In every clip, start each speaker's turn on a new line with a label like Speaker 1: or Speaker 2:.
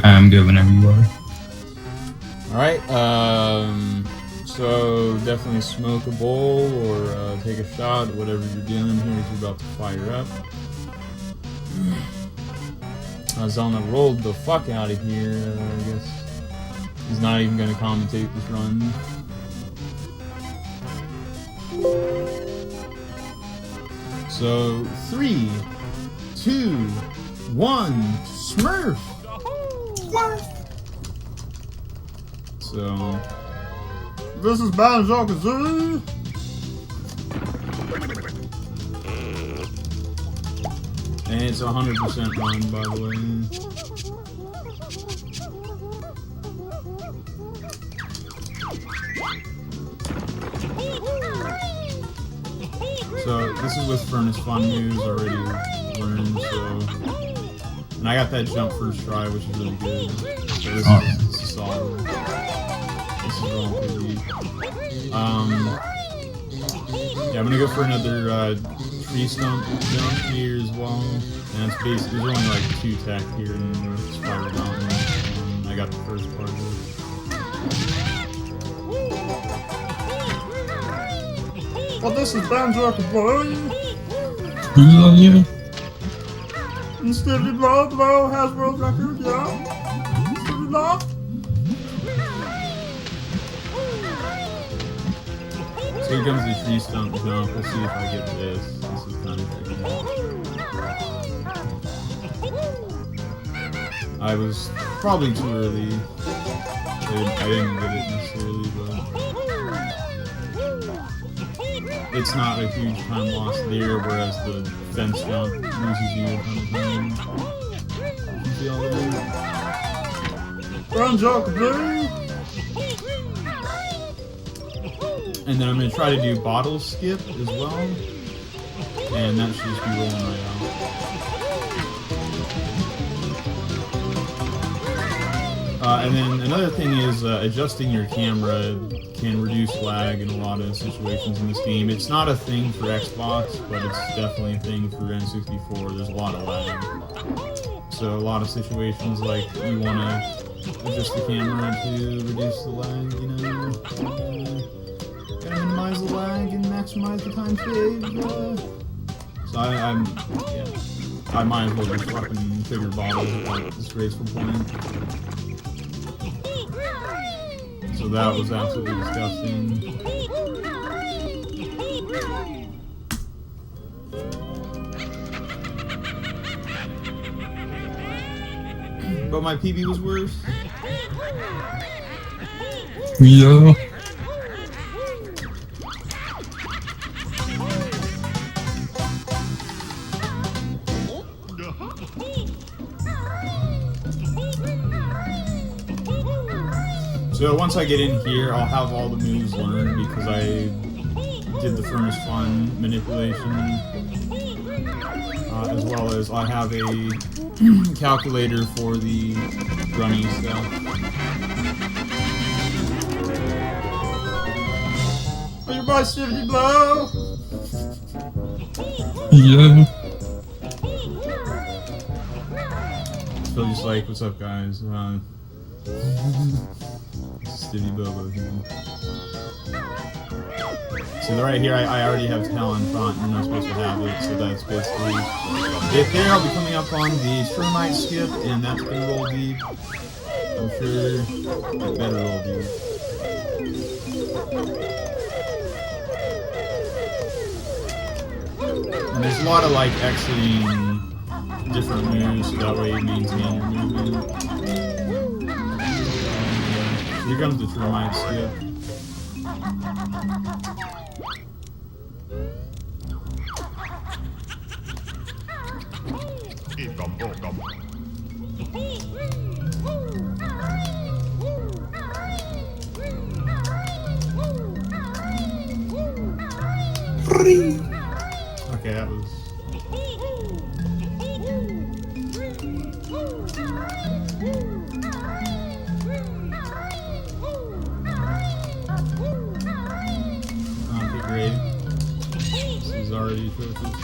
Speaker 1: I'm good whenever you are.
Speaker 2: Alright, so definitely smoke a bowl or take a shot, whatever you're doing here as you're about to fire up. Zelna rolled the fuck out of here, I guess. He's not even going to commentate this run. So, 3, 2, 1, Smurf! So, this is Banjo-Kazooie! And it's a 100% run, by the way. So, this is with Furnace Fun moves already learned, so... And I got that jump first try, which is really good. So this is solid. This is rolling pretty deep. Yeah, I'm gonna go for another tree stump jump here as well. And it's basically, there's only like 2 tech here and Spiral Gauntlet. I got the first part of it. Well, this is Banjo-Kazooie.
Speaker 1: Who's on you?
Speaker 2: Steady blow has world record, yeah. Steady blow. So here comes the tree stump jump. We'll see if I get this. This is kind of tricky. I was probably too early. I didn't get it necessarily, but it's not a huge time loss there, whereas the fence jump loses you a ton of time. You feel it? Banjo-Kazooie! And then I'm going to try to do bottle skip as well. And that should just be rolling right out. And then another thing is adjusting your camera can reduce lag in a lot of situations in this game. It's not a thing for Xbox, but it's definitely a thing for N64. There's a lot of lag. So a lot of situations like you want to adjust the camera to reduce the lag, you know. Gotta minimize the lag and maximize the time saved. So I might as well just fucking figure bottles at like this graceful point. So that was absolutely disgusting. But my PB was worse.
Speaker 1: Yeah.
Speaker 2: So once I get in here, I'll have all the moves learned because I did the Furnace Fun manipulation, as well as I have a calculator for the running stuff. Are you by City Blow?
Speaker 1: Yeah.
Speaker 2: So just like, what's up guys? Stevie Bobo here. So right here, I already have Hell in front. You're not supposed to have it, so that's basically it there. I'll be coming up on the Termite skip, and that's gonna roll deep. I'm sure it better roll deep. And there's a lot of like exiting different moves, so that way you maintain your movement. Here comes the Termite skip. Okay, that was... Great. This is already atrocious.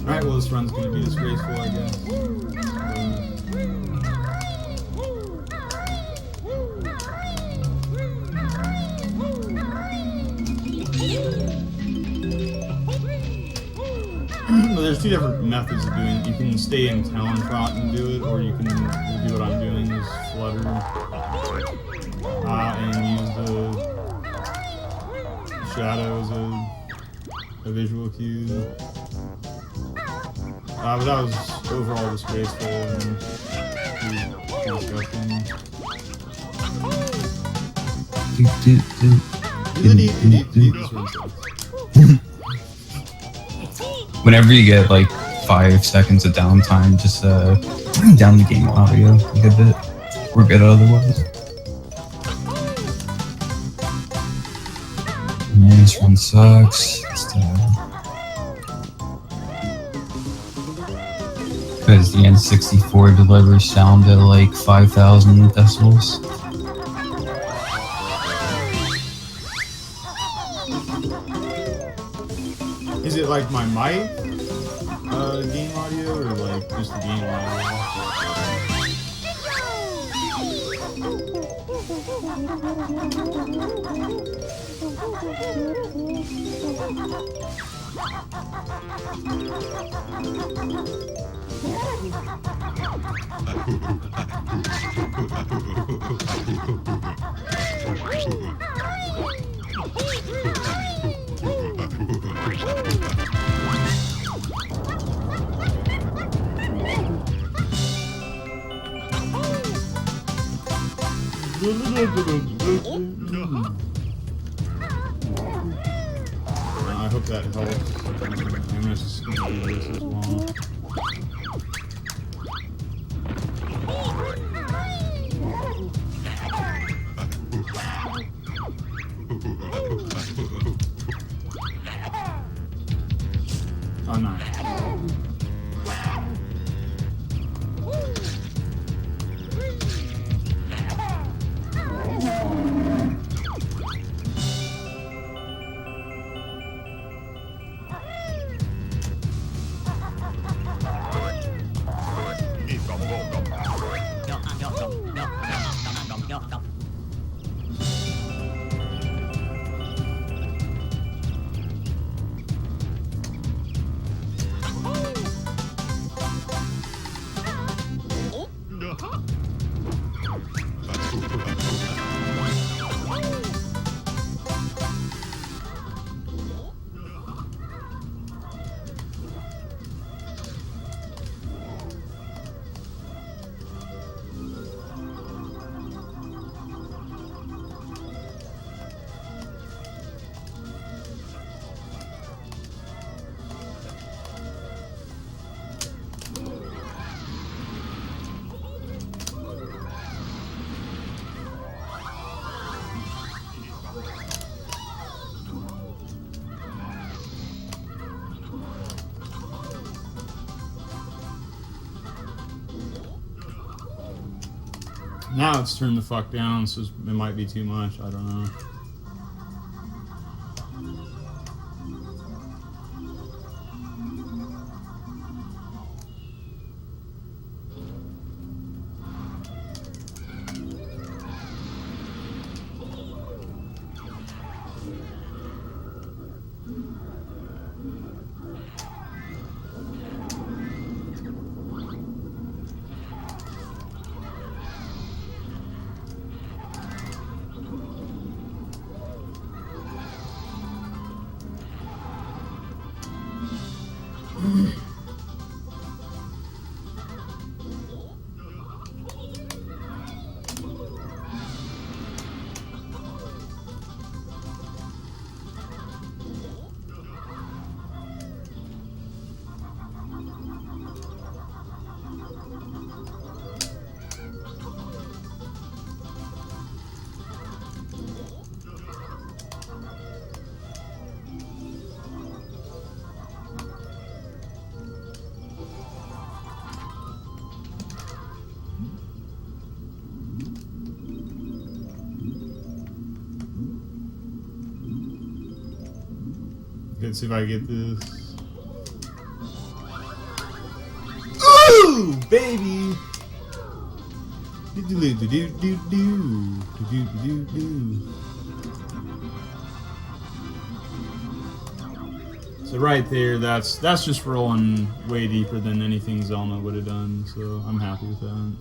Speaker 2: Alright, well, this run's gonna be disgraceful, I guess. Well, there's two different methods of doing it. You can stay in talon trot and do it, or you can do what I'm doing is flutter and use the shadow as a visual cue. But that was overall disgraceful and disgusting.
Speaker 1: Whenever you get like 5 seconds of downtime, just turn down the game audio a good bit. We're good otherwise. Man, this run sucks. Because the N64 delivers sound at like 5,000 decibels.
Speaker 2: Is it like my mic game audio, or like just the game audio? I hope that helps. I'm gonna just do this as well. Oh, nice. Now it's turned the fuck down, so it might be too much. I don't know. Let's see if I get this. baby. Do-do-do-do-do-do. So right there, that's just rolling way deeper than anything Zelma would have done. So I'm happy with that.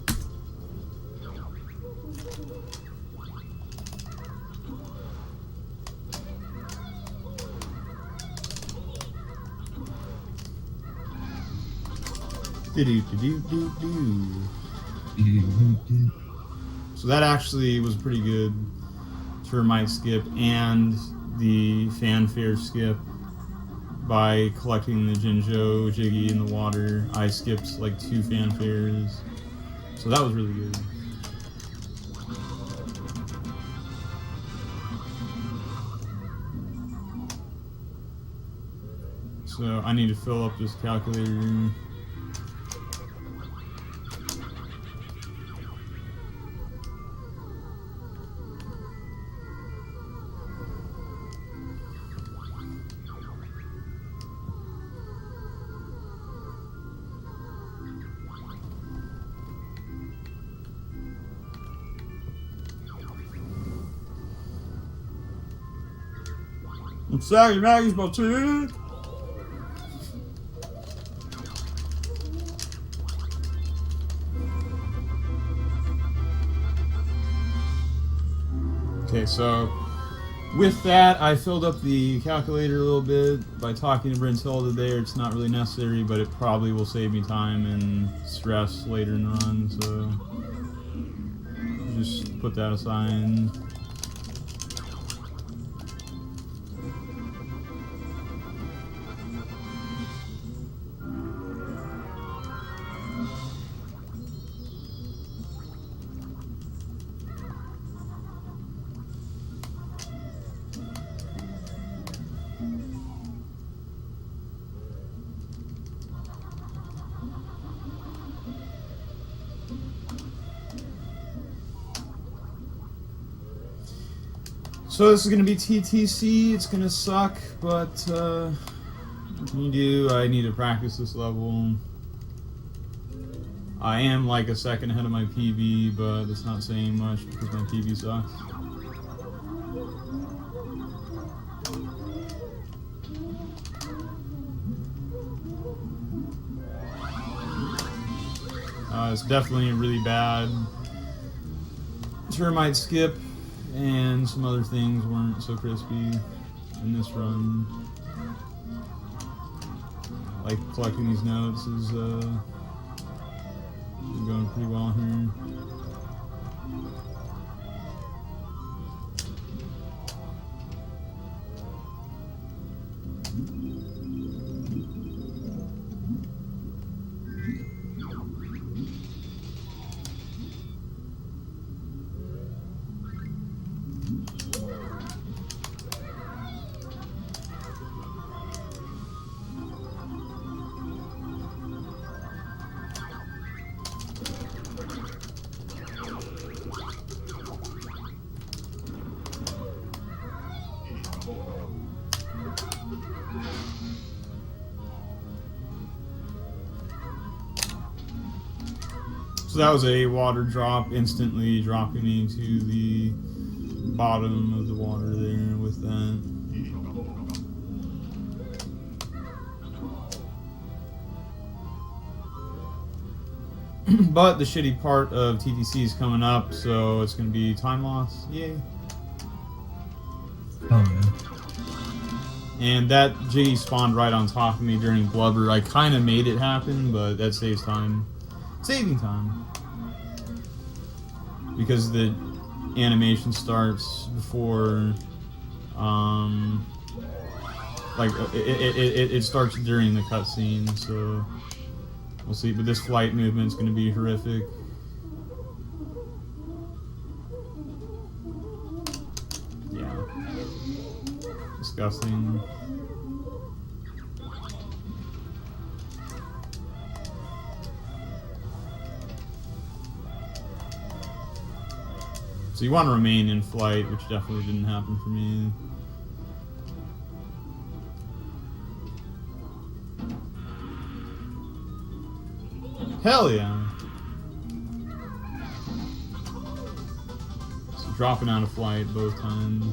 Speaker 2: So that actually was pretty good termite skip and the fanfare skip. By collecting the Jinjo Jiggy in the water, I skipped like 2 fanfares. So that was really good. So I need to fill up this calculator. I'm sorry, Maggie's about to. Okay, so with that, I filled up the calculator a little bit by talking to Brintilda there. It's not really necessary, but it probably will save me time and stress later in the run, so just put that aside. So this is going to be TTC, it's going to suck, but what can you do? I need to practice this level. I am like a second ahead of my PB, but it's not saying much because my PB sucks. It's definitely a really bad termite skip. And some other things weren't so crispy in this run. Like collecting these notes is going pretty well here. So that was a water drop, instantly dropping me to the bottom of the water there with that. But the shitty part of TTC is coming up, so it's going to be time loss. Yay.
Speaker 1: Oh, yeah.
Speaker 2: And that Jiggy spawned right on top of me during Blubber. I kind of made it happen, but that saves time. Saving time. Because the animation starts before, like, it starts during the cutscene, so we'll see. But this flight movement's going to be horrific. Yeah. Disgusting. So you want to remain in flight, which definitely didn't happen for me. Hell yeah! So dropping out of flight both times.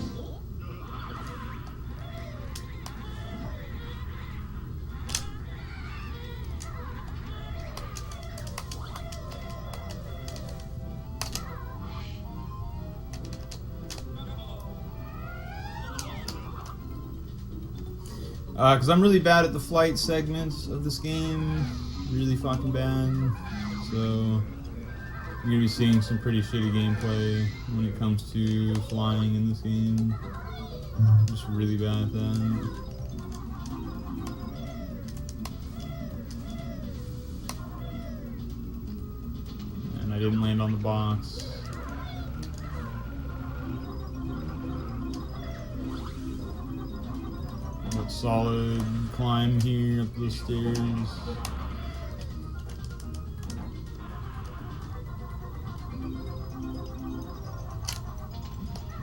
Speaker 2: Because I'm really bad at the flight segments of this game. Really fucking bad. So, you're going to be seeing some pretty shitty gameplay when it comes to flying in this game. I'm just really bad at that. And I didn't land on the box. Solid climb here up the stairs.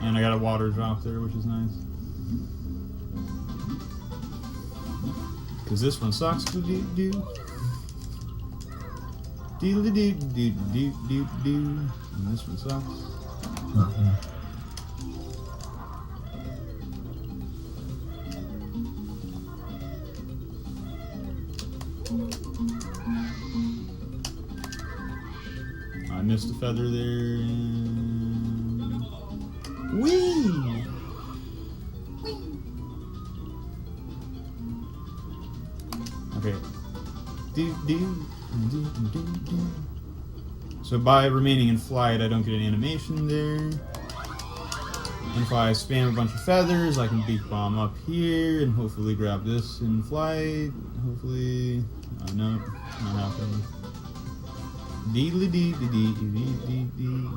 Speaker 2: And I got a water drop there, which is nice. Cause this one sucks. And this one sucks. I missed a feather there, and whee! Okay. So by remaining in flight, I don't get an animation there. And if I spam a bunch of feathers, I can beak bomb up here and hopefully grab this in flight. Hopefully, no, not happening. Deedly dee dee dee dee dee dee.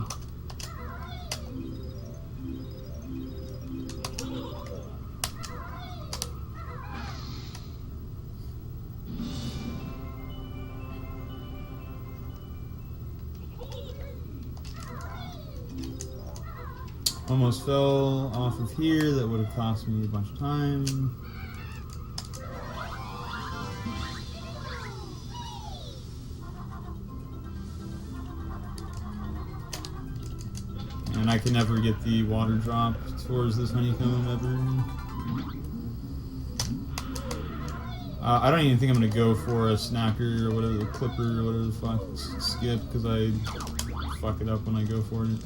Speaker 2: Almost fell off of here. That would have cost me a bunch of time. And I can never get the water drop towards this honeycomb ever. I don't even think I'm gonna go for a snacker or whatever, the clipper or whatever the fuck, skip, because I fuck it up when I go for it.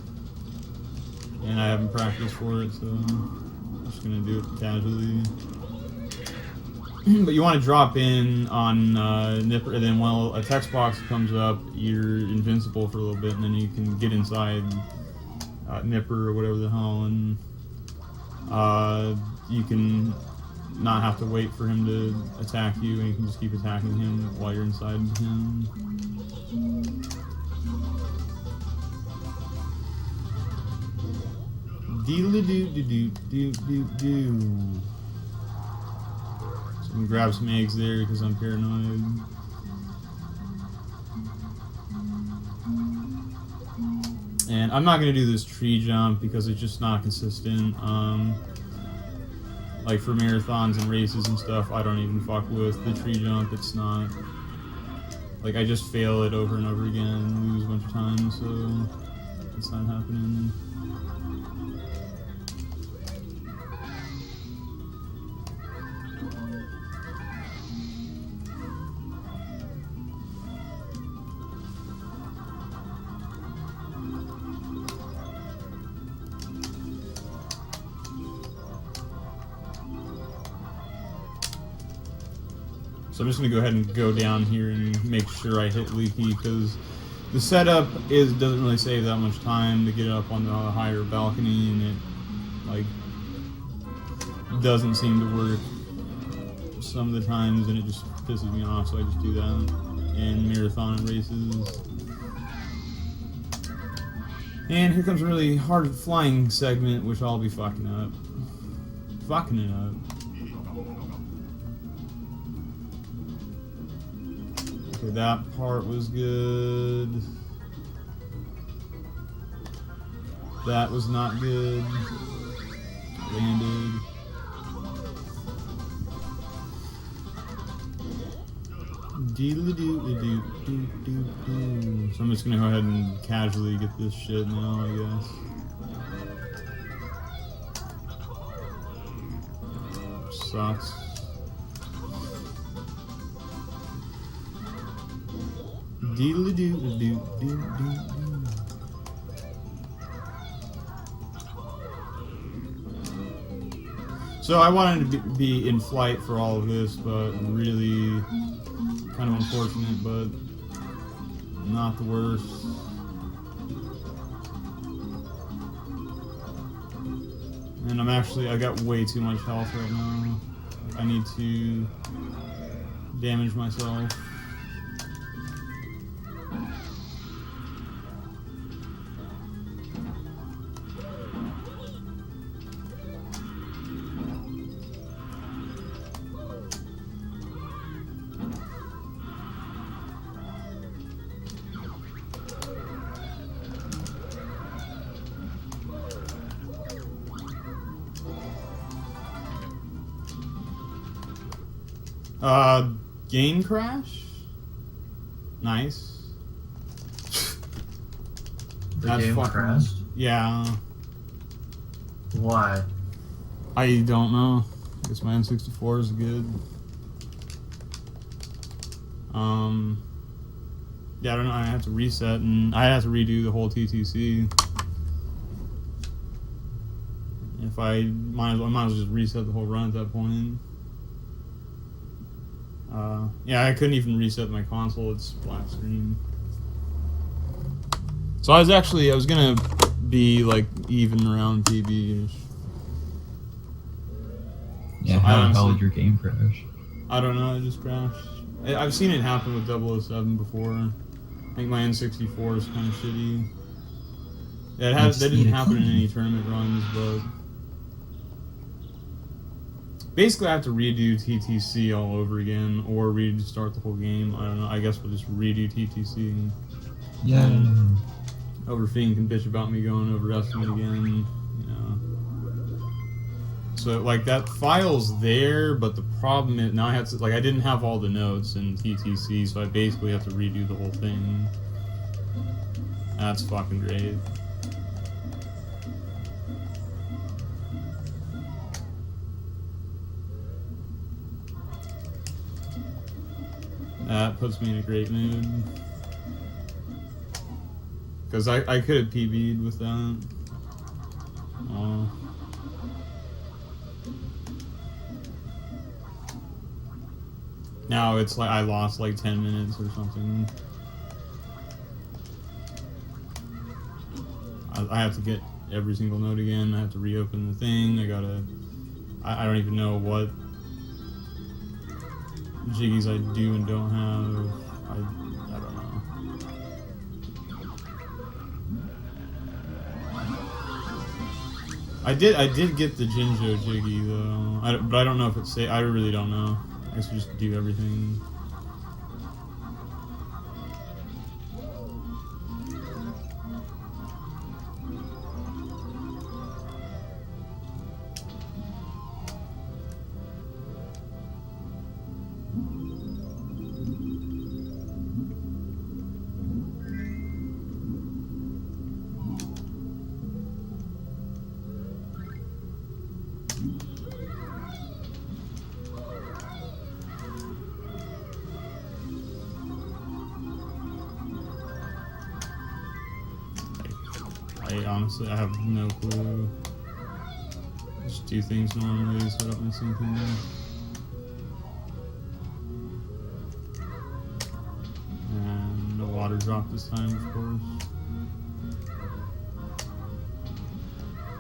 Speaker 2: And I haven't practiced for it, so I'm just gonna do it casually. But you want to drop in on Nipper, and then when a text box comes up, you're invincible for a little bit, and then you can get inside Nipper or whatever the hell, and you can not have to wait for him to attack you, and you can just keep attacking him while you're inside him. Deedly-doo-doo-doo-doo-doo. So I'm gonna grab some eggs there because I'm paranoid. And I'm not gonna do this tree jump because it's just not consistent. Like for marathons and races and stuff, I don't even fuck with the tree jump. It's not, like, I just fail it over and over again, lose a bunch of times, so it's not happening. So I'm just going to go ahead and go down here and make sure I hit Leaky, because the setup doesn't really save that much time to get it up on the higher balcony, and it doesn't seem to work some of the times, and it just pisses me off, so I just do that in marathon and races. And here comes a really hard flying segment, which I'll be fucking up. Fucking it up. Okay, that part was good. That was not good. Landed. So I'm just gonna go ahead and casually get this shit now, I guess. Sucks. So I wanted to be in flight for all of this, but really kind of unfortunate, but not the worst. And I got way too much health right now. I need to damage myself. Game crash? Nice.
Speaker 3: The game crashed?
Speaker 2: Yeah.
Speaker 3: Why?
Speaker 2: I don't know. I guess my N64 is good. Yeah, I don't know. I have to reset, and I have to redo the whole TTC. If I might as well just reset the whole run at that point. Yeah, I couldn't even reset my console. It's black screen. So I was gonna be like even around PB-ish.
Speaker 1: Yeah, so how the hell did your game crash?
Speaker 2: I don't know, it just crashed. I've seen it happen with 007 before. I think my N64 is kind of shitty. Yeah, that didn't happen in any tournament runs, but basically I have to redo TTC all over again, or restart the whole game. I don't know. I guess we'll just redo TTC.
Speaker 1: Yeah.
Speaker 2: Overfiend can bitch about me going over Estimate again, you know. So, like, that file's there, but the problem is, now I have to, like, I didn't have all the notes in TTC, so I basically have to redo the whole thing. That's fucking great. That puts me in a great mood. Because I could have PB'd with that. Now it's like I lost like 10 minutes or something. I have to get every single note again. I have to reopen the thing. I don't even know what jiggies I do and don't have. I don't know. I did get the Jinjo jiggy though, but I don't know if it's I really don't know. I guess we just do everything. Honestly, I have no clue. Just do things normally so I don't miss anything. And no water drop this time, of course.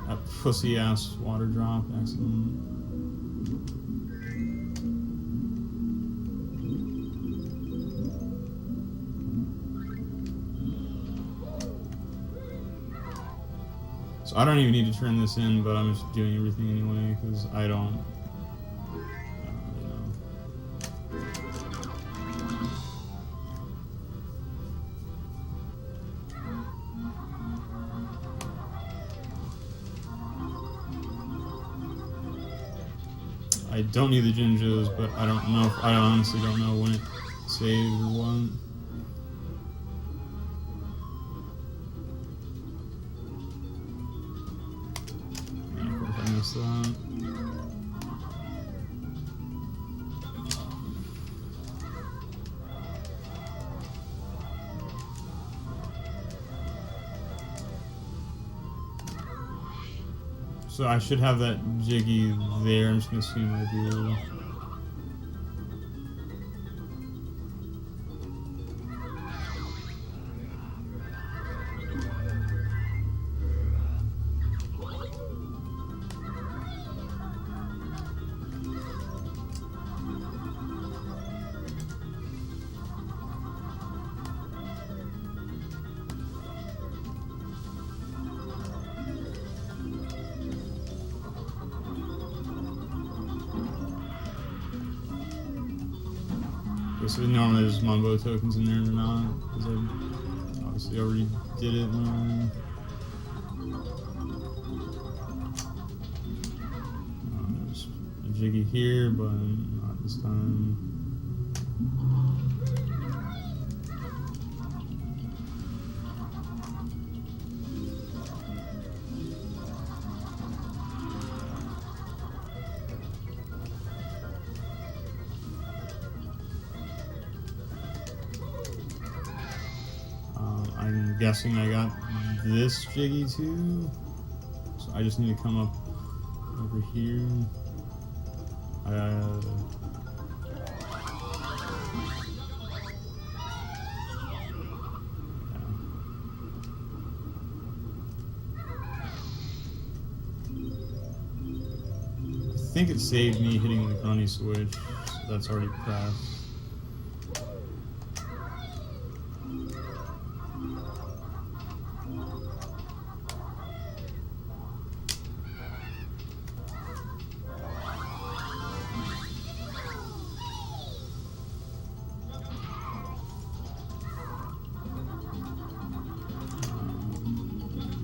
Speaker 2: That pussy ass water drop, excellent. So I don't even need to turn this in, but I'm just doing everything anyway, because I don't really know. I don't need the Jinjos, but I honestly don't know when it saved or what. Yeah, of course I missed that. So I should have that Jiggy there. I'm just gonna assume I do. So normally there's Mumbo tokens in there or not, because I obviously already did it. There's a Jiggy here, but not this time. I'm guessing I got this Jiggy too, so I just need to come up over here. I think it saved me hitting the Grunny switch, so that's already pressed.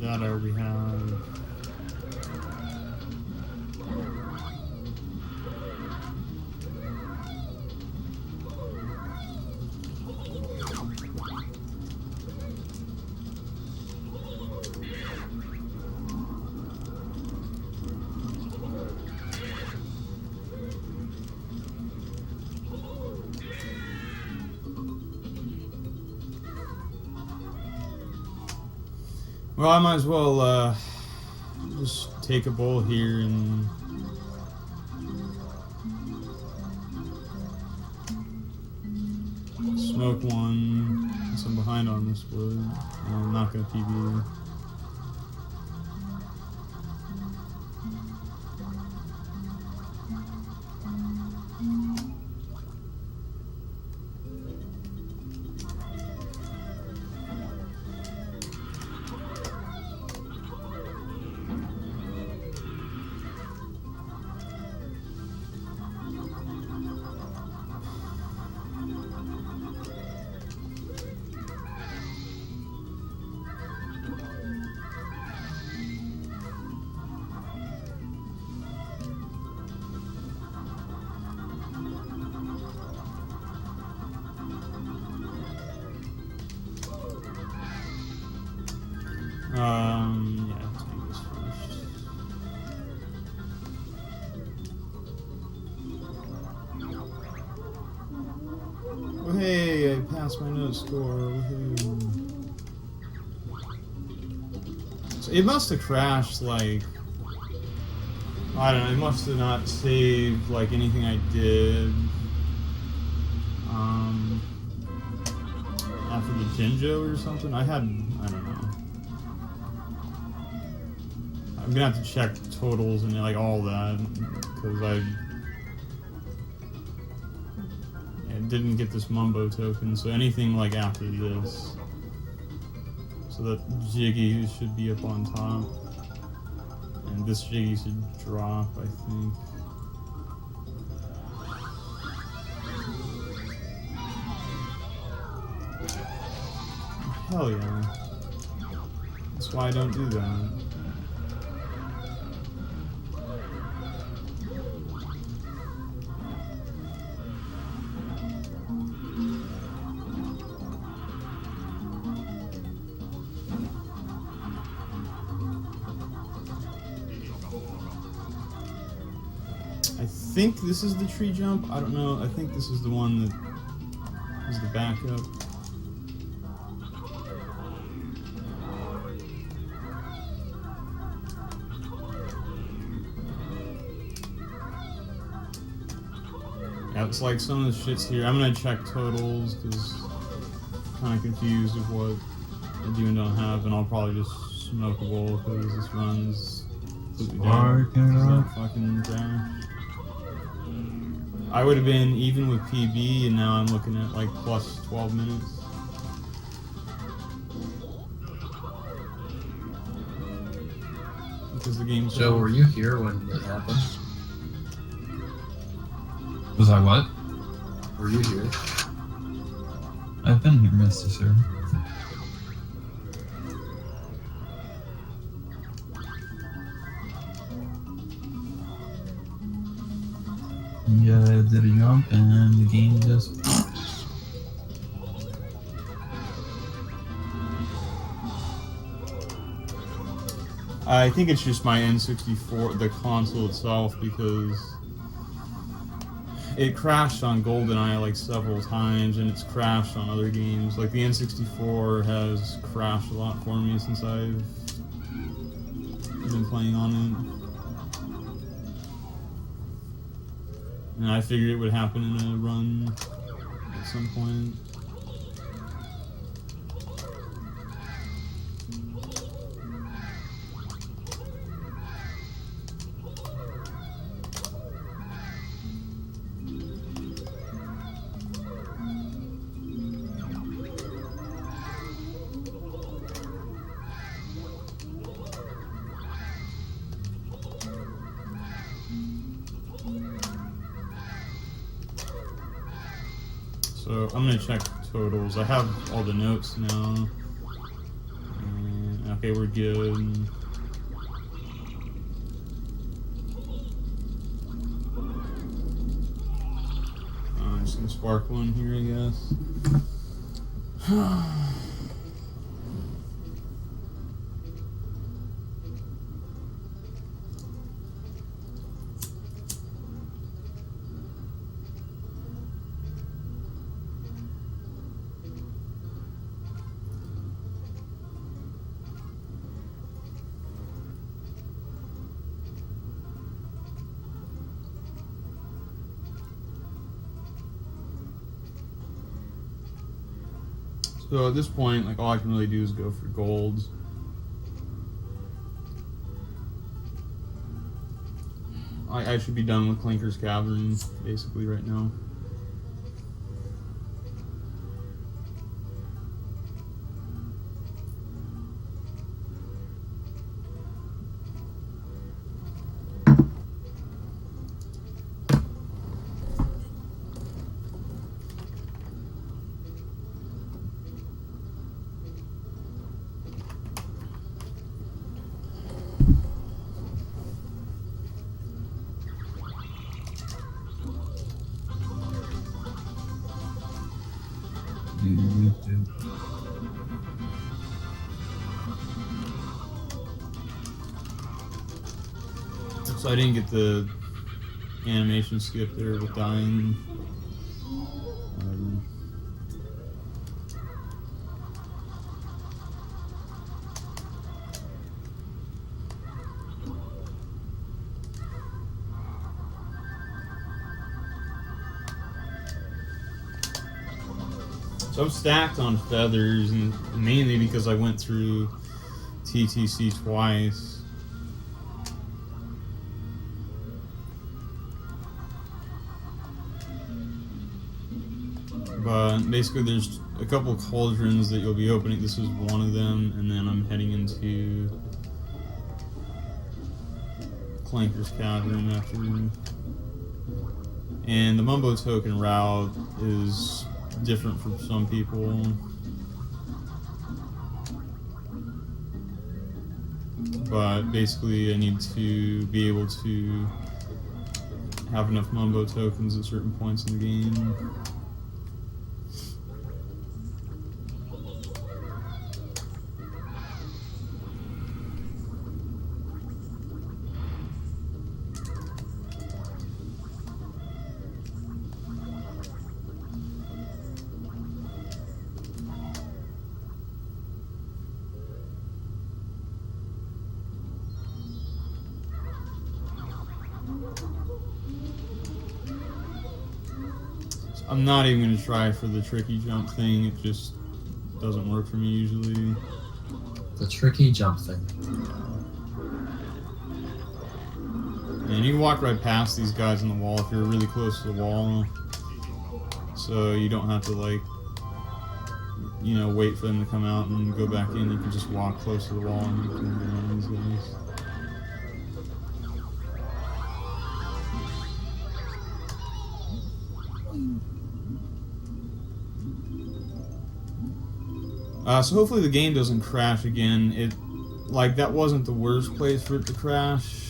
Speaker 2: That I already have. Well, I might as well just take a bowl here and smoke one, since I'm behind on this wood. I'm not going to PB. Yeah, let's do this first. Oh, hey, I passed my note score. Woohoo. So it must have crashed, like, I don't know, it must have not saved, like, anything I did. After the Jinjo or something? I don't know. I'm gonna have to check totals and like all that, because I didn't get this Mumbo token, so anything like after this. So that Jiggy should be up on top, and this Jiggy should drop, I think. Hell yeah. That's why I don't do that. think this is the tree jump. I don't know. I think this is the one that is the backup. Yeah, it's like some of the shit's here. I'm gonna check totals because I'm kind of confused with what I do and don't have, and I'll probably just smoke a bowl because this run's completely dead. That fucking crash. I would have been even with PB, and now I'm looking at like plus 12 minutes. Because the game's
Speaker 3: So, were you here when it happened?
Speaker 1: Was I what?
Speaker 3: Were you here?
Speaker 1: I've been here, Mr. Sir. Yeah, I did a jump and the game just...
Speaker 2: I think it's just my N64, the console itself, because it crashed on GoldenEye like several times, and it's crashed on other games. Like the N64 has crashed a lot for me since I've been playing on it. And I figured it would happen in a run at some point. So I'm gonna check totals. I have all the notes now. Okay, we're good. I'm just gonna spark one here, I guess. So at this point, like all I can really do is go for golds. I should be done with Clinker's Cavern basically right now. So I didn't get the animation skip there with dying. So I'm stacked on feathers, and mainly because I went through TTC twice. But basically there's a couple of cauldrons that you'll be opening. This is one of them, and then I'm heading into Clanker's Cavern after. And the Mumbo token route is different for some people. But basically I need to be able to have enough Mumbo tokens at certain points in the game. I'm not even gonna try for the tricky jump thing. It just doesn't work for me usually.
Speaker 3: The tricky jump thing.
Speaker 2: And you can walk right past these guys on the wall if you're really close to the wall. So you don't have to, like, you know, wait for them to come out and go back in. You can just walk close to the wall and you can get on these guys. So hopefully the game doesn't crash again. That wasn't the worst place for it to crash.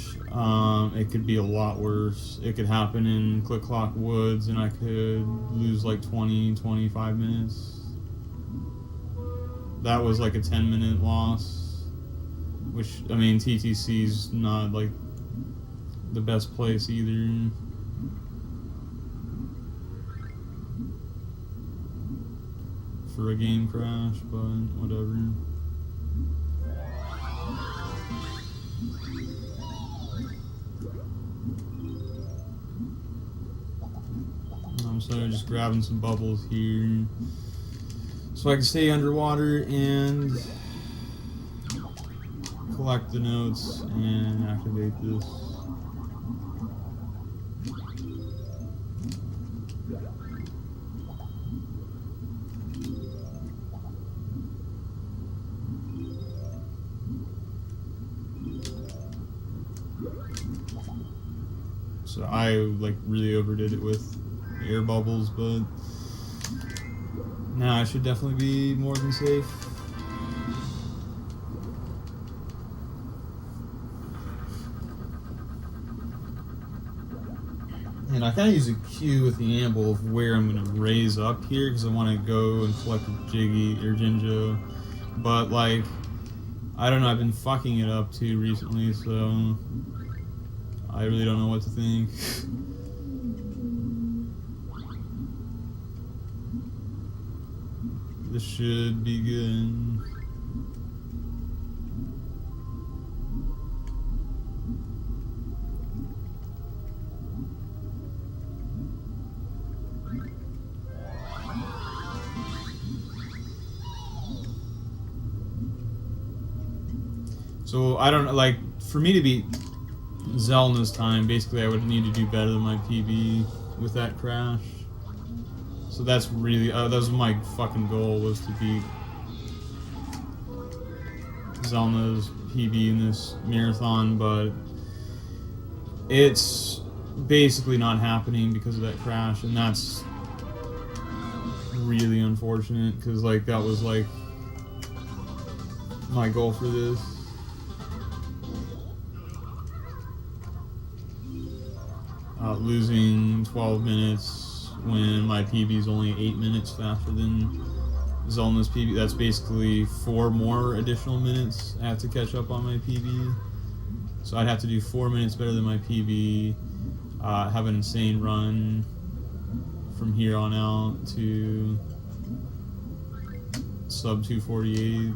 Speaker 2: It could be a lot worse. It could happen in Click Clock Woods and I could lose like 20-25 minutes. That was like a 10-minute loss, which, I mean, TTC's not like the best place either. For a game crash, but whatever. I'm sorry, just grabbing some bubbles here so I can stay underwater and collect the notes and activate this. So I like really overdid it with air bubbles, but now I should definitely be more than safe. And I kind of use a cue with the amble of where I'm going to raise up here because I want to go and collect a Jiggy or Jinjo. But like, I don't know, I've been fucking it up too recently, so I really don't know what to think. This should be good. So I don't like, for me to beat Zelna's time, basically I would need to do better than my PB with that crash. So that's really, that was my fucking goal, was to beat Zelna's PB in this marathon, but it's basically not happening because of that crash, and that's really unfortunate, because like that was like my goal for this. Losing 12 minutes when my PB is only 8 minutes faster than Zelna's PB. That's basically 4 more additional minutes I have to catch up on my PB. So I'd have to do 4 minutes better than my PB, have an insane run from here on out to sub 248.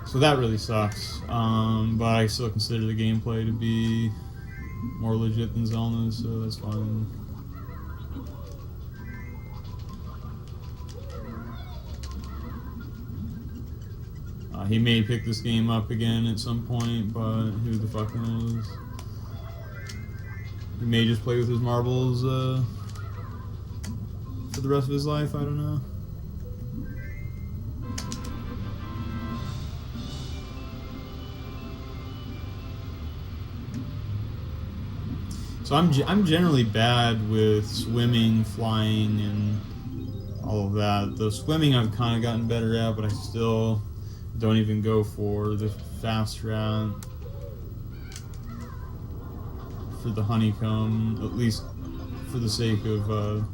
Speaker 2: So that really sucks, but I still consider the gameplay to be more legit than Zelda's, so that's fine. He may pick this game up again at some point, but who the fuck knows? He may just play with his marbles for the rest of his life, I don't know. So I'm generally bad with swimming, flying, and all of that. The swimming I've kind of gotten better at, but I still don't even go for the fast route for the honeycomb, at least for the sake of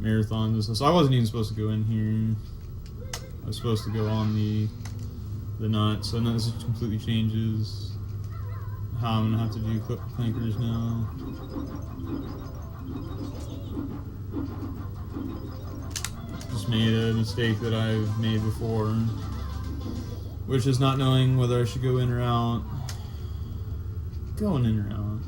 Speaker 2: marathons and stuff. So I wasn't even supposed to go in here. I was supposed to go on the nut. So now this completely changes how I'm gonna have to do clip clankers now. Just made a mistake that I've made before, which is not knowing whether I should go in or out. going in or out?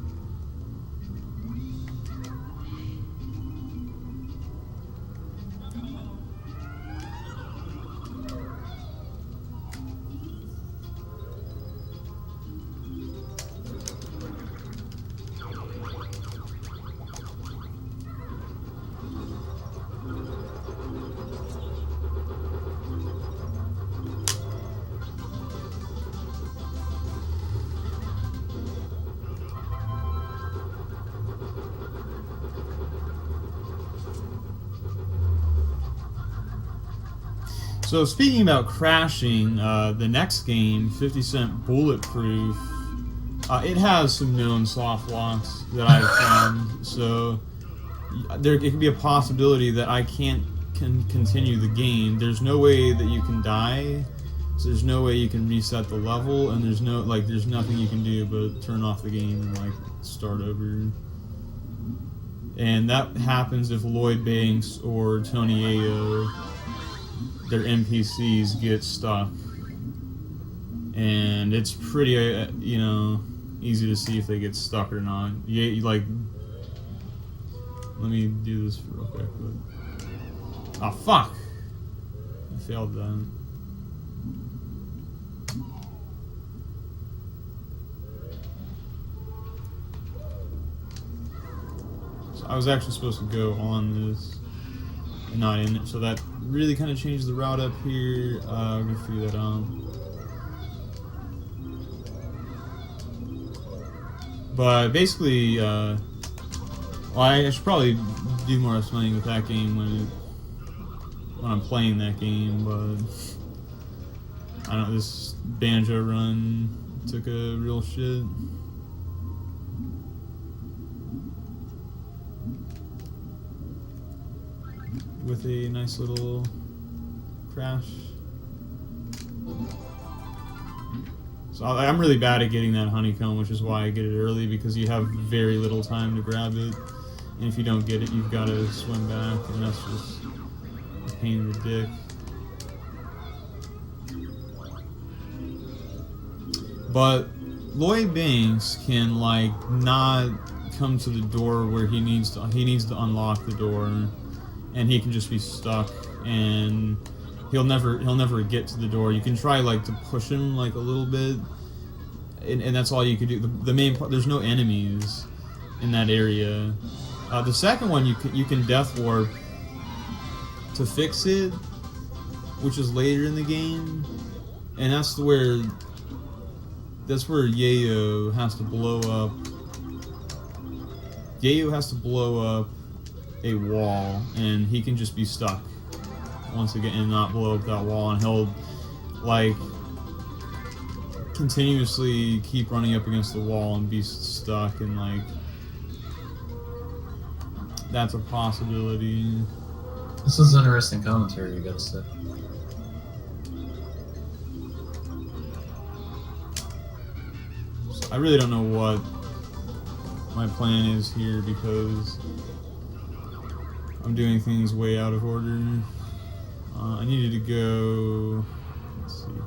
Speaker 2: So speaking about crashing, the next game, 50 Cent Bulletproof, it has some known soft locks that I've found. So it could be a possibility that I can't continue the game. There's no way that you can die. So there's no way you can reset the level, and there's nothing you can do but turn off the game and like start over. And that happens if Lloyd Banks or Tony Ayo, their NPCs, get stuck, and it's pretty easy to see if they get stuck or not. Let me do this real quick. Oh fuck! I failed that. So I was actually supposed to go on this and not in it, so that really kind of changed the route up here. We're gonna figure that out. But basically, I should probably do more explaining with that game when I'm playing that game, but I don't know, this Banjo run took a real shit. With a nice little crash. So I'm really bad at getting that honeycomb, which is why I get it early, because you have very little time to grab it, and if you don't get it, you've got to swim back, and that's just a pain in the dick. But Lloyd Banks can like not come to the door where he needs to unlock the door, and he can just be stuck, and he'll never get to the door. You can try like to push him like a little bit, and that's all you can do. The main part, there's no enemies in that area. The second one, you can death warp to fix it, which is later in the game, and that's where Yayo has to blow up. Yayo has to blow up a wall, and he can just be stuck once again and not blow up that wall, and he'll like continuously keep running up against the wall and be stuck, and like that's a possibility.
Speaker 3: This is interesting commentary, you gotta say.
Speaker 2: So I really don't know what my plan is here, because I'm doing things way out of order. I needed to go. Let's see here.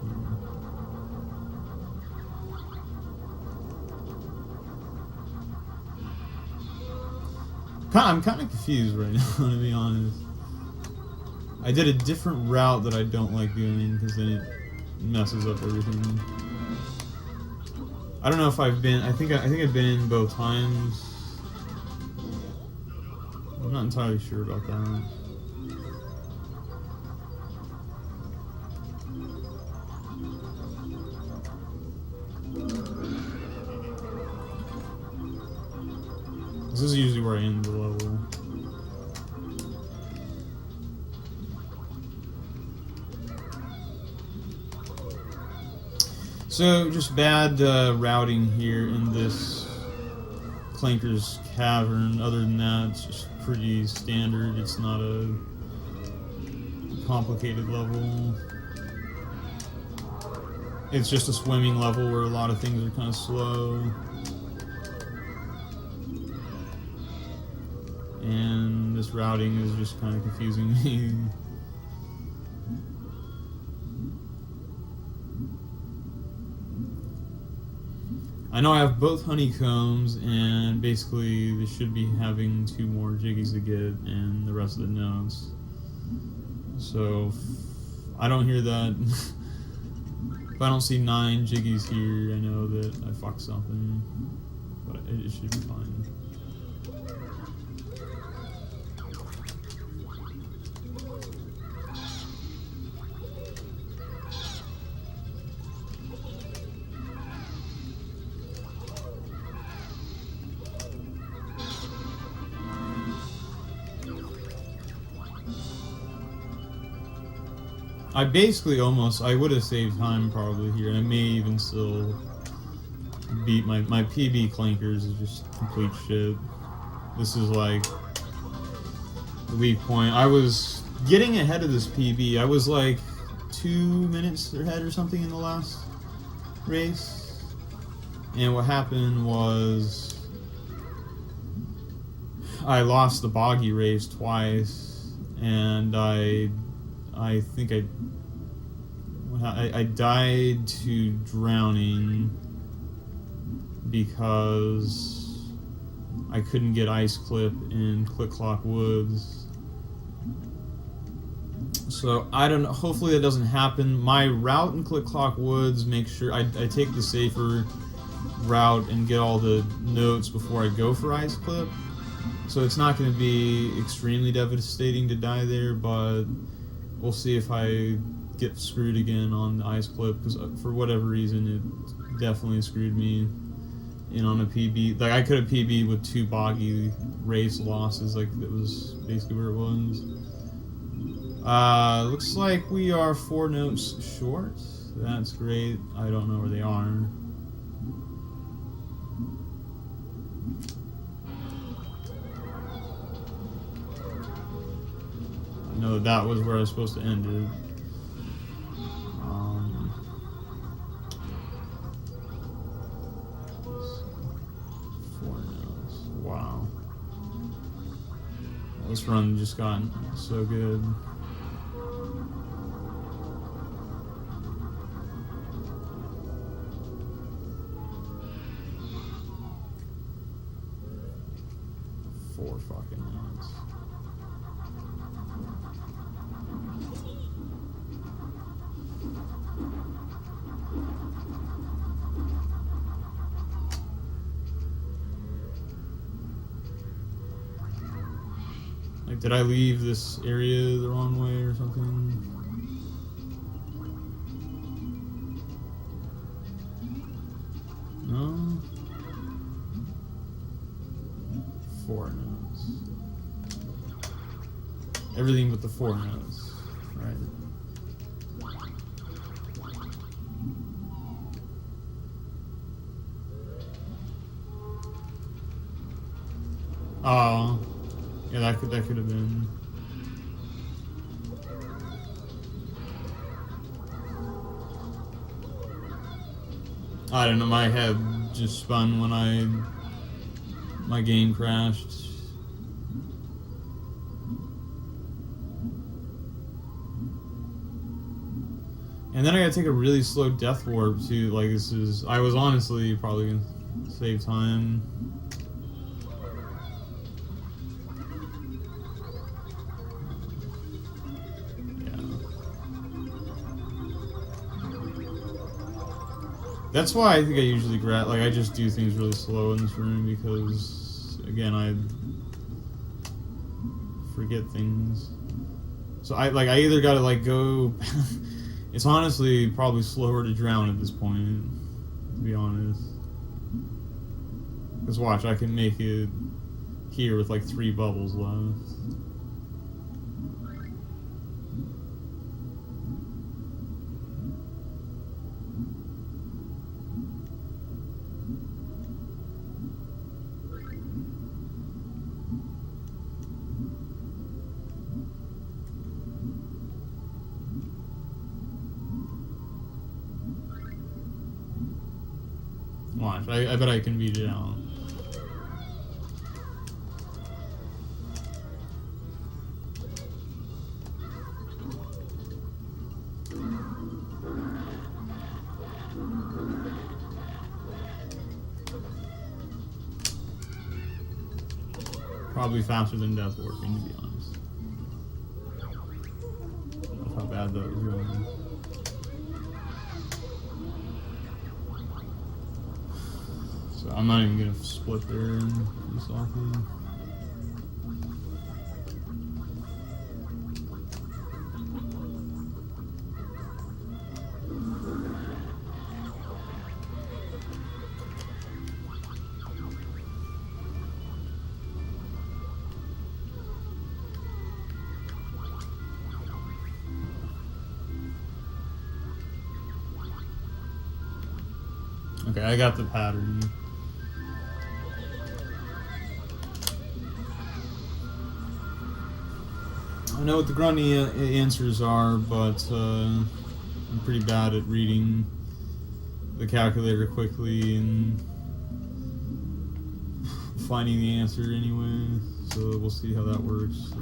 Speaker 2: I'm kind of confused right now, to be honest. I did a different route that I don't like doing, because then it messes up everything. I don't know if I've been. I think I've been in both times. I'm not entirely sure about that. This is usually where I end the level. So, just bad routing here in this Clanker's Cavern. Other than that, it's just pretty standard. It's not a complicated level. It's just a swimming level where a lot of things are kind of slow. And this routing is just kind of confusing me. I know I have both honeycombs, and basically they should be having 2 more jiggies to get, and the rest of the notes. So I don't hear that. If I don't see 9 jiggies here, I know that I fucked something, but it should be fine. I basically I would have saved time probably here, and I may even still beat my PB clankers is just complete shit. This is like the weak point. I was getting ahead of this PB. I was like 2 minutes ahead or something in the last race, and what happened was I lost the boggy race twice, and I think I died to drowning because I couldn't get Ice Clip in Click Clock Woods. So I don't know. Hopefully that doesn't happen. My route in Click Clock Woods makes sure I take the safer route and get all the notes before I go for Ice Clip. So it's not going to be extremely devastating to die there, but we'll see if I get screwed again on the Ice Clip, because for whatever reason it definitely screwed me in on a PB. Like I could have PB with 2 boggy race losses, like that was basically where it was. Looks like we are 4 notes short. That's great. I don't know where they are. I know that was where I was supposed to end it. 4 notes. Wow. Well, this run just got so good. Four fucking notes. Like, did I leave this area the wrong way or something? No? 4 notes. Everything but the 4 notes, right? Oh, yeah, that could have been. I don't know. My head just spun when my game crashed. And then I gotta take a really slow death warp too. Like I was honestly probably gonna save time. That's why I think I usually I just do things really slow in this room, because again I forget things. So I either gotta go. It's honestly probably slower to drown at this point, to be honest. Because watch, I can make it here with 3 bubbles left. Watch, I bet I can beat it out. Probably faster than death warping, to be honest. That's how bad that was going. So I'm not even gonna split there and be salty. Okay, I got the pattern. I know what the grunty answers are, but I'm pretty bad at reading the calculator quickly and finding the answer anyway. So we'll see how that works.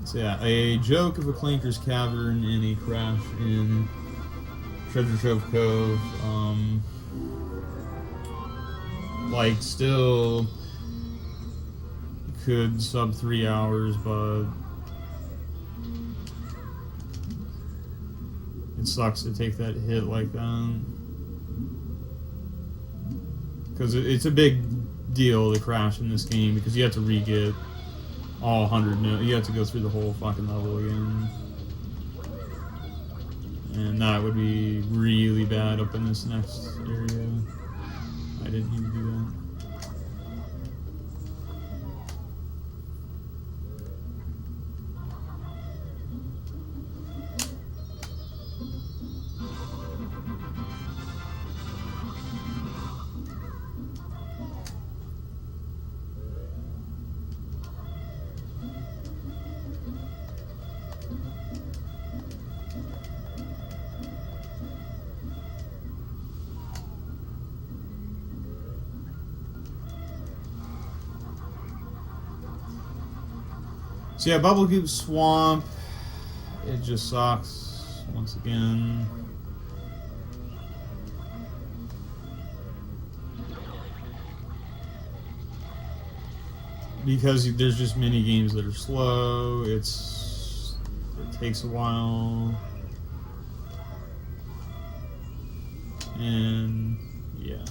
Speaker 2: So yeah, a joke of a Clanker's Cavern and a crash in Treasure Trove Cove. Like, still could sub 3 hours, but it sucks to take that hit like that. Because it's a big deal to crash in this game, because you have to re-get all 100 you have to go through the whole fucking level again. And that would be really bad up in this next area. I didn't even do that. So yeah, Bubblegoop Swamp, it just sucks once again. Because there's just mini games that are slow, it takes a while. And yeah.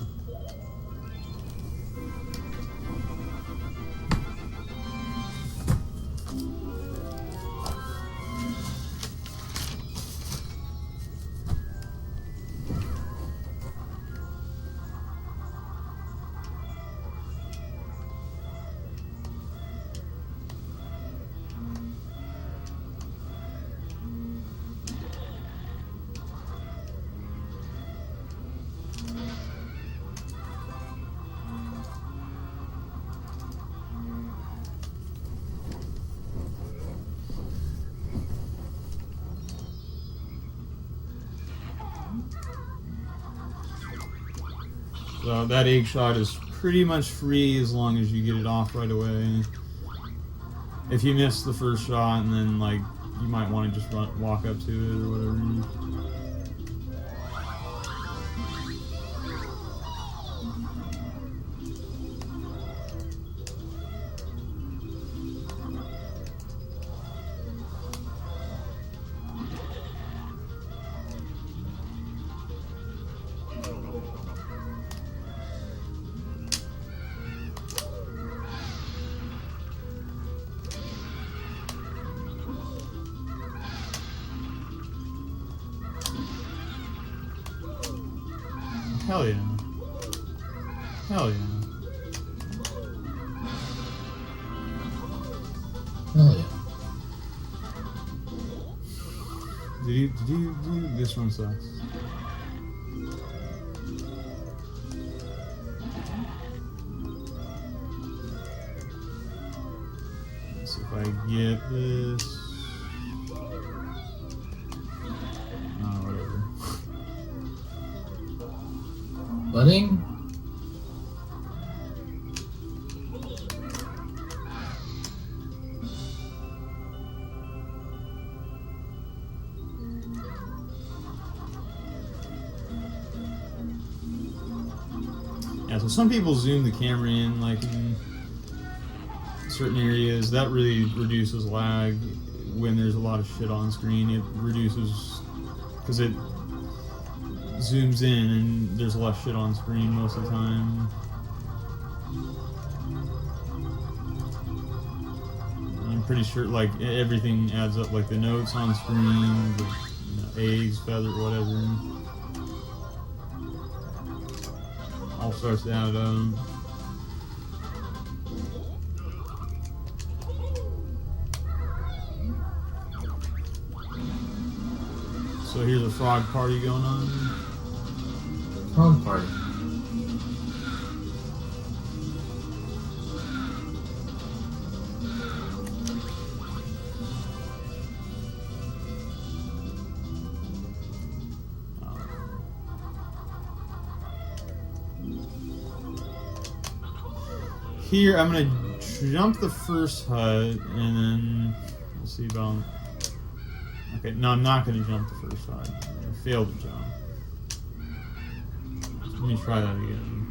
Speaker 2: So that egg shot is pretty much free as long as you get it off right away. If you miss the first shot, and then like you might want to just walk up to it or whatever. Hell yeah. Hell yeah.
Speaker 3: Hell yeah.
Speaker 2: This one sucks. Let's see if I get this. Whatever.
Speaker 3: Budding?
Speaker 2: Yeah, so some people zoom the camera in, like in certain areas. That really reduces lag when there's a lot of shit on screen. It reduces because it zooms in and there's less shit on screen most of the time. I'm pretty sure like everything adds up, like the notes on screen, the eggs, feather, whatever. All starts to add up. So here's a frog party going on.
Speaker 3: Frog party.
Speaker 2: Here, I'm gonna jump the first hut, and then we'll see about. Okay, no, I'm not gonna jump the first hut. I failed to jump. Let me try that again.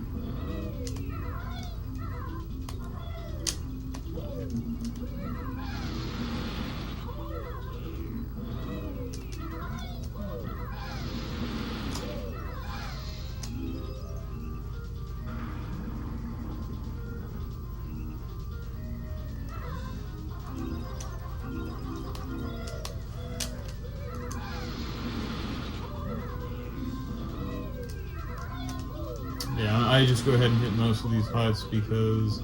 Speaker 2: Yeah, I just go ahead and hit most of these huts because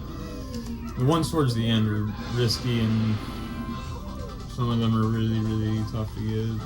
Speaker 2: the ones towards the end are risky and some of them are really, really tough to get.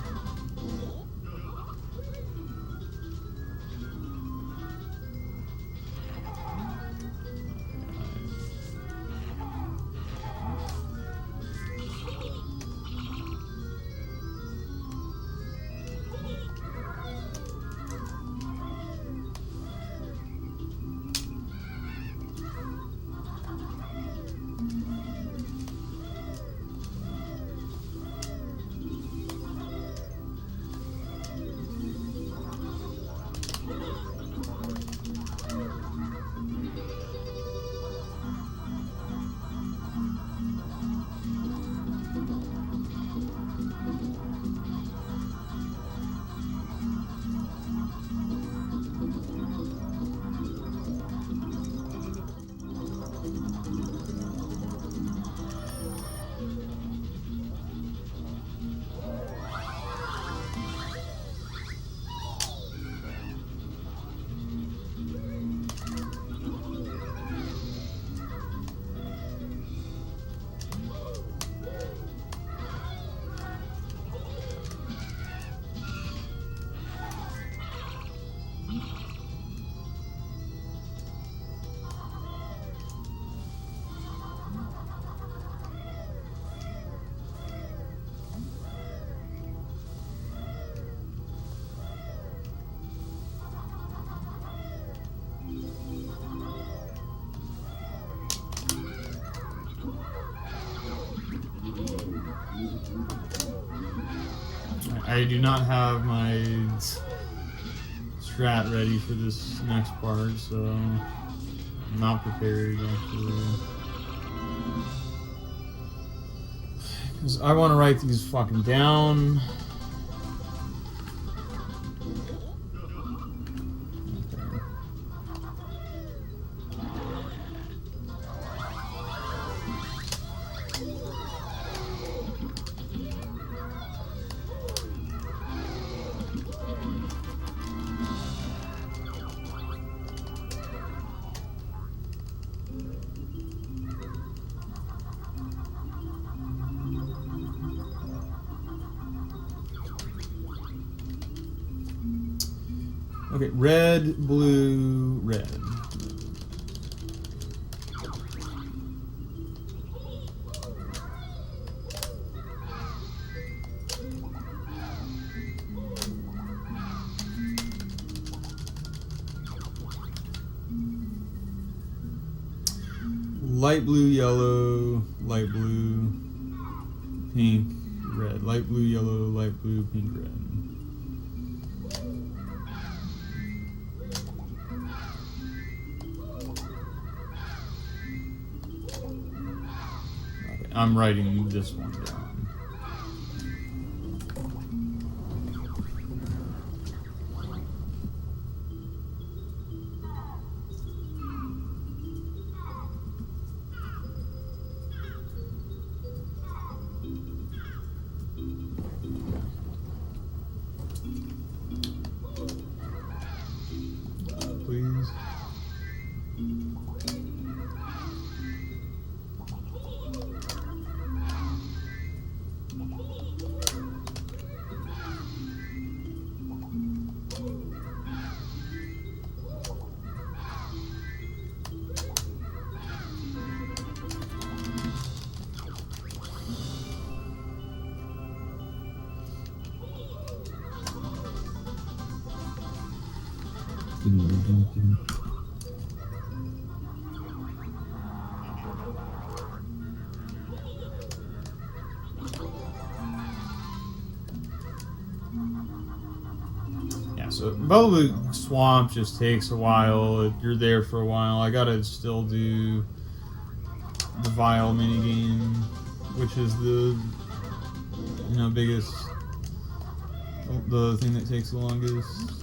Speaker 2: I do not have my strat ready for this next part, so I'm not prepared actually. Because I want to write these fucking down. Okay, red, blue, red. Light blue, yellow, light blue, pink, red. Light blue, yellow, light blue, pink, red. I'm writing this one down. Please. Yeah, so Bubbly Swamp just takes a while. You're there for a while. I gotta still do the Vial minigame, which is the biggest, the thing that takes the longest.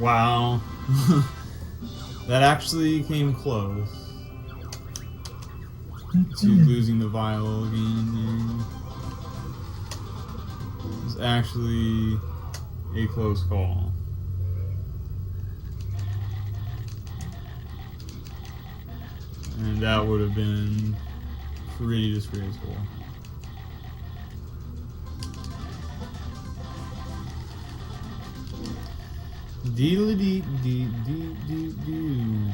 Speaker 2: Wow. That actually came close to losing the vial again there. It was actually a close call. And that would have been pretty disgraceful. Deedly-dee-dee-dee-dee-doo.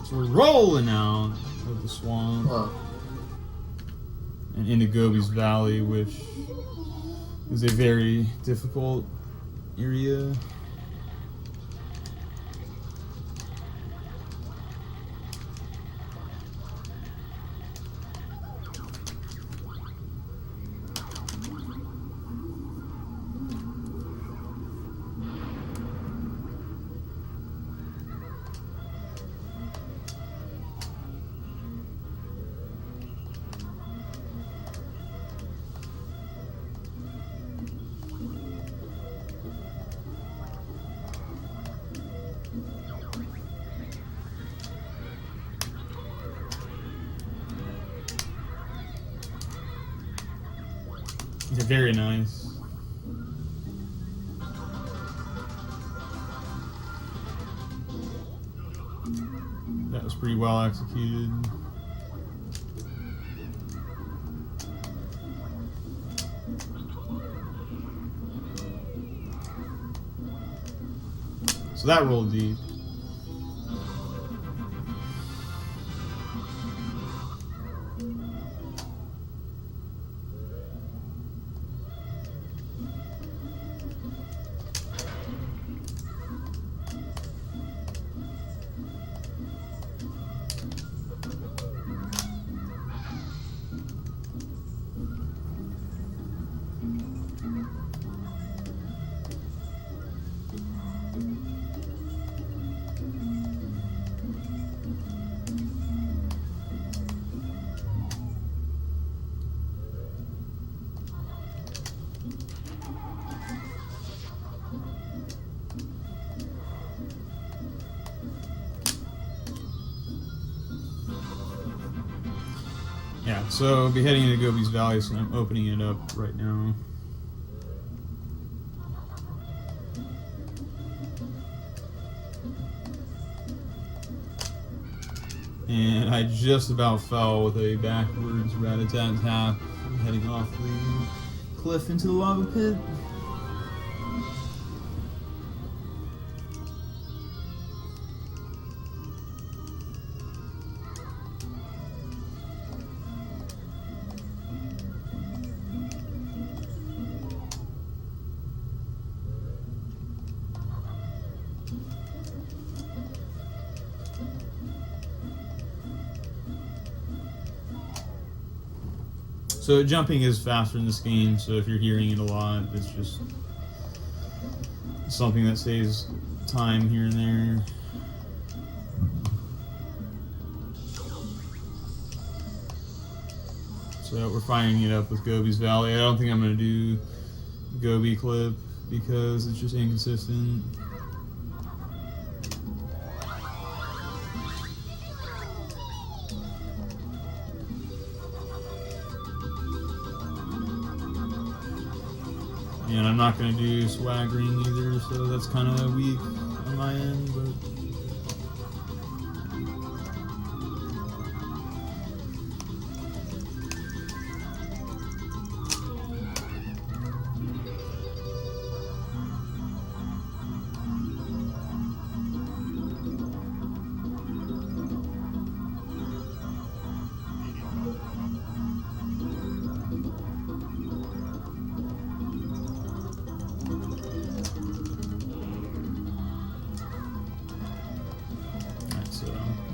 Speaker 2: So we're rolling out of the swamp
Speaker 3: Well,
Speaker 2: and into Gobi's Valley, which is a very difficult area. They're very nice. That was pretty well executed. So that rolled deep. Yeah, so I'll be heading into Gobi's Valley, so I'm opening it up right now. And I just about fell with a backwards rat-a-tat-tap heading off the cliff into the lava pit. So jumping is faster in this game, so if you're hearing it a lot, it's just something that saves time here and there. So we're finding it up with Gobi's Valley. I don't think I'm going to do Gobi clip because it's just inconsistent. And I'm not going to do swaggering either, so that's kind of weak on my end, but...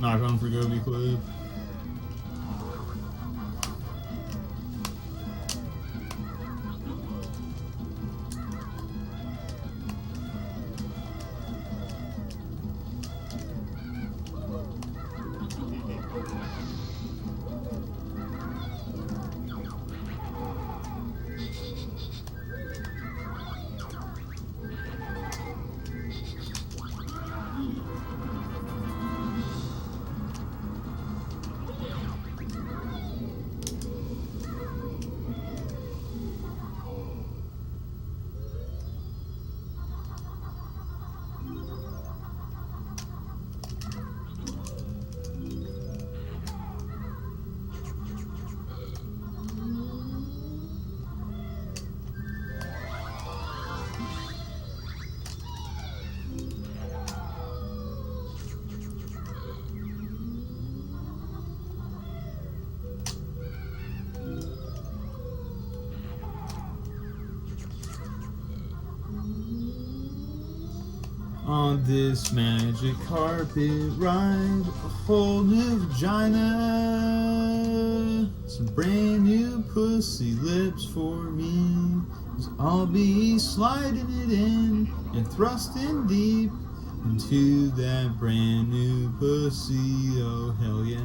Speaker 2: Knock on for Gobi Clip. On this magic carpet ride, a whole new vagina, some brand new pussy lips for me. 'Cause I'll be sliding it in and thrusting deep into that brand new pussy. Oh hell yeah.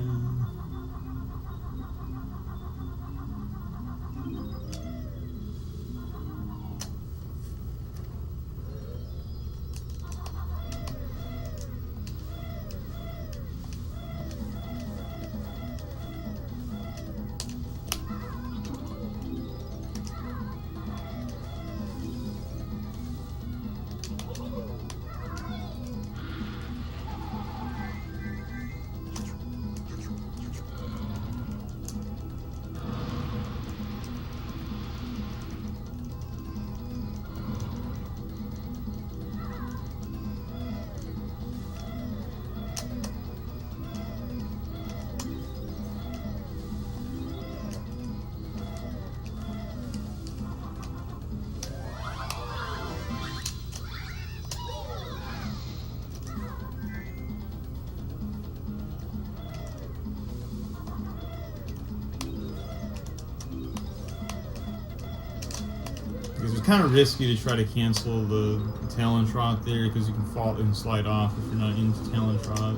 Speaker 2: Because it's kind of risky to try to cancel the Talon Trot there, because you can fall and slide off if you're not into Talon Trot,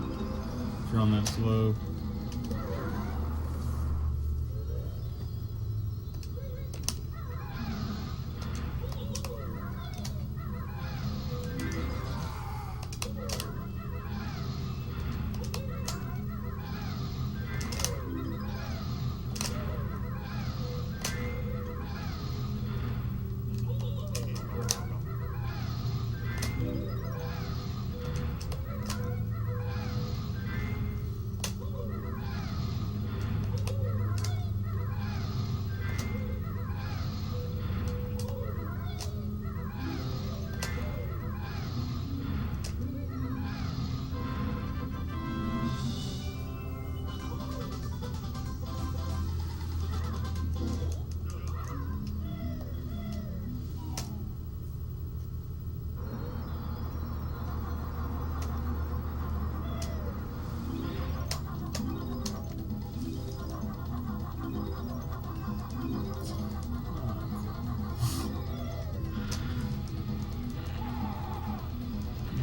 Speaker 2: if you're on that slope.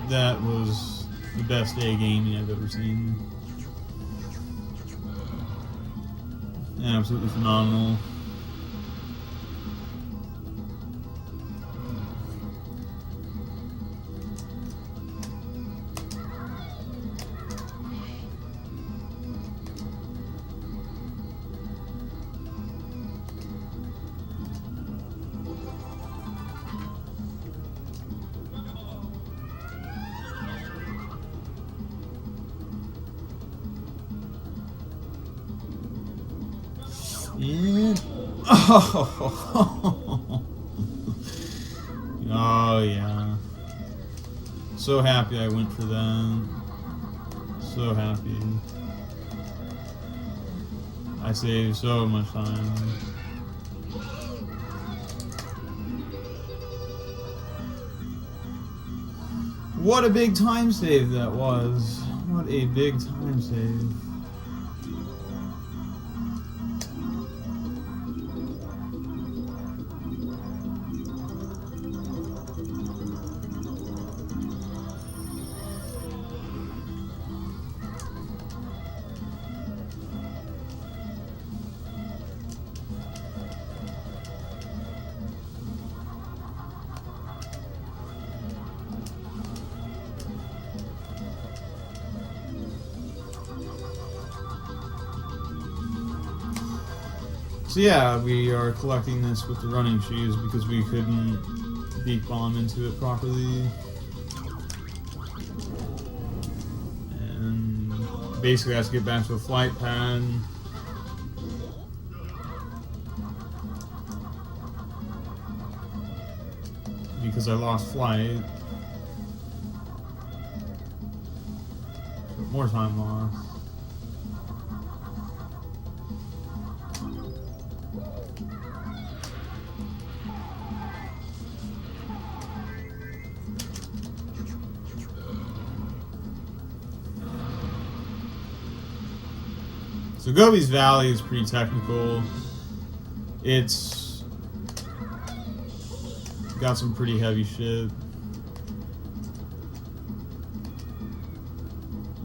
Speaker 2: That was the best A gaming I've ever seen. Absolutely phenomenal. And oh yeah, so happy I went for that. So happy. I saved so much time. What a big time save that was. What What a big time save. So yeah, we are collecting this with the running shoes because we couldn't beak bomb into it properly. And basically I have to get back to a flight pad. Because I lost flight. More time lost. So Gobi's Valley is pretty technical. It's got some pretty heavy shit.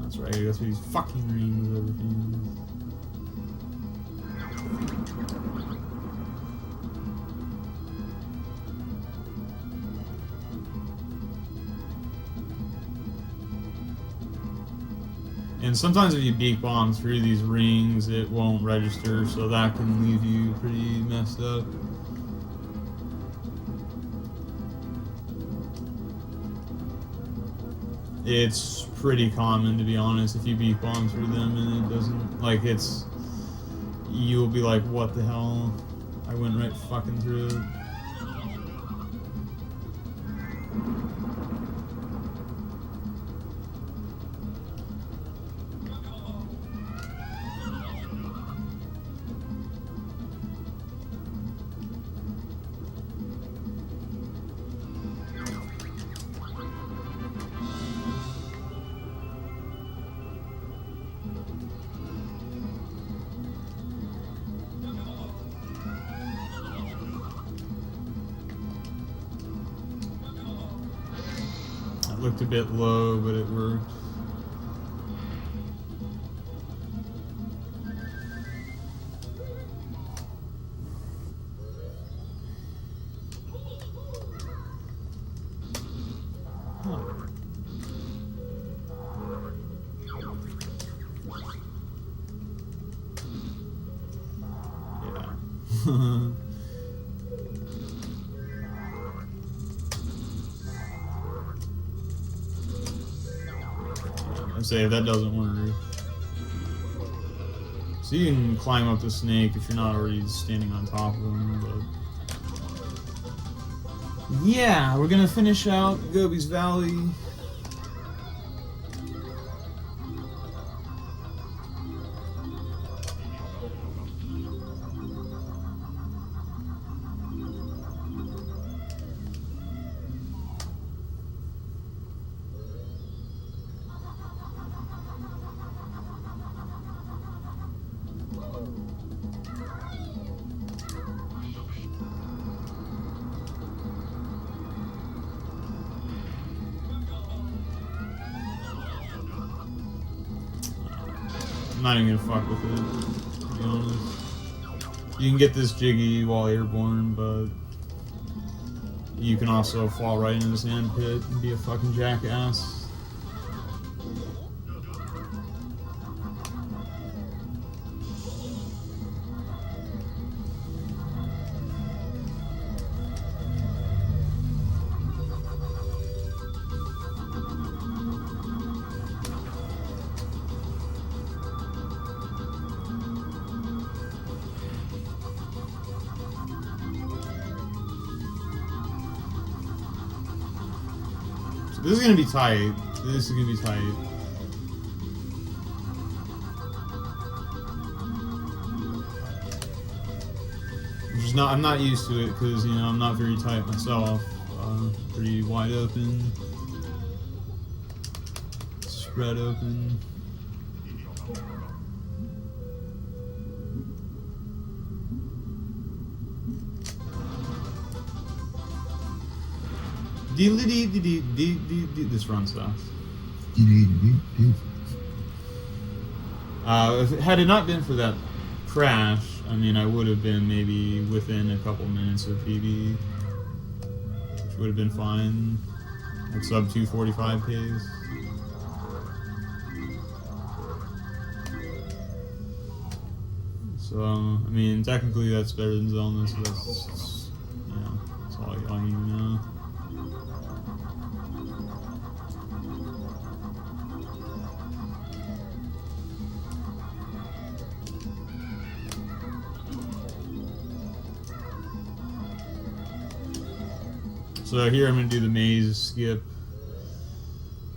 Speaker 2: That's right, I go through these fucking rings of everything. And sometimes if you beak bomb through these rings, it won't register, so that can leave you pretty messed up. It's pretty common, to be honest, if you beak bomb through them and it doesn't, like, it's, you'll be like, what the hell? I went right fucking through it. Looked a bit low, but it worked. Yeah. Say if that doesn't work. So you can climb up the snake if you're not already standing on top of him, but yeah, we're gonna finish out Gobi's Valley. I'm not even gonna fuck with it, to be honest. You can get this jiggy while airborne, but you can also fall right into the sand pit and be a fucking jackass. This is gonna be tight. This is gonna be tight. Which is not. I'm not used to it because I'm not very tight myself. Pretty wide open. It's spread open. This run sucks. Had it not been for that crash, I mean, I would have been maybe within a couple minutes of PB, which would have been fine. Like sub 245 pace. So, I mean, technically that's better than Zelda, so that's, you know, that's all I need to know. So here I'm going to do the maze skip.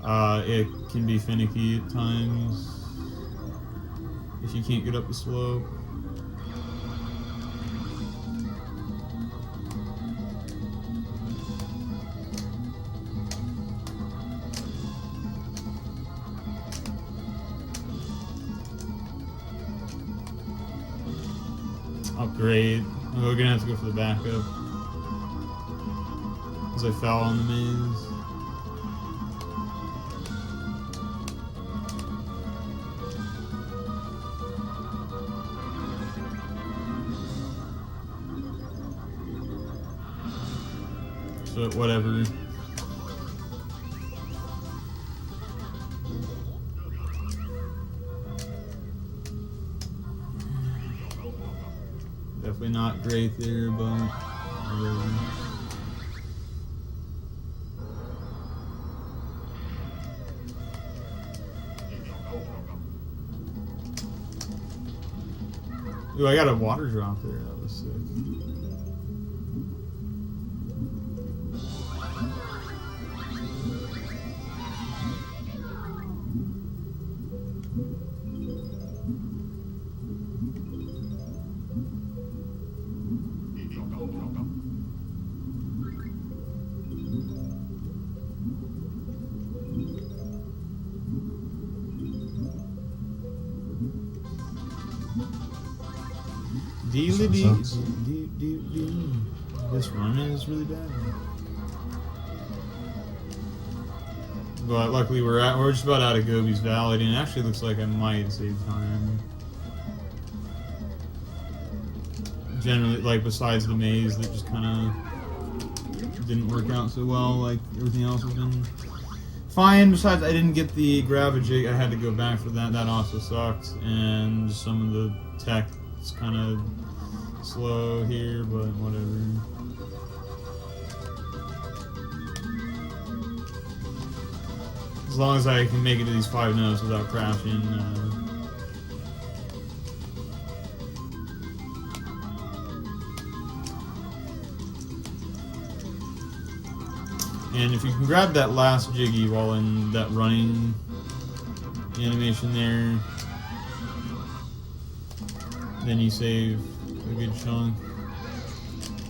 Speaker 2: It can be finicky at times if you can't get up the slope. Upgrade. We're going to have to go for the backup. Because I fell on the maze. So, whatever. Definitely not great there, but whatever. Ooh, I got a water drop there. That was sick. This run is really bad. But luckily we're just about out of Gobi's Valley, and it actually looks like I might save time. Generally, like besides the maze that just kind of didn't work out so well, like everything else has been fine. Besides, I didn't get the Gravajig. I had to go back for that. That also sucked, and some of the tech is kind of slow here, but whatever. As long as I can make it to these 5 notes without crashing. And if you can grab that last Jiggy while in that running animation there, then you save a good chunk.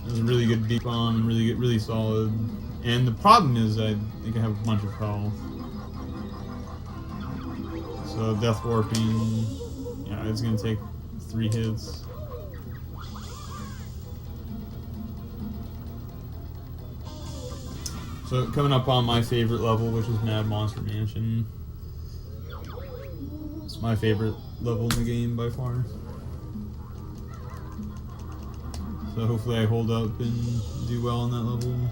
Speaker 2: It was a really good deep bomb, really solid. And the problem is, I think I have a bunch of health. So death warping, yeah, it's gonna take 3 hits. So coming up on my favorite level, which is Mad Monster Mansion. It's my favorite level in the game by far. So hopefully I hold up and do well on that level.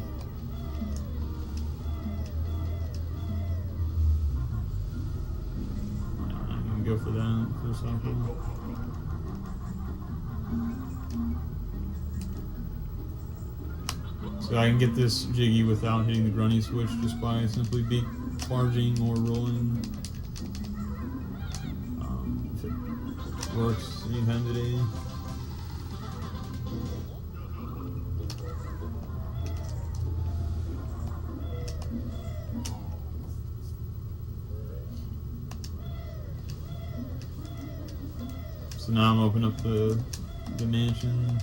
Speaker 2: Go for that for a second. So I can get this Jiggy without hitting the Grunny switch just by simply barging or rolling. If it works anytime today. So now I'm opening up the mansion.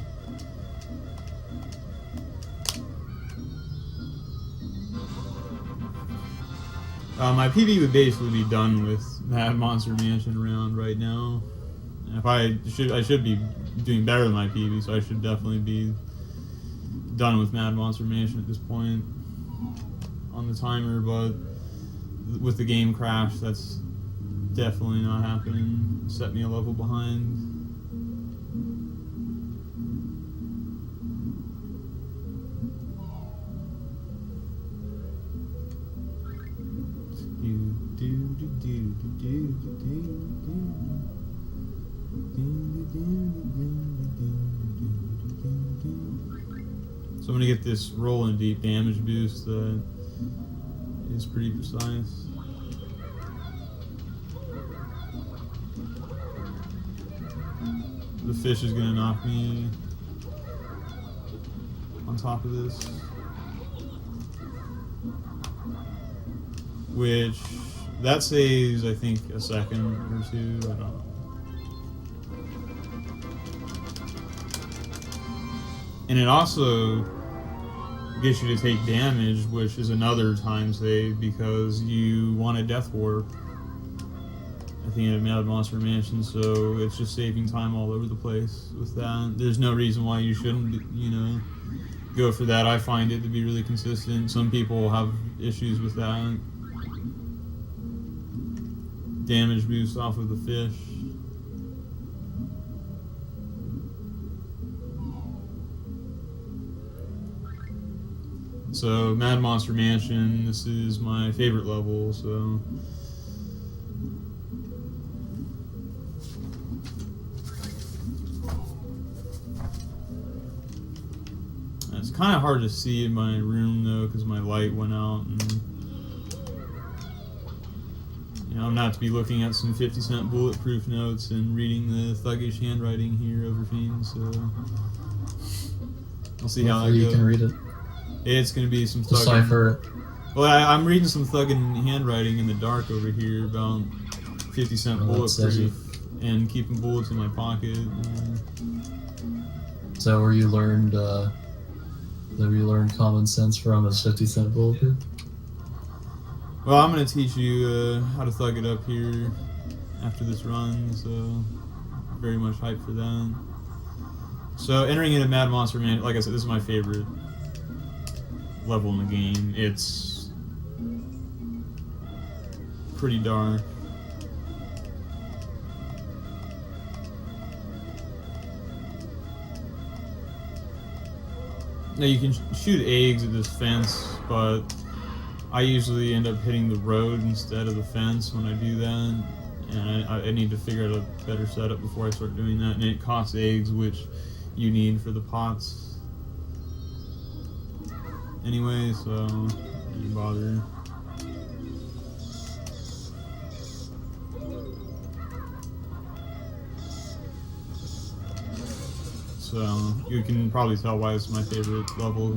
Speaker 2: My PB would basically be done with Mad Monster Mansion around right now. If I should be doing better than my PB, so I should definitely be done with Mad Monster Mansion at this point on the timer. But with the game crash, that's definitely not happening. Set me a level behind. So I'm gonna get this Rollin deep damage boost that is pretty precise. The fish is gonna knock me on top of this, which that saves I think a second or two. I don't know. And it also gets you to take damage, which is another time save because you want a death warp at the end of Mad Monster Mansion, so it's just saving time all over the place with that. There's no reason why you shouldn't, go for that. I find it to be really consistent. Some people have issues with that. Damage boost off of the fish. So, Mad Monster Mansion, this is my favorite level, so... It's kind of hard to see in my room, though, because my light went out, and... I'm not to be looking at some 50-cent bulletproof notes and reading the thuggish handwriting here over Fiends, so... I'll see how that goes.
Speaker 4: You can read it.
Speaker 2: It's going to be some
Speaker 4: Decipher it.
Speaker 2: Well, I'm reading some thuggin' handwriting in the dark over here about 50-cent bulletproof and keeping bullets in my pocket.
Speaker 4: Is that where you learned common sense from, is 50-cent bulletproof?
Speaker 2: Well, I'm going to teach you how to thug it up here after this run, so very much hyped for that. So, entering into Mad Monster Mansion, like I said, this is my favorite level in the game. It's pretty dark. Now you can shoot eggs at this fence, but I usually end up hitting the road instead of the fence when I do that, and I need to figure out a better setup before I start doing that, and it costs eggs, which you need for the pots anyway, so don't bother. So you can probably tell why it's my favorite level,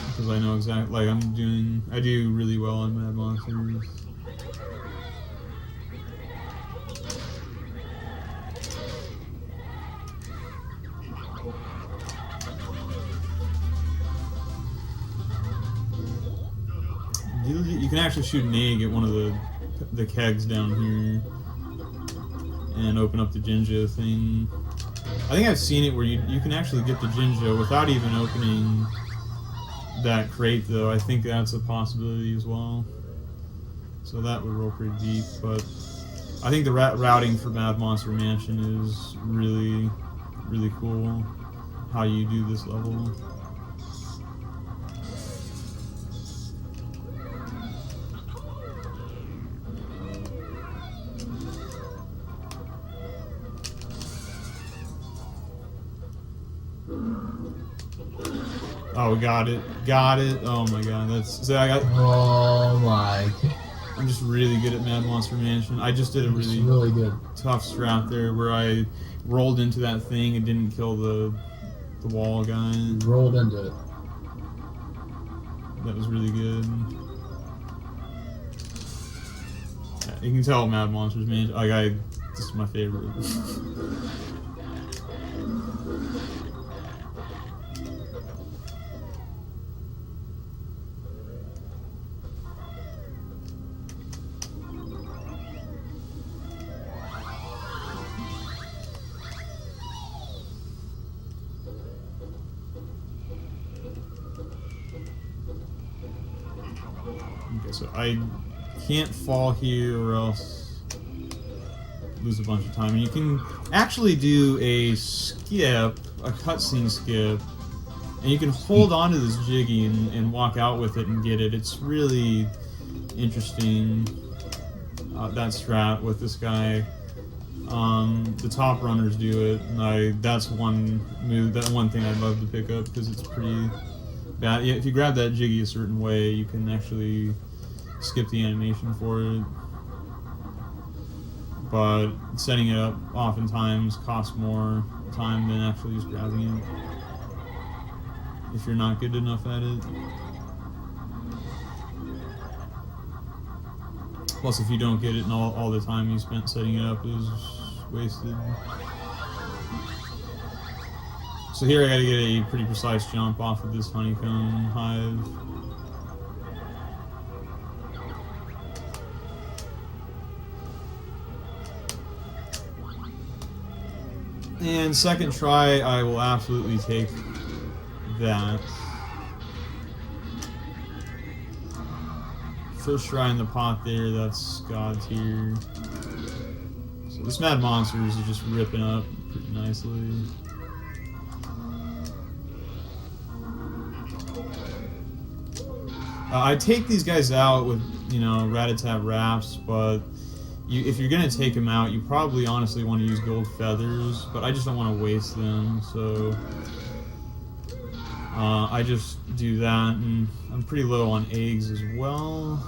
Speaker 2: because I know exactly, like I do really well on Mad Monsters. You can actually shoot an egg at one of the kegs down here and open up the Jinjo thing. I think I've seen it where you can actually get the Jinjo without even opening that crate, though. I think that's a possibility as well. So that would roll pretty deep, but I think the routing for Mad Monster Mansion is really, really cool, how you do this level. Oh, we got it. Got it. Oh my god, that's... So I got...
Speaker 4: Oh my...
Speaker 2: I'm just really good at Mad Monster Mansion. I just did a really
Speaker 4: good
Speaker 2: tough strat there where I rolled into that thing and didn't kill the wall guy.
Speaker 4: You rolled into it.
Speaker 2: That was really good. Yeah, you can tell Mad Monsters Mansion... Like, this is my favorite. Okay, so I can't fall here or else lose a bunch of time. And you can actually do a skip, a cutscene skip, and you can hold on to this Jiggy and walk out with it and get it. It's really interesting, that strat with this guy. The top runners do it, and that's one move, that one thing I'd love to pick up because it's pretty bad. Yeah, if you grab that Jiggy a certain way, you can actually skip the animation for it. But setting it up oftentimes costs more time than actually just grabbing it, if you're not good enough at it. Plus, if you don't get it and all the time you spent setting it up is wasted. So here I gotta get a pretty precise jump off of this honeycomb hive. And second try, I will absolutely take that. First try in the pot there, that's God tier. So this Mad Monsters is just ripping up pretty nicely. I take these guys out with, you know, Rat-a-tat Wraps, but if you're gonna take them out, you probably honestly want to use gold feathers, but I just don't want to waste them, so I just do that, and I'm pretty low on eggs as well.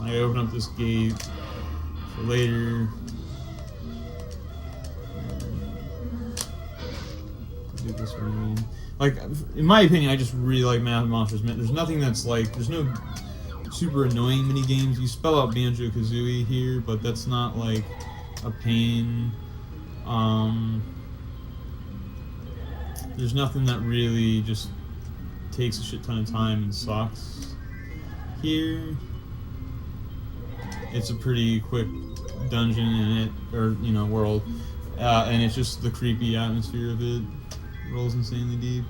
Speaker 2: I open up this gate for later. Do this one. Like, in my opinion, I just really like Mad Monsters. There's nothing that's like, there's no super annoying mini games. You spell out Banjo-Kazooie here, but that's not like a pain. There's nothing that really just takes a shit ton of time and sucks here. It's a pretty quick dungeon in it, or, you know, world, and it's just the creepy atmosphere of it rolls insanely deep.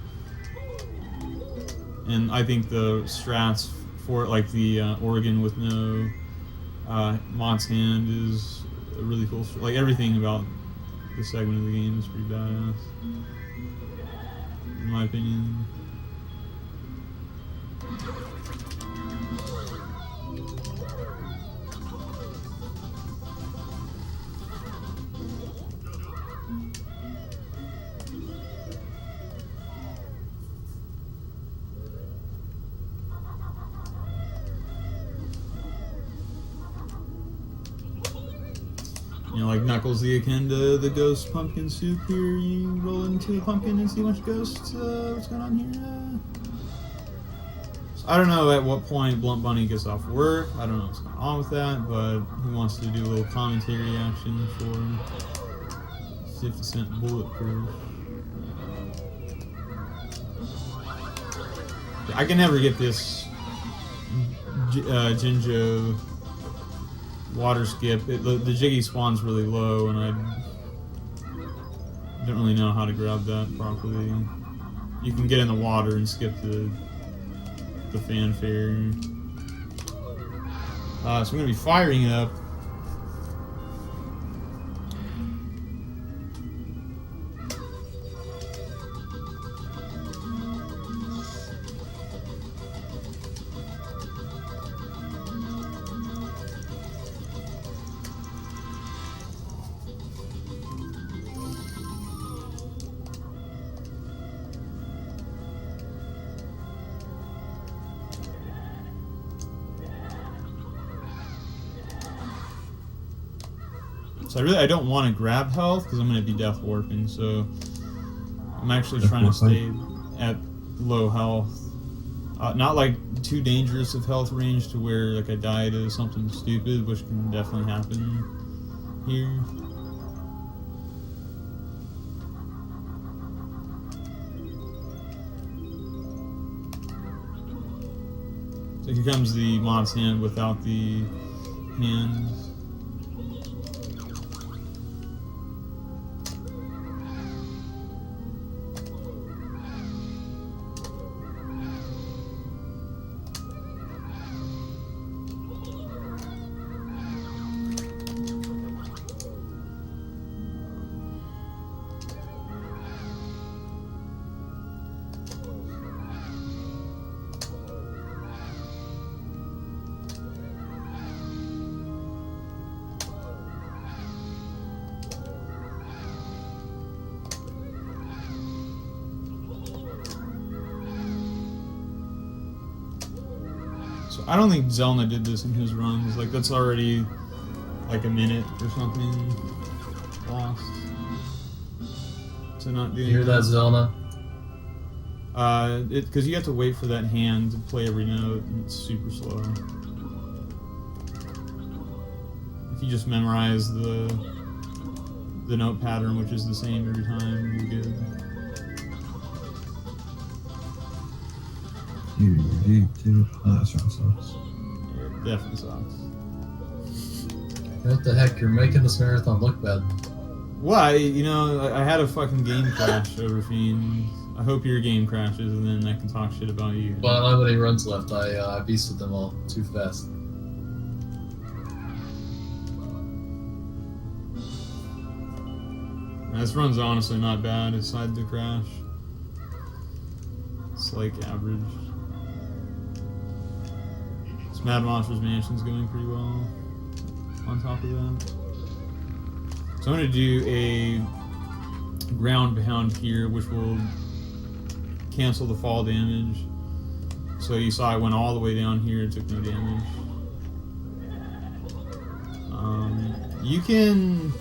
Speaker 2: And I think the strats for it, like the organ with no Mott's hand, is a really cool. Like, everything about this segment of the game is pretty badass, in my opinion. You know, like Knuckles the akin to the ghost pumpkin soup here. You roll into a pumpkin and see a bunch of ghosts. What's going on here? So I don't know at what point Blunt Bunny gets off work. I don't know what's going on with that, but he wants to do a little commentary action for 50-cent bulletproof. I can never get this Jinjo water skip. The Jiggy spawn's really low, and I don't really know how to grab that properly. You can get in the water and skip the fanfare. So I'm going to be firing it up. So I don't want to grab health because I'm going to be death warping, so I'm actually trying to stay at low health. Not like too dangerous of health range to where like I die to something stupid, which can definitely happen here. So here comes the mod's hand without the hands. So I don't think Zelna did this in his runs. Like, that's already like a minute or something lost to not doing.
Speaker 4: You hear that, Zelna?
Speaker 2: Because you have to wait for that hand to play every note, and it's super slow. If you just memorize the note pattern, which is the same every time, you're good.
Speaker 1: Oh, that song sucks.
Speaker 2: Yeah, it definitely sucks.
Speaker 4: What the heck? You're making this marathon look bad.
Speaker 2: Why? You know, I had a fucking game crash over Fiend. I hope your game crashes, and then I can talk shit about you.
Speaker 4: Well, I don't have any runs left. I beasted them all too fast.
Speaker 2: This run's honestly not bad, aside the crash. It's like average. This Mad Monsters Mansion's going pretty well on top of that. So I'm going to do a ground pound here, which will cancel the fall damage. So you saw I went all the way down here and took no damage. You can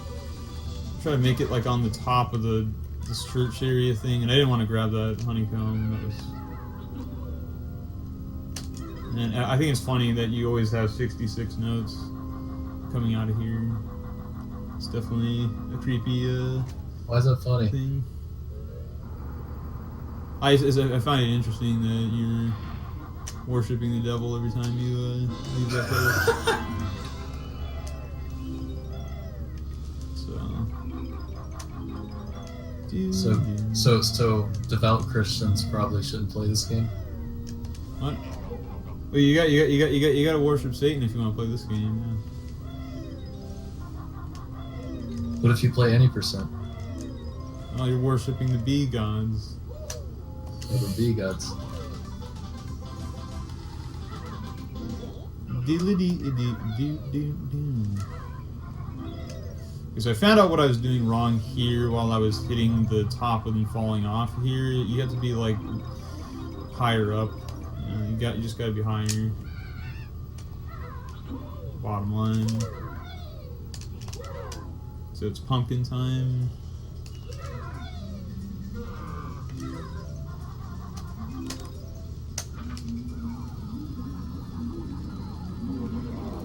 Speaker 2: try to make it like on the top of this church area thing, and I didn't want to grab that honeycomb. And I think it's funny that you always have 66 notes coming out of here. It's definitely a creepy
Speaker 4: Why is that funny?
Speaker 2: thing. I find it interesting that you're worshipping the devil every time you leave that place.
Speaker 4: So devout Christians probably shouldn't play this game.
Speaker 2: What? Well, you got to worship Satan if you want to play this game. Yeah.
Speaker 4: What if you play any percent?
Speaker 2: Oh, you're worshiping the bee gods.
Speaker 4: Or the bee gods?
Speaker 2: Because I found out what I was doing wrong here while I was hitting the top and falling off here. You have to be like higher up. You just gotta be higher. Bottom line. So it's pumpkin time.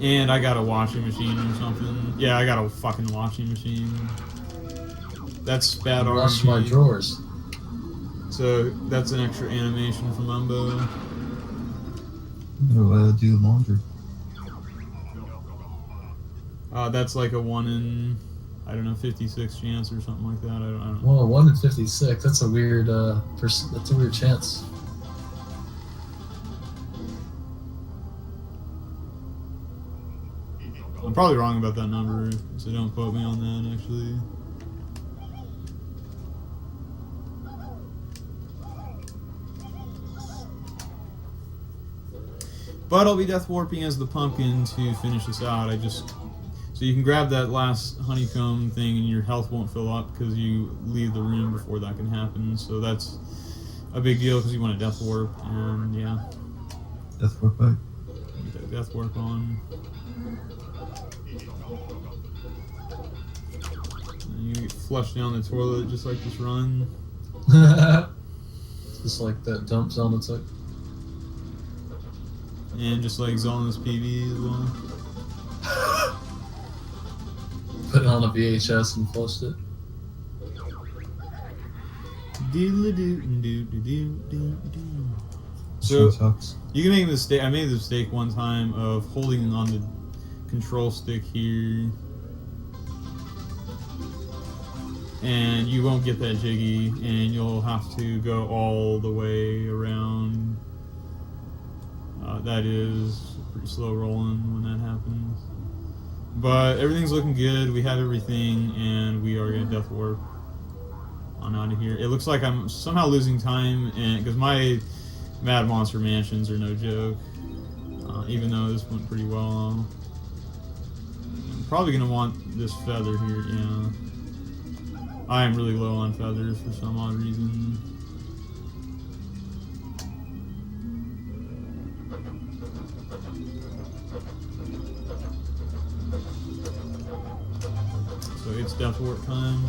Speaker 2: And I got a washing machine or something. Yeah, I got a fucking washing machine. That's bad RNG.
Speaker 4: Wash my drawers.
Speaker 2: So that's an extra animation from Umbo.
Speaker 1: Do laundry.
Speaker 2: That's like a 1 in, I don't know, 56 chance or something like that. I don't know.
Speaker 4: Well, 1 in 56. That's a weird. That's a weird chance.
Speaker 2: I'm probably wrong about that number, so don't quote me on that, actually. But I'll be death warping as the pumpkin to finish this out. So you can grab that last honeycomb thing and your health won't fill up because you leave the room before that can happen. So that's a big deal because you want a death warp, and yeah.
Speaker 1: Death warp back.
Speaker 2: Get that death warp on. And you get flushed down the toilet just like this run.
Speaker 4: Just like that dump Zelda took.
Speaker 2: And just like Zelda's PV as well.
Speaker 4: Put it on a VHS and flushed it.
Speaker 2: So
Speaker 1: sucks.
Speaker 2: you can make a mistake. I made the mistake one time of holding on the control stick here, and you won't get that jiggy, and you'll have to go all the way around. That is pretty slow rolling when that happens. But everything's looking good. We have everything, and we are gonna death warp on out of here. It looks like I'm somehow losing time, and because my Mad Monster mansions are no joke. Even though this went pretty well, I'm probably gonna want this feather here. Yeah, I am really low on feathers for some odd reason. So it's death warp time.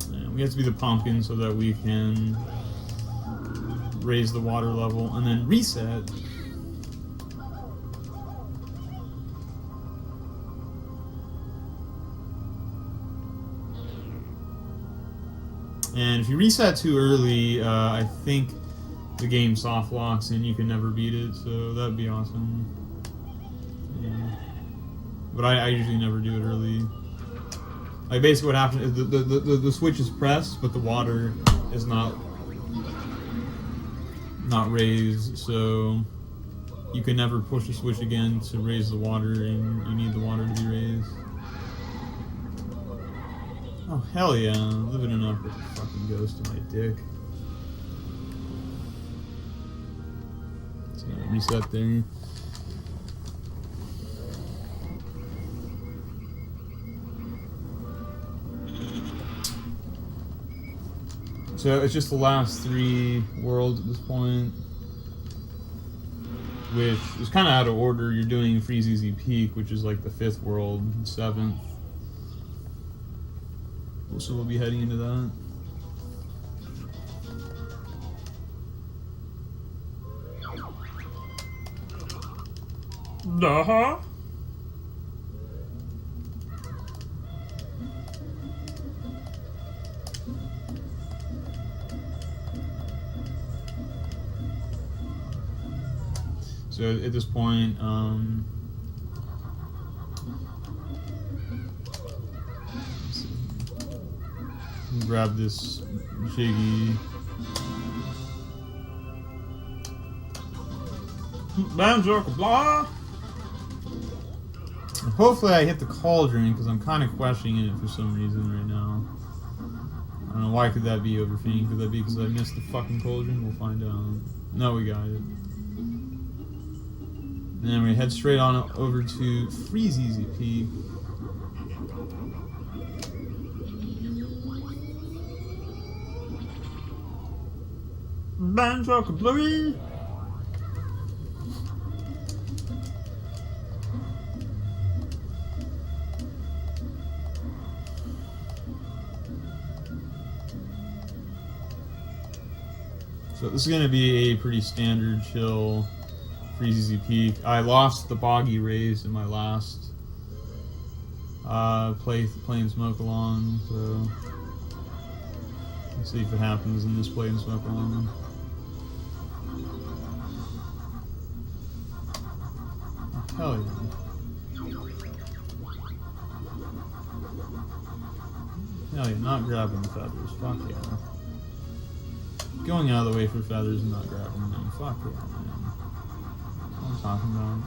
Speaker 2: And we have to be the pumpkin so that we can raise the water level and then reset. And if you reset too early, I think the game soft locks and you can never beat it, so that'd be awesome. Yeah. But I usually never do it early. Like basically what happens is the switch is pressed, but the water is not raised, so you can never push the switch again to raise the water, and you need the water to be raised. Oh, hell yeah. Living it up with the fucking ghost in my dick. So, reset there. So, it's just the last 3 worlds at this point. Which is kind of out of order. You're doing Freeze Easy Peak, which is like the 5th world, 7th. So we'll be heading into that. Duh. So at this point, grab this jiggy. Banjo-Kazooie. Hopefully I hit the cauldron because I'm kind of questioning it for some reason right now. I don't know, why could that be, Overfiend? Could that be because I missed the fucking cauldron? We'll find out. No, we got it. And then we head straight on over to Freeze Easy Peak. Banjo-Kazooie. So this is going to be a pretty standard chill Freeze Easy Peak. I lost the Boggy Rays in my last play and smoke along, so let's see if it happens in this play and smoke along. Oh, hell yeah. Hell yeah, not grabbing feathers. Fuck yeah. Going out of the way for feathers and not grabbing them. Fuck yeah, man. That's what I'm talking about.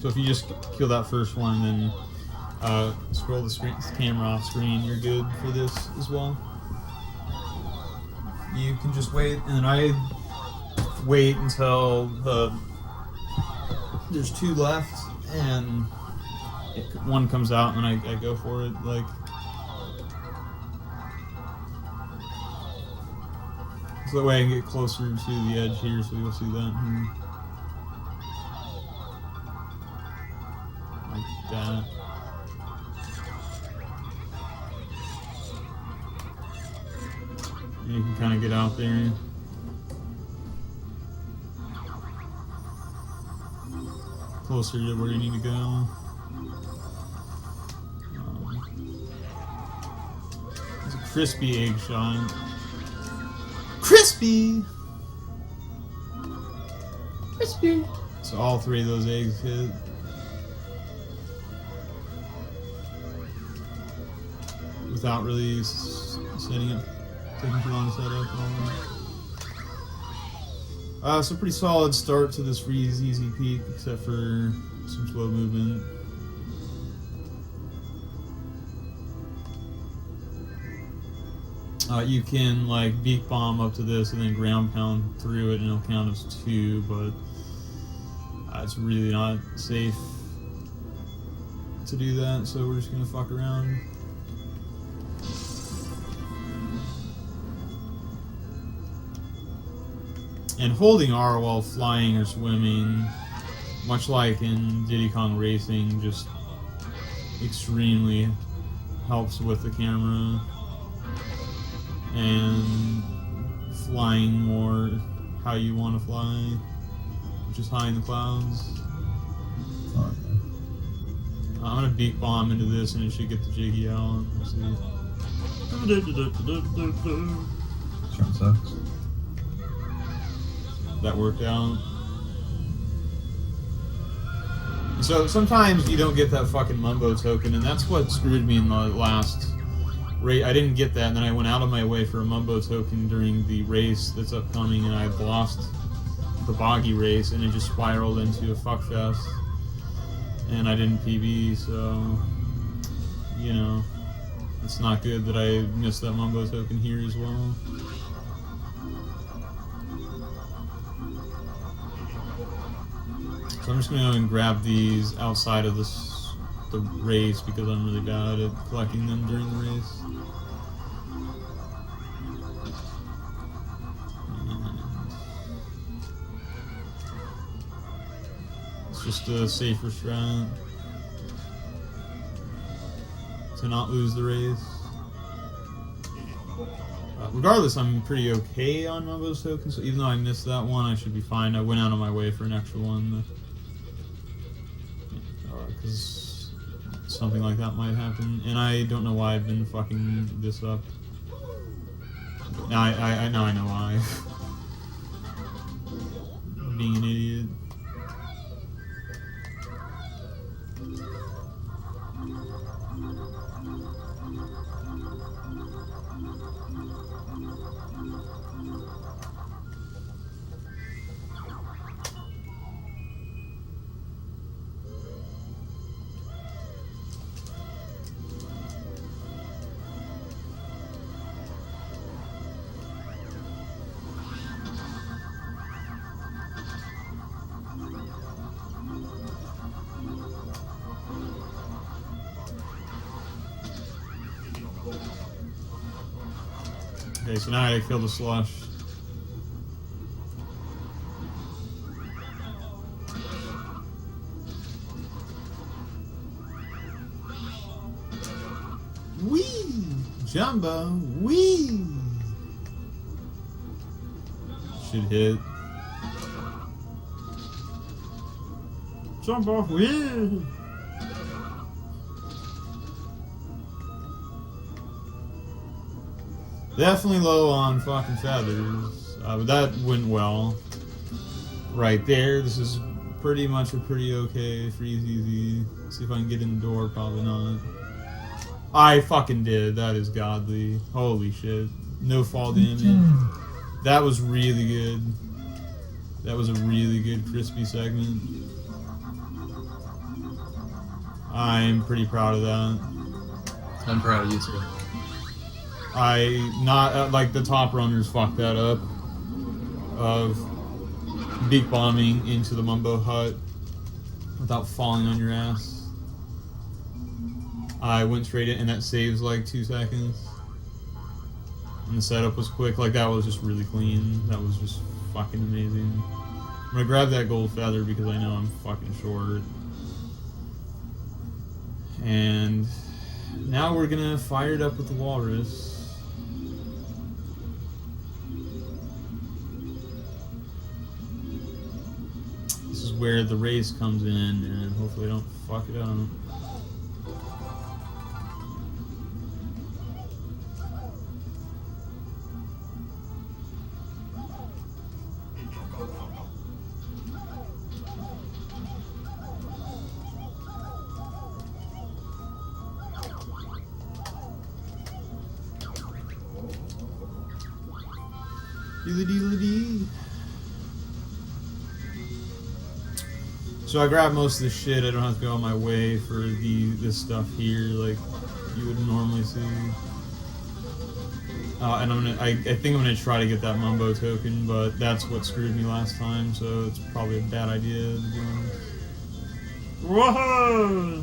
Speaker 2: So if you just kill that first one and then scroll the camera off screen, you're good for this as well. You can just wait, and I wait until there's 2 left, and one comes out, and I go for it. Like, so that way I can get closer to the edge here, so you'll see that here. Like that. kind of get out there. Closer to where you need to go. It's a crispy egg shot. Crispy! Crispy! So all three of those eggs hit. Without really setting up, taking too long to set up. So pretty solid start to this freeze easy peak, except for some slow movement. You can like beak bomb up to this and then ground pound through it and it'll count as 2, but it's really not safe to do that, so we're just gonna fuck around. And holding R while flying or swimming, much like in Diddy Kong Racing, just extremely helps with the camera. And flying more how you want to fly, which is high in the clouds.
Speaker 1: Oh,
Speaker 2: I'm gonna beak bomb into this and it should get the jiggy out. Let's see.
Speaker 1: Sure sucks.
Speaker 2: That worked out. So sometimes you don't get that fucking Mumbo token, and that's what screwed me in the last race. I didn't get that, and then I went out of my way for a Mumbo token during the race that's upcoming, and I lost the boggy race, and it just spiraled into a fuckfest. And I didn't PB, so you know, it's not good that I missed that Mumbo token here as well. So I'm just going to go and grab these outside of the race because I'm really bad at collecting them during the race. And it's just a safer strat to not lose the race. Regardless, I'm pretty okay on Mumbo's tokens, so even though I missed that one, I should be fine. I went out of my way for an extra one. Because something like that might happen, and I don't know why I've been fucking this up. Now I know why. Being an idiot. Okay, so now I kill the slush. Wee! Jumbo! Wee! Should hit. Jumbo! Wee! Definitely low on fucking feathers, but that went well. Right there, this is pretty much a pretty okay freeze easy. See if I can get in the door, probably not. I fucking did, that is godly. Holy shit. No fall damage. That was really good. That was a really good crispy segment. I'm pretty proud of that.
Speaker 4: I'm proud of you too.
Speaker 2: Like the top runners fucked that up of beak bombing into the Mumbo hut without falling on your ass. I went straight in and that saves like 2 seconds. And the setup was quick, like that was just really clean. That was just fucking amazing. I'm gonna grab that gold feather because I know I'm fucking short. And now we're gonna fire it up with the walrus. where the race comes in, and hopefully I don't fuck it up. Deedly-dee. So I grabbed most of the shit. I don't have to go on my way for this stuff here, like you would normally see. And I think I'm gonna try to get that Mumbo token, but that's what screwed me last time, so it's probably a bad idea to be honest. Whoa!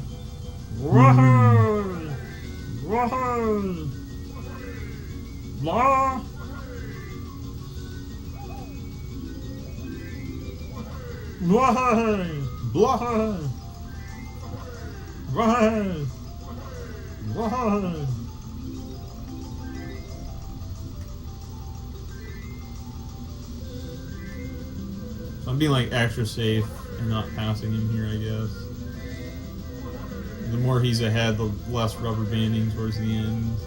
Speaker 2: Whoa! Whoa! Blah! Blah! Blah! Blah! Blah! So I'm being like extra safe and not passing him here, I guess. The more he's ahead, the less rubber banding towards the end.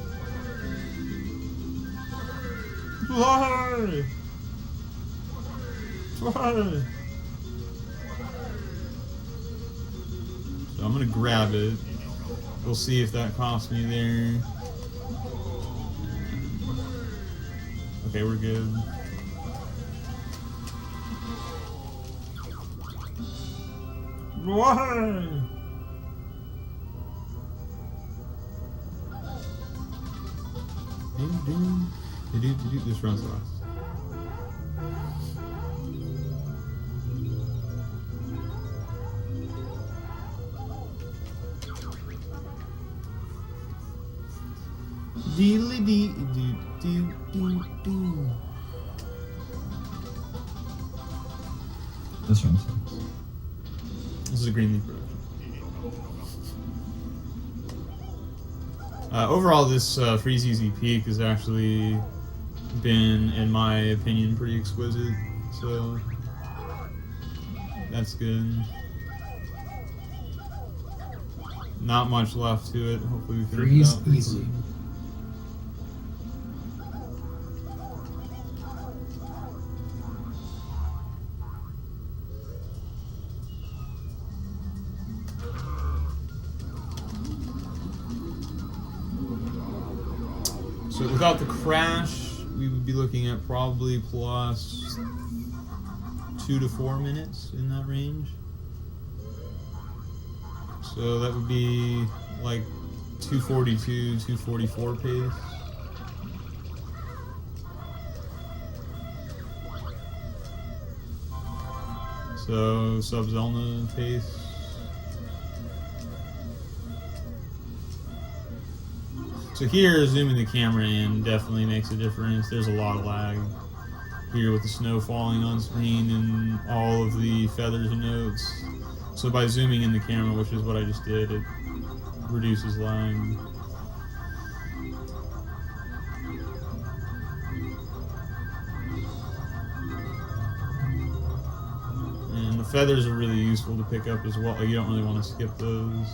Speaker 2: Fly! Fly! So I'm gonna grab it. We'll see if that costs me there. Okay, we're good. Why? This runs last. Deedly dee doo doo doo doo.
Speaker 1: This runs last.
Speaker 2: This is a Greenleaf production. Overall, this Freeze Easy Peak has actually been, in my opinion, pretty exquisite. So that's good. Not much left to it. Hopefully we can
Speaker 4: Freeze easy.
Speaker 2: So without the crash, we would be looking at probably plus 2 to 4 minutes in that range. So that would be like 242, 244 pace. So sub-Zelda pace. So here, zooming the camera in definitely makes a difference. There's a lot of lag here with the snow falling on screen and all of the feathers and notes. So by zooming in the camera, which is what I just did, it reduces lag. And the feathers are really useful to pick up as well. Like, you don't really want to skip those.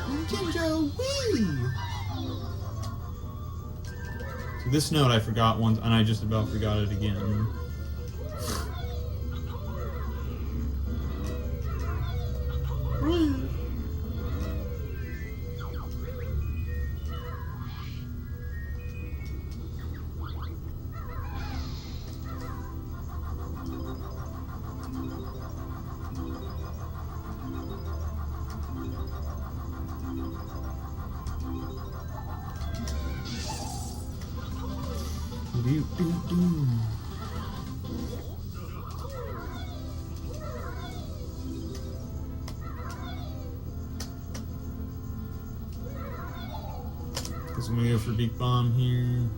Speaker 2: Banjo-Kazooie! So this note I forgot once, and I just about forgot it again. Do, do, do. Guess I'm gonna go for Big Bomb here.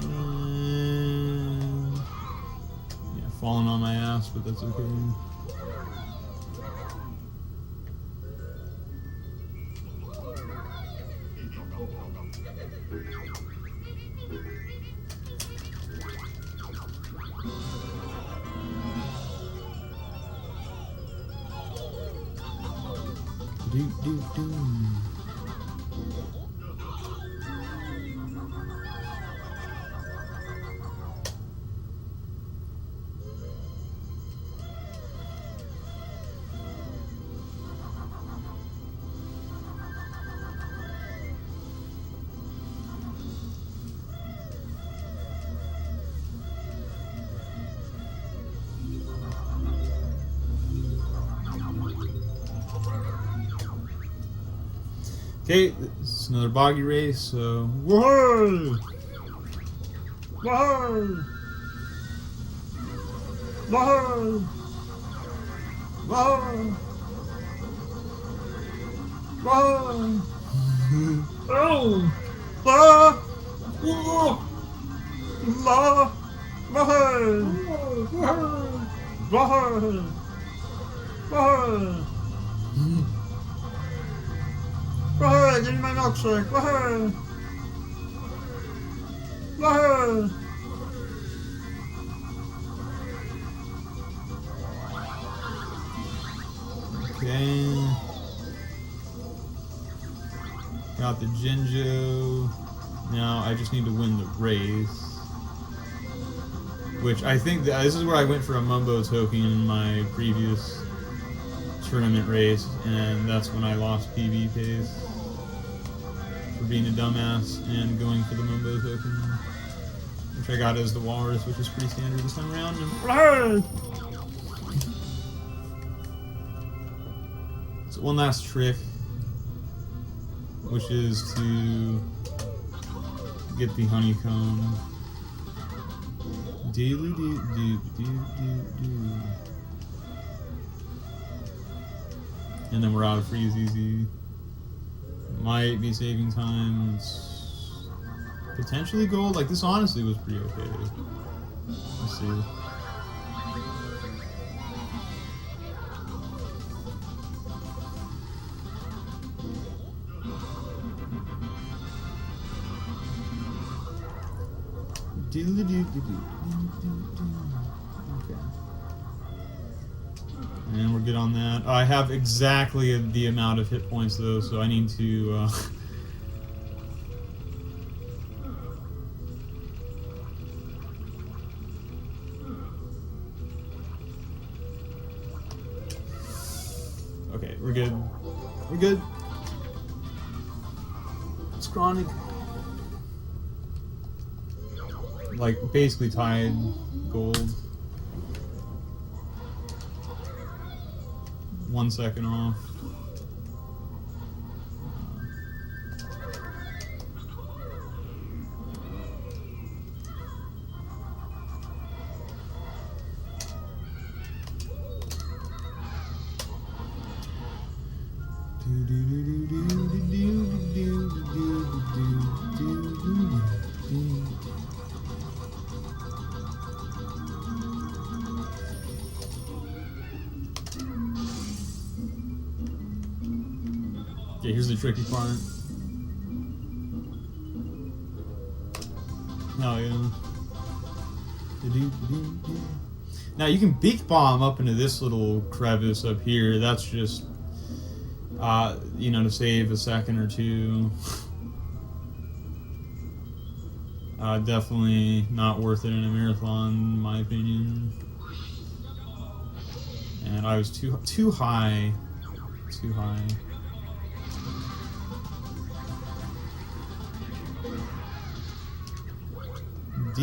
Speaker 2: And yeah, falling on my ass, but that's okay. Do, do, do. Okay, it's another boggy race, so whoa! Whoa! Whoa! Whoa! Whoa! Oh! Ah! Whoa! La! Whoa! Whoa! Whoa! Whoa! Give me my milkshake! Whoa! Whoa! Okay. Got the Jinjo. Now I just need to win the race. Which I think this is where I went for a Mumbo token in my previous tournament race, and that's when I lost PB pace for being a dumbass and going for the Mumbo token, which I got as the Walrus, which is pretty standard this time around. And so one last trick, which is to get the honeycomb. And then we're out of freeze easy. Might be saving time. It's potentially gold. Like, this honestly was pretty okay. Let's see. Okay. And we're good on that. I have exactly the amount of hit points though, so I need to okay, we're good. We're good. It's chronic. Like, basically tied gold. 1 second off. Okay, here's the tricky part. Oh yeah. Now you can beak bomb up into this little crevice up here. That's just, you know, to save a second or two. Definitely not worth it in a marathon, in my opinion. And I was too high. Too high. So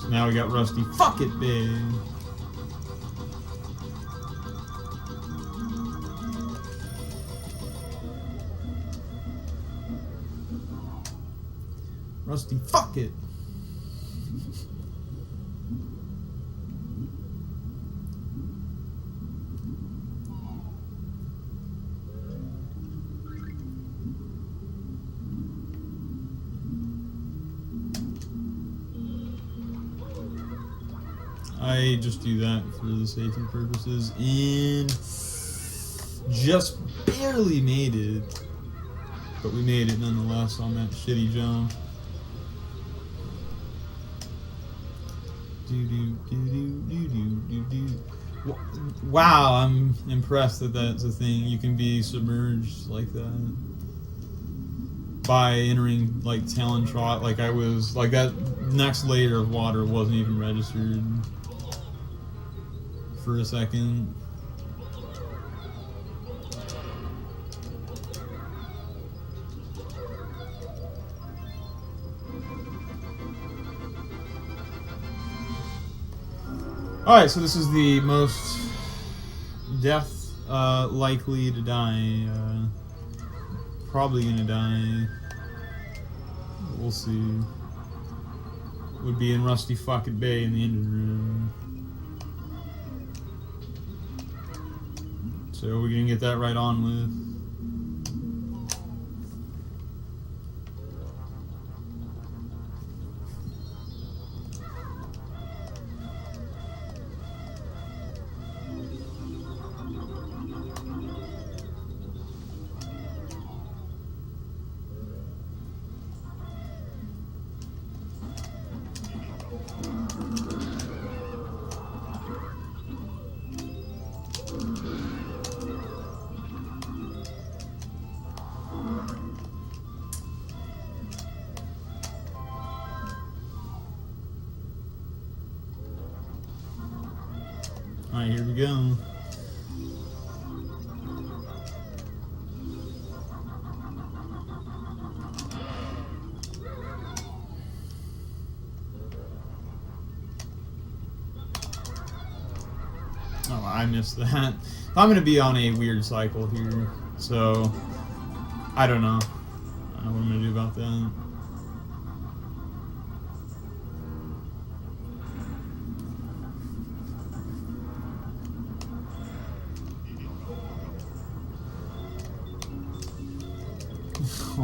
Speaker 2: now we got Rusty. Fuck it, babe. Rusty, fuck it. I just do that for the safety purposes, and just barely made it, but we made it nonetheless on that shitty jump. Wow, I'm impressed that that's a thing. You can be submerged like that by entering like Talon Trot. Like I was like that next layer of water wasn't even registered for a second. Alright, so this is the most death likely to die. Probably gonna die. We'll see. Would be in Rusty Fucking Bay in the engine room. So we're gonna get that right on with. Alright, here we go. Oh, I missed that. I'm gonna be on a weird cycle here, so I don't know. I don't know what I'm gonna do about that.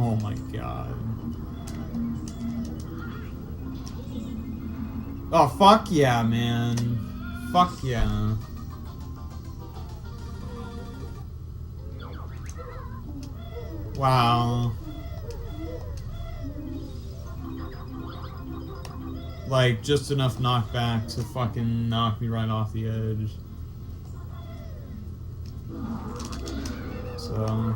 Speaker 2: Oh my god. Oh, fuck yeah, man. Fuck yeah. Wow. Like, just enough knockback to fucking knock me right off the edge. So...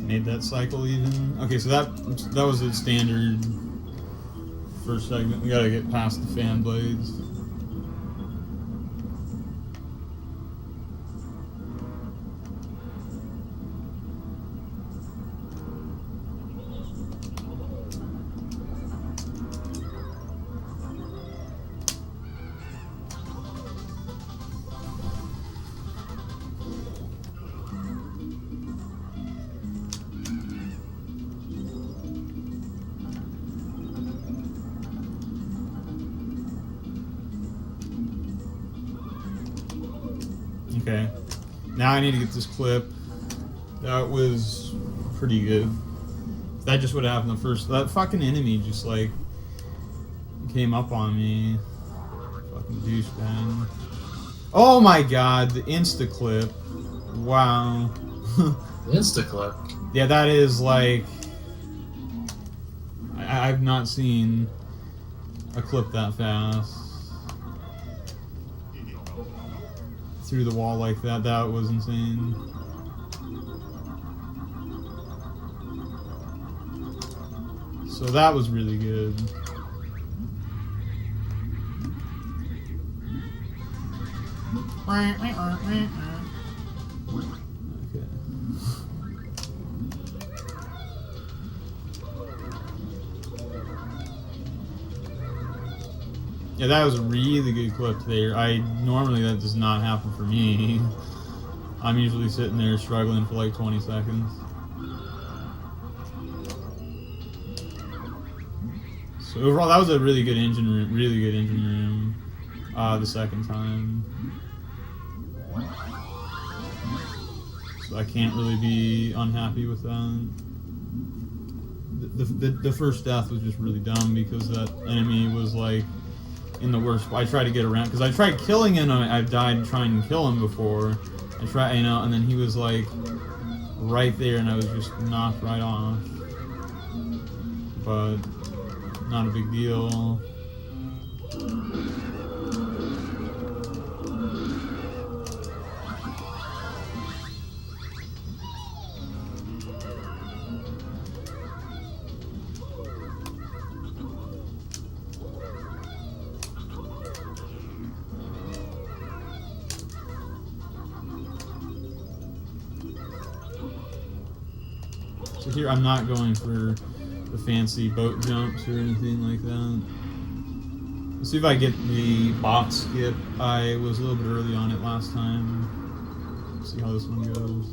Speaker 2: made that cycle even. Okay, so that was a standard first segment. We gotta get past the fan blades. Okay, now I need to get this clip. That was pretty good. That just would have happened the first. That fucking enemy just like came up on me. Fucking douchebag. Oh my god, the insta clip. Wow.
Speaker 4: Insta clip.
Speaker 2: Yeah, that is like. I've not seen a clip that fast. Through the wall like that. That was insane. So that was really good. Okay. Yeah, that was a really good clip there. Normally that does not happen for me. I'm usually sitting there struggling for like 20 seconds. So overall, that was a really good engine room. Really good engine room. The second time. So I can't really be unhappy with that. The first death was just really dumb because that enemy was like in the worst. I tried to get around because I tried killing him. I've died trying to kill him before. I tried, you know, and then he was like right there, and I was just knocked right off. But not a big deal. So here I'm not going for the fancy boat jumps or anything like that. Let's see if I get the box skip. I was a little bit early on it last time. Let's see how this one goes.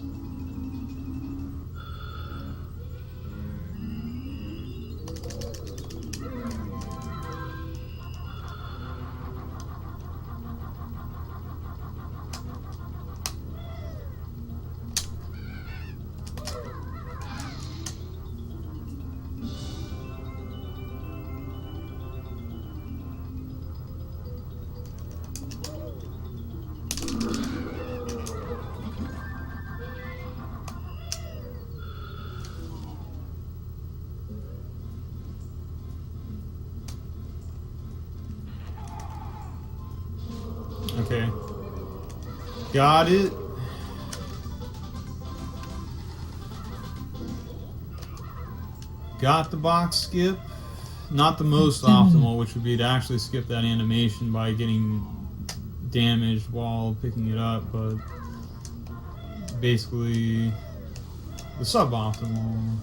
Speaker 2: Okay. Got it. Got the box skip. Not the most optimal, which would be to actually skip that animation by getting damaged while picking it up, but basically the suboptimal.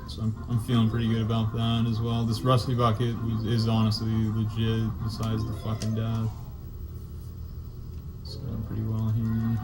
Speaker 2: So I'm feeling pretty good about that as well. This rusty bucket is honestly legit besides the fucking death. So I'm pretty well here.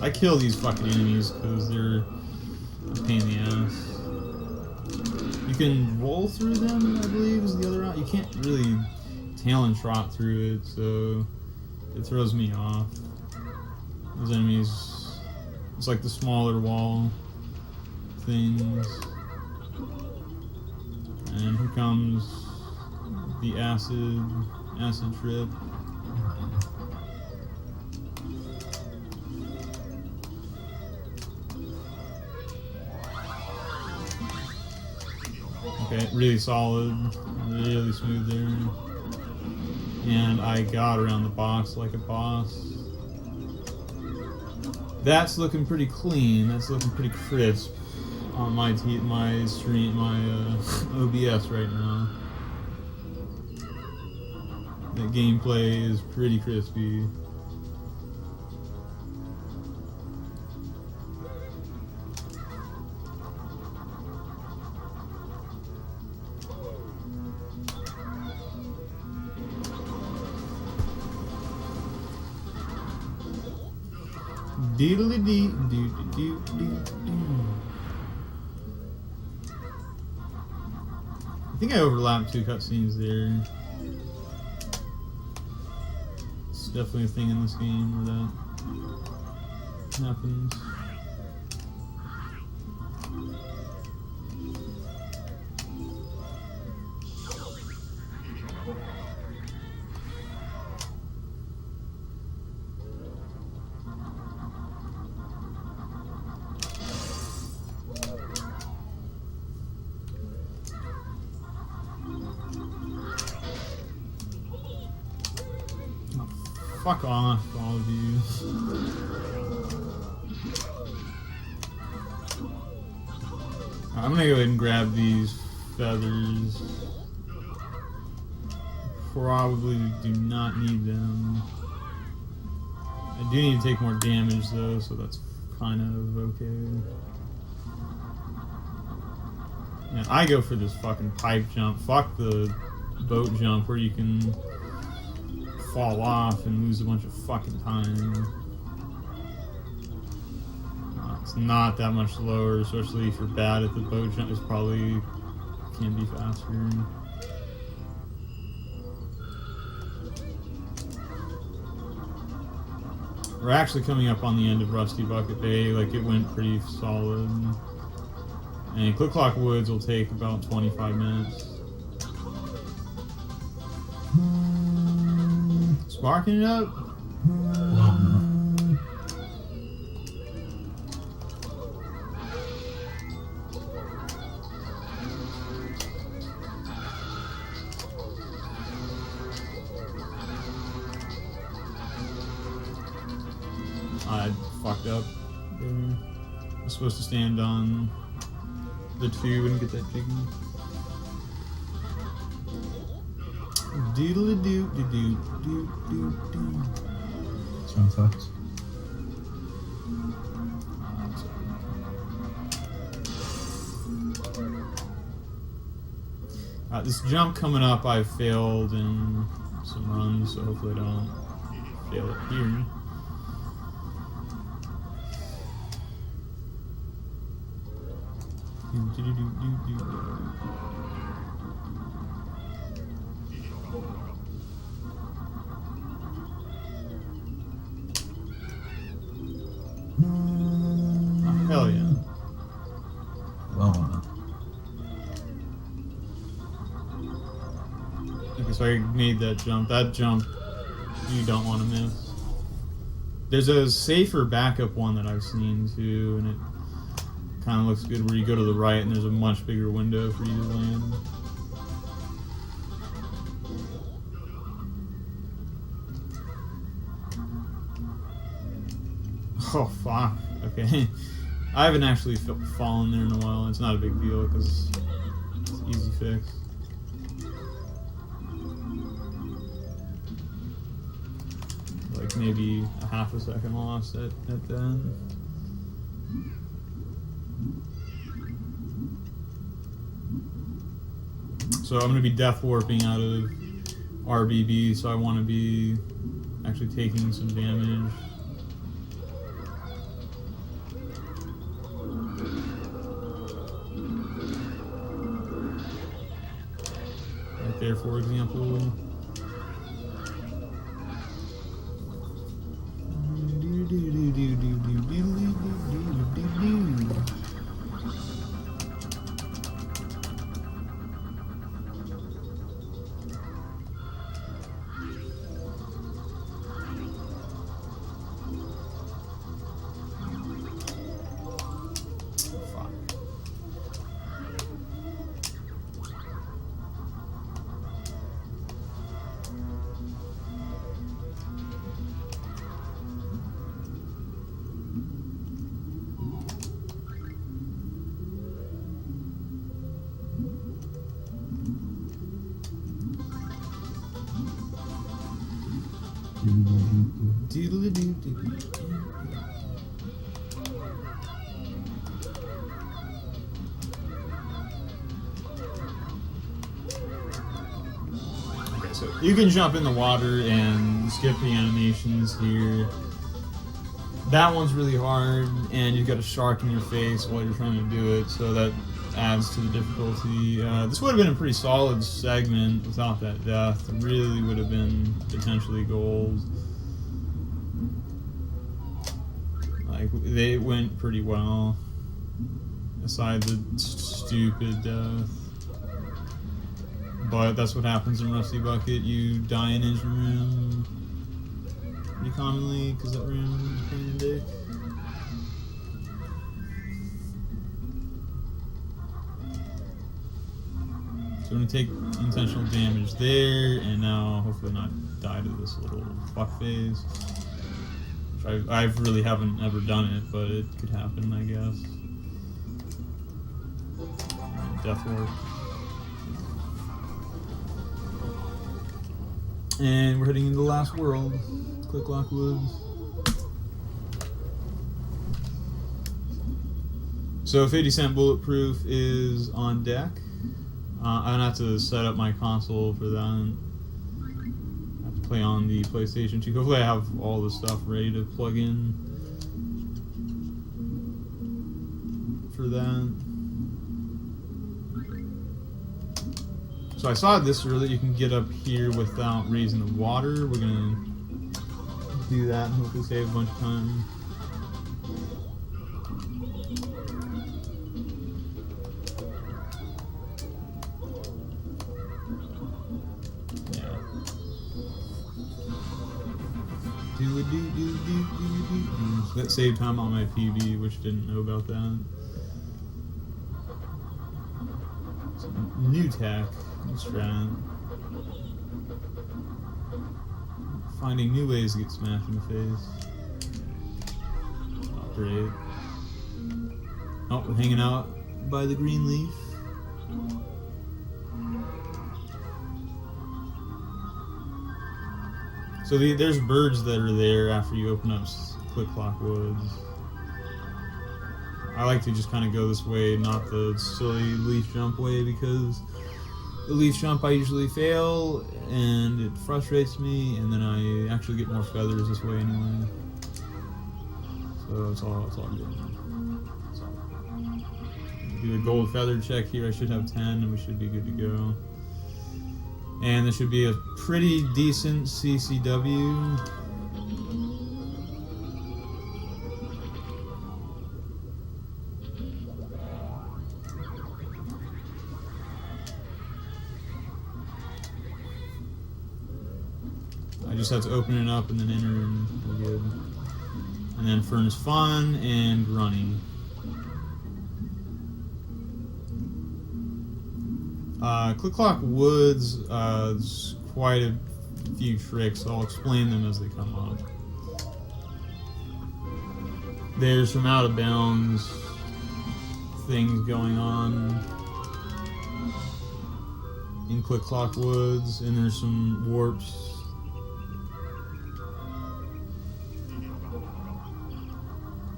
Speaker 2: I kill these fucking enemies because they're a pain in the ass. You can roll through them, I believe, is the other option. You can't really tail and trot through it, so it throws me off. Those enemies, it's like the smaller wall things. And here comes the acid trip. Okay, really solid, really smooth there. And I got around the box like a boss. That's looking pretty clean, that's looking pretty crisp on my stream, my OBS right now. The gameplay is pretty crispy. Doodly dee doo doo doo doo. I think I overlapped 2 cutscenes there. It's definitely a thing in this game where that happens. fuck off, all of you. I'm gonna go ahead and grab these feathers. Probably do not need them. I do need to take more damage though, so that's kind of okay. And I go for this fucking pipe jump. Fuck the boat jump where you can fall off and lose a bunch of fucking time. It's not that much slower, especially if you're bad at the boat jump. It's probably can be faster. We're actually coming up on the end of Rusty Bucket Bay. Like, it went pretty solid. And Click Clock Woods will take about 25 minutes. Sparking it up. I fucked up there. I was supposed to stand on the tube and get that jiggy. Doodle doo doo doo doo doo doo.
Speaker 1: This one sucks.
Speaker 2: This jump coming up, I failed in some runs, so hopefully I don't fail it here. Oh, hell yeah.
Speaker 1: Well,
Speaker 2: Okay, so I made that jump. That jump you don't want to miss. There's a safer backup one that I've seen too, and it kind of looks good where you go to the right and there's a much bigger window for you to land. Oh, fuck. Okay. I haven't actually fallen there in a while. It's not a big deal because it's easy fix. Like maybe a half a second lost at the end. So I'm going to be death warping out of RBB, so I want to be actually taking some damage. Right there, for example. Okay, so you can jump in the water and skip the animations here. That one's really hard, and you've got a shark in your face while you're trying to do it, so that adds to the difficulty. This would have been a pretty solid segment without that death. It really would have been potentially gold. Like, they went pretty well, aside the stupid death. But that's what happens in Rusty Bucket. You die in engine room pretty commonly, because that room is a pain in the dick. So I'm gonna take intentional damage there, and now hopefully not die to this little fuck phase. Which I really haven't ever done it, but it could happen, I guess. Death Ward. And we're heading into the last world, Click-Clock Woods. So 50-cent Bulletproof is on deck. I'm gonna have to set up my console for that. I have to play on the PlayStation 2. Hopefully I have all the stuff ready to plug in for that. So I saw this earlier, you can get up here without raising the water. We're gonna do that and hopefully save a bunch of time. So that saved time on my PB, which didn't know about that. So new tech, new strat. Finding new ways to get smashed in the face. Oh, great. Oh, we're hanging out by the green leaf. So there's birds that are there after you open up Click-Clock Woods. I like to just kind of go this way, not the silly leaf jump way, because the leaf jump I usually fail, and it frustrates me, and then I actually get more feathers this way anyway. So it's all good. Do a gold feather check here. I should have 10, and we should be good to go. And there should be a pretty decent CCW. I just have to open it up and then enter, and we're good. And then Furnace Fun and Grunny. Click-Clock Woods, there's quite a few tricks. I'll explain them as they come up. There's some out of bounds things going on in Click-Clock Woods, and there's some warps.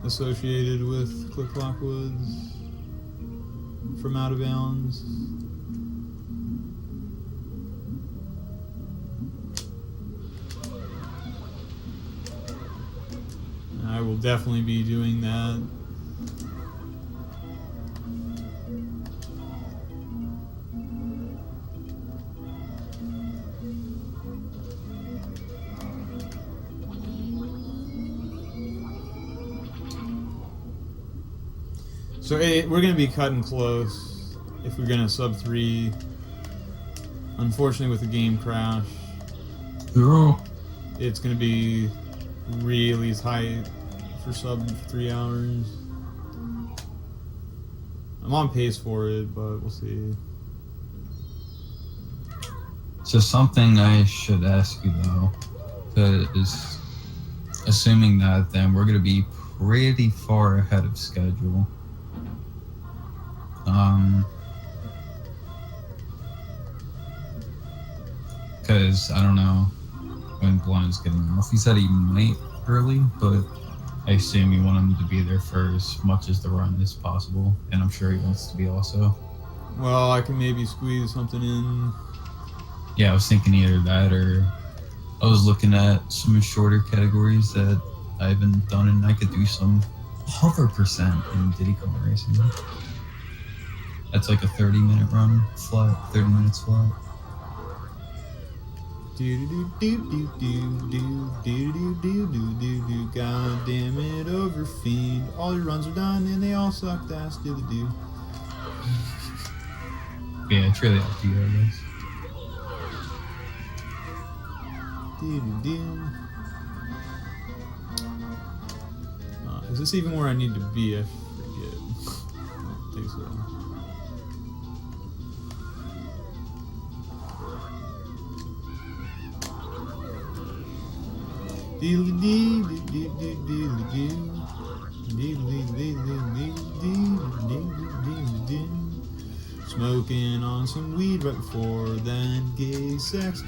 Speaker 2: Associated with Click-Clock Woods from out of bounds. I will definitely be doing that. So we're going to be cutting close if we're going to sub 3. Unfortunately, with the game crash, it's going to be really tight for sub 3 hours. I'm on pace for it, but we'll see.
Speaker 1: So something I should ask you though, because assuming that then we're going to be pretty far ahead of schedule. Because I don't know when Blunt is getting off. He said he might early, but I assume you want him to be there for as much as the run as possible, and I'm sure he wants to be also.
Speaker 2: Well, I can maybe squeeze something in.
Speaker 1: Yeah, I was thinking either that, or I was looking at some shorter categories that I haven't done, and I could do some hover percent in Diddy Kong Racing. That's like a 30-minute run flat, 30 minutes flat.
Speaker 2: God damn it, overfeed. All your runs are done and they all sucked ass. Do.
Speaker 1: Yeah, it's really up to you, I guess. Is this even where I need to be? I forget. I don't think so.
Speaker 2: Smoking on some weed right before then gay sex.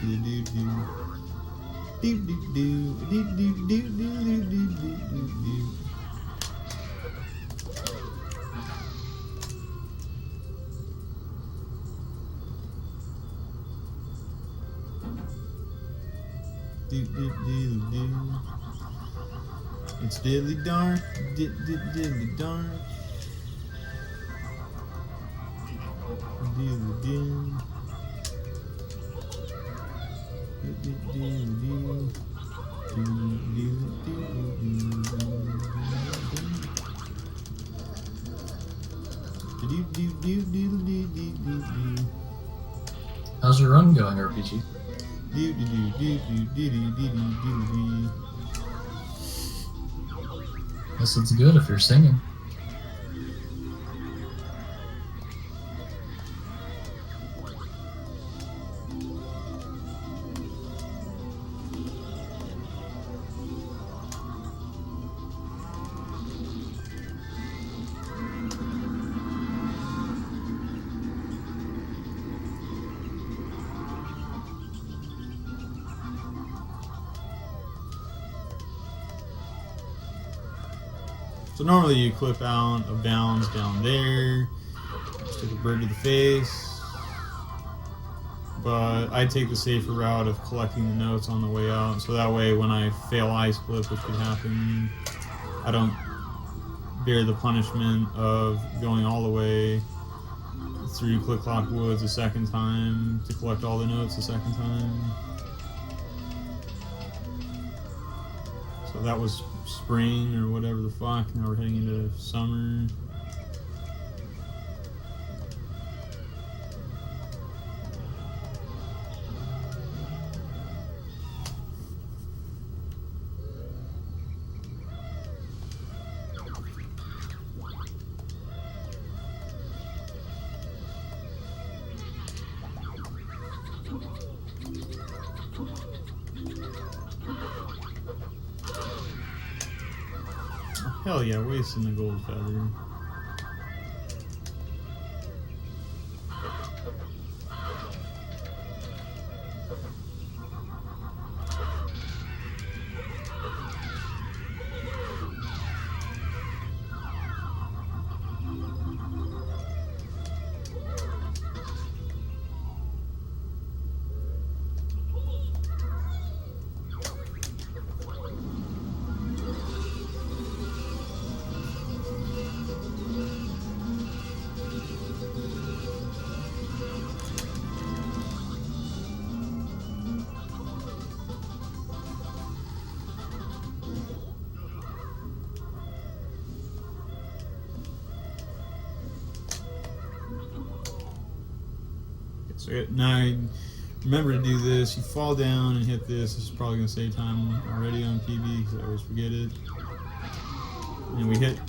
Speaker 2: It's diddly dark, diddly dark.
Speaker 4: How's your run going, RPG? Guess it's good if you're singing.
Speaker 2: So normally you clip out a bounds down there, stick a bird to the face, but I take the safer route of collecting the notes on the way out, so that way when I fail ice clip, which could happen, I don't bear the punishment of going all the way through Click Clock Woods a second time to collect all the notes a second time. So that was spring or whatever the fuck. Now we're heading into summer. Hell yeah, wasting the gold feather. So now, remember to do this. You fall down and hit this. This is probably going to save time already on PB because I always forget it. And we hit.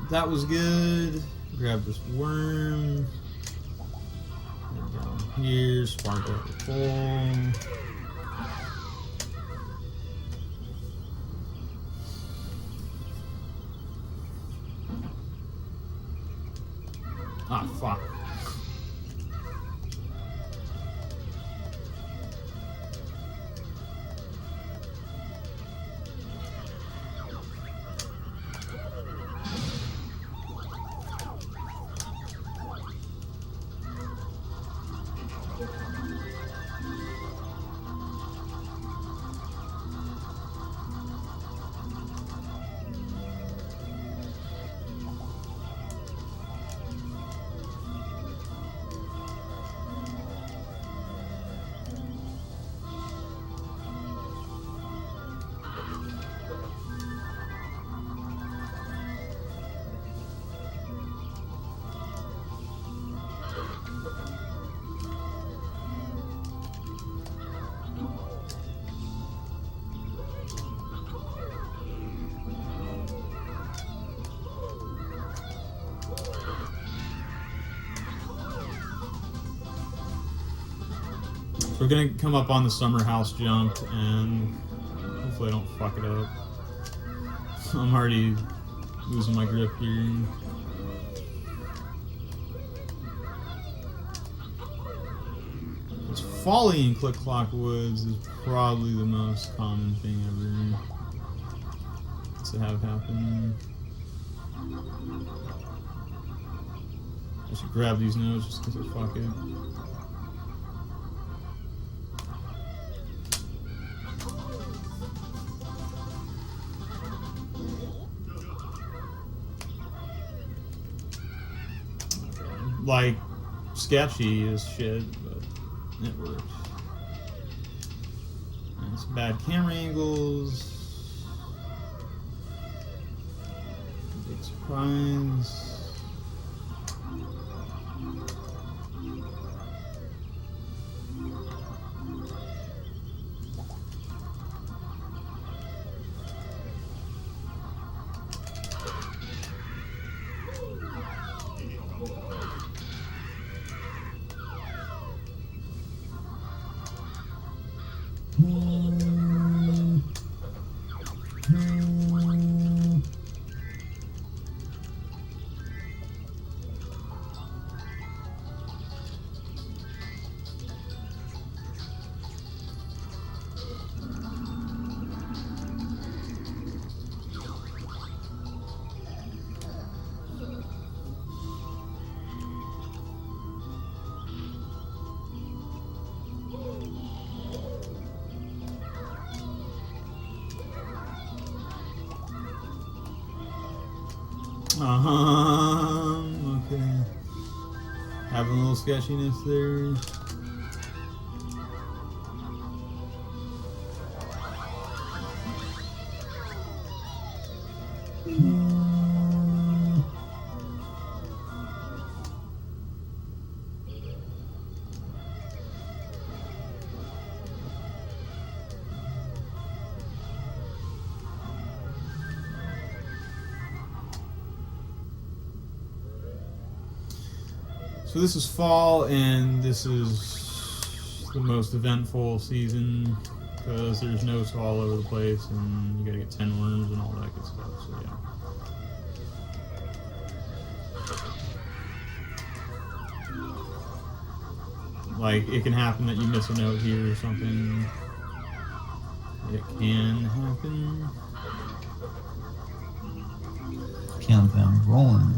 Speaker 2: That was good. Grab this worm. Head down here. Spark up the pole. Ah, fuck. So we're gonna come up on the summer house jump, and hopefully I don't fuck it up. I'm already losing my grip here. It's falling in Click Clock Woods is probably the most common thing ever to have happen. I should grab these notes just because I fuck it. Like, sketchy as shit, but it works. And it's bad camera angles. Big surprise. Okay. Having a little sketchiness there. So this is fall, and this is the most eventful season because there's notes all over the place, and you gotta get 10 worms and all that good stuff. So yeah, like it can happen that you miss a note here or something. It can happen.
Speaker 1: Countdown rolling.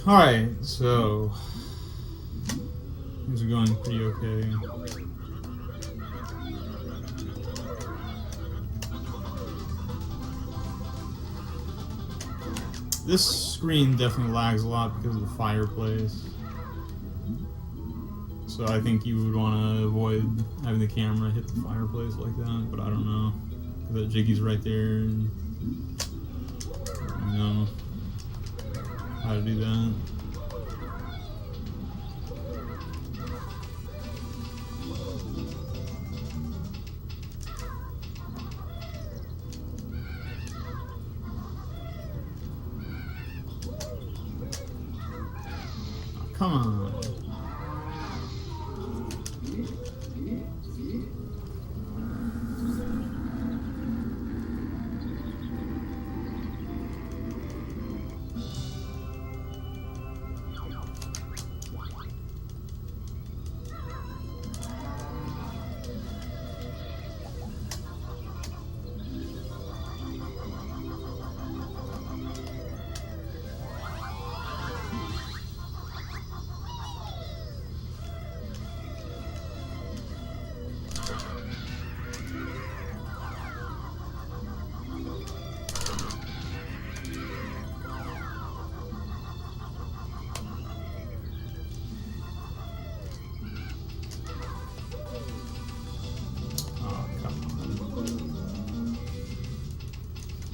Speaker 2: Alright, so things are going pretty okay. This screen definitely lags a lot because of the fireplace. So I think you would want to avoid having the camera hit the fireplace like that, but I don't know. Because that jiggy's right there, and I don't know how to do that. Come on.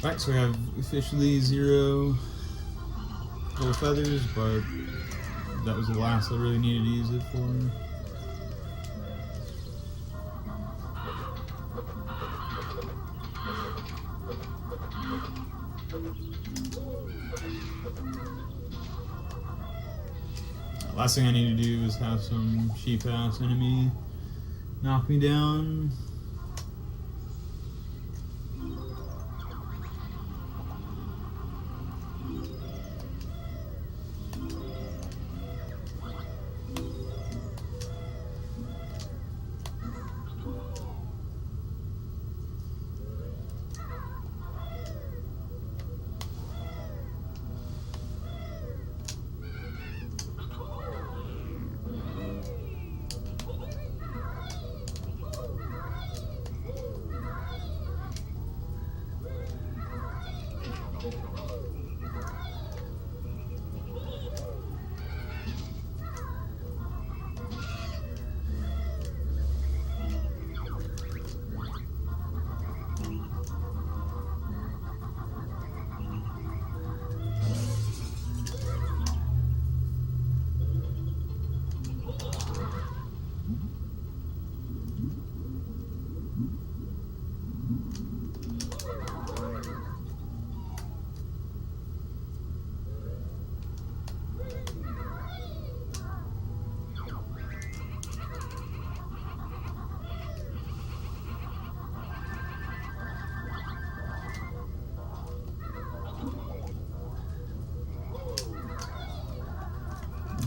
Speaker 2: Alright, so we have officially 0 gold feathers, but that was the last I really needed to use it for. Last thing I need to do is have some cheap ass enemy knock me down.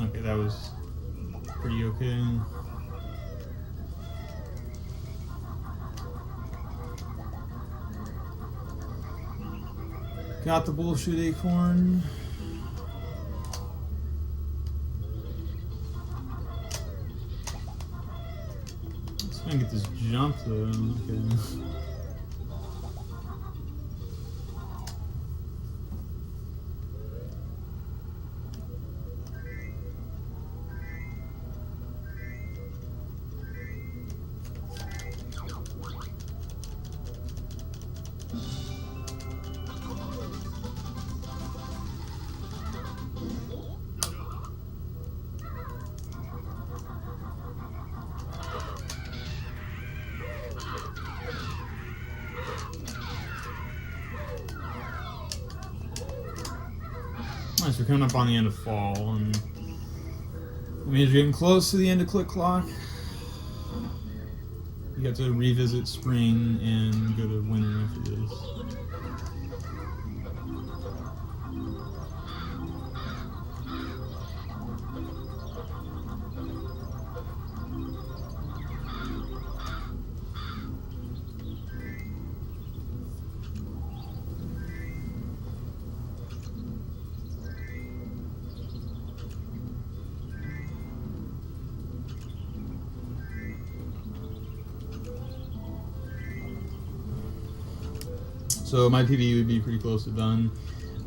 Speaker 2: Okay, that was pretty okay. Got the bullshit acorn. Let's try and get this jump though. Okay. Nice, we're coming up on the end of fall, and that means we're getting close to the end of Click Clock. You got to revisit spring and go to winter after this. So my PB would be pretty close to done.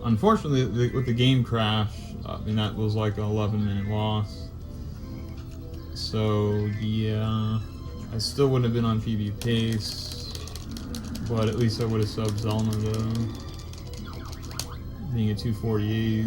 Speaker 2: Unfortunately, with the game crash, I mean, that was like an 11-minute loss. So yeah, I still wouldn't have been on PB pace, but at least I would have subbed Zelna though, being at 248.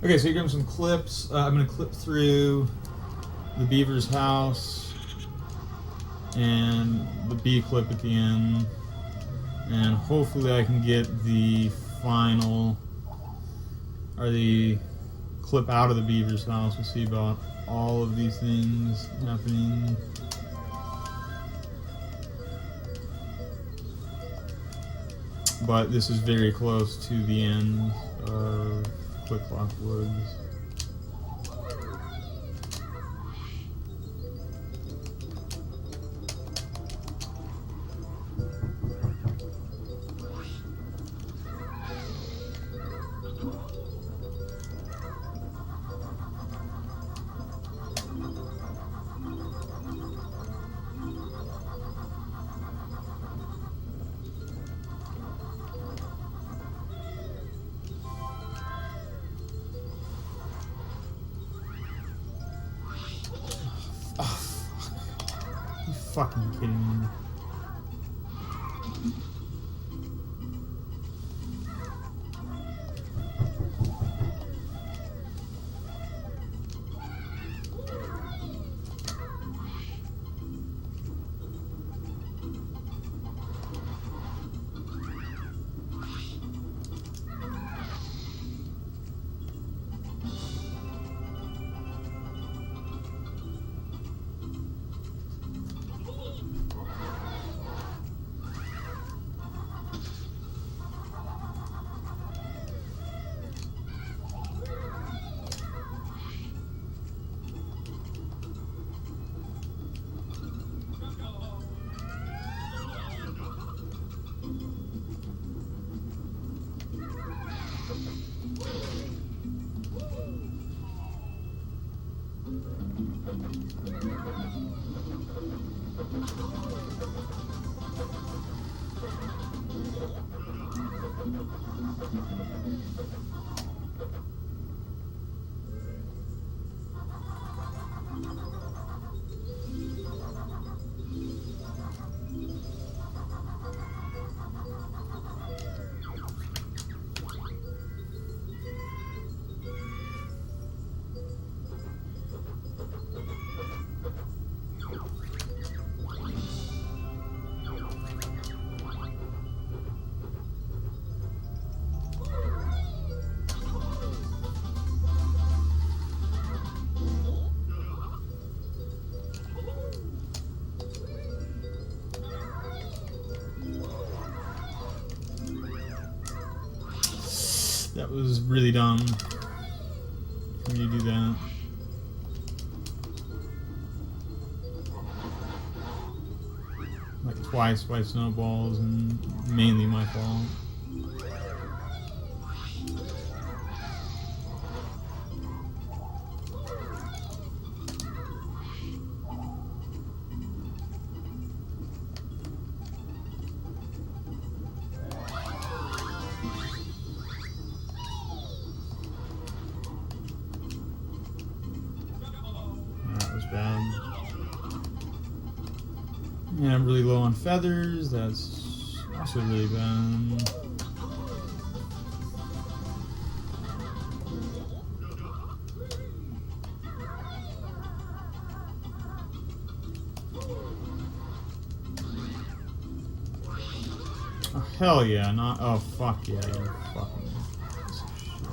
Speaker 2: Okay, so here comes some clips. I'm going to clip through the beaver's house, and the B clip at the end, and hopefully I can get the final, or the clip out of the beaver's house. We'll see about all of these things happening. But this is very close to the end of Quick Clock Woods. Fucking kidding me. That was really dumb for me to do that. Like twice by snowballs, and mainly my fault. Yeah, I'm really low on feathers. That's also really bad. Oh, hell yeah, not. Oh, fuck yeah, you fucking piece of shit.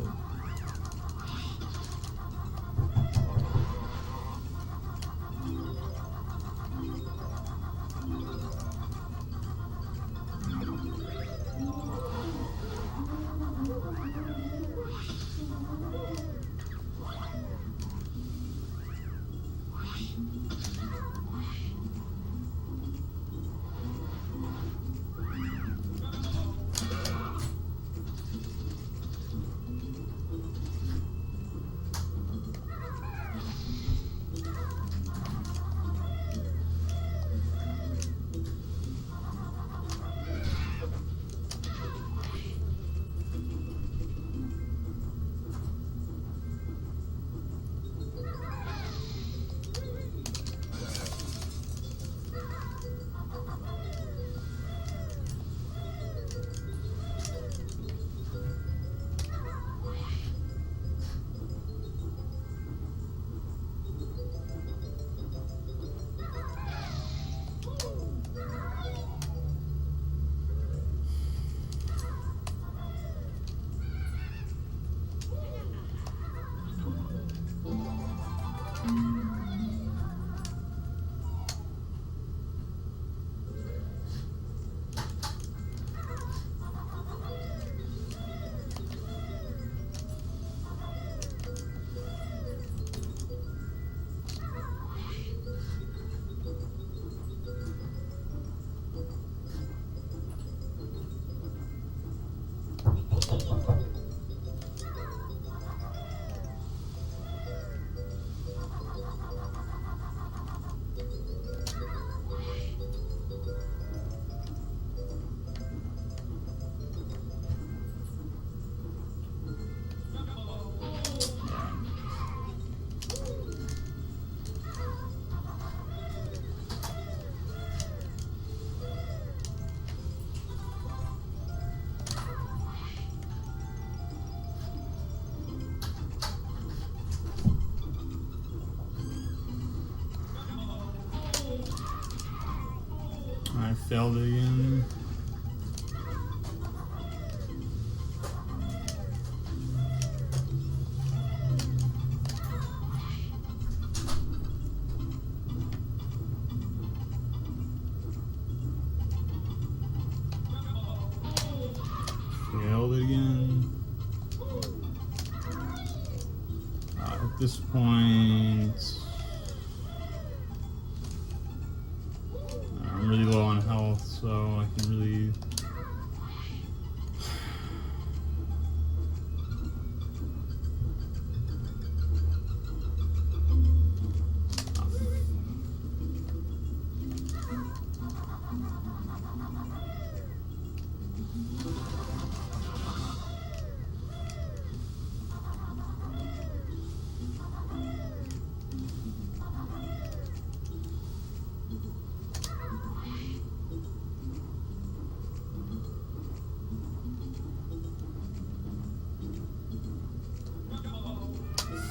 Speaker 2: Failed it again. Failed it again. At this point, I'm really low on health, so I can really.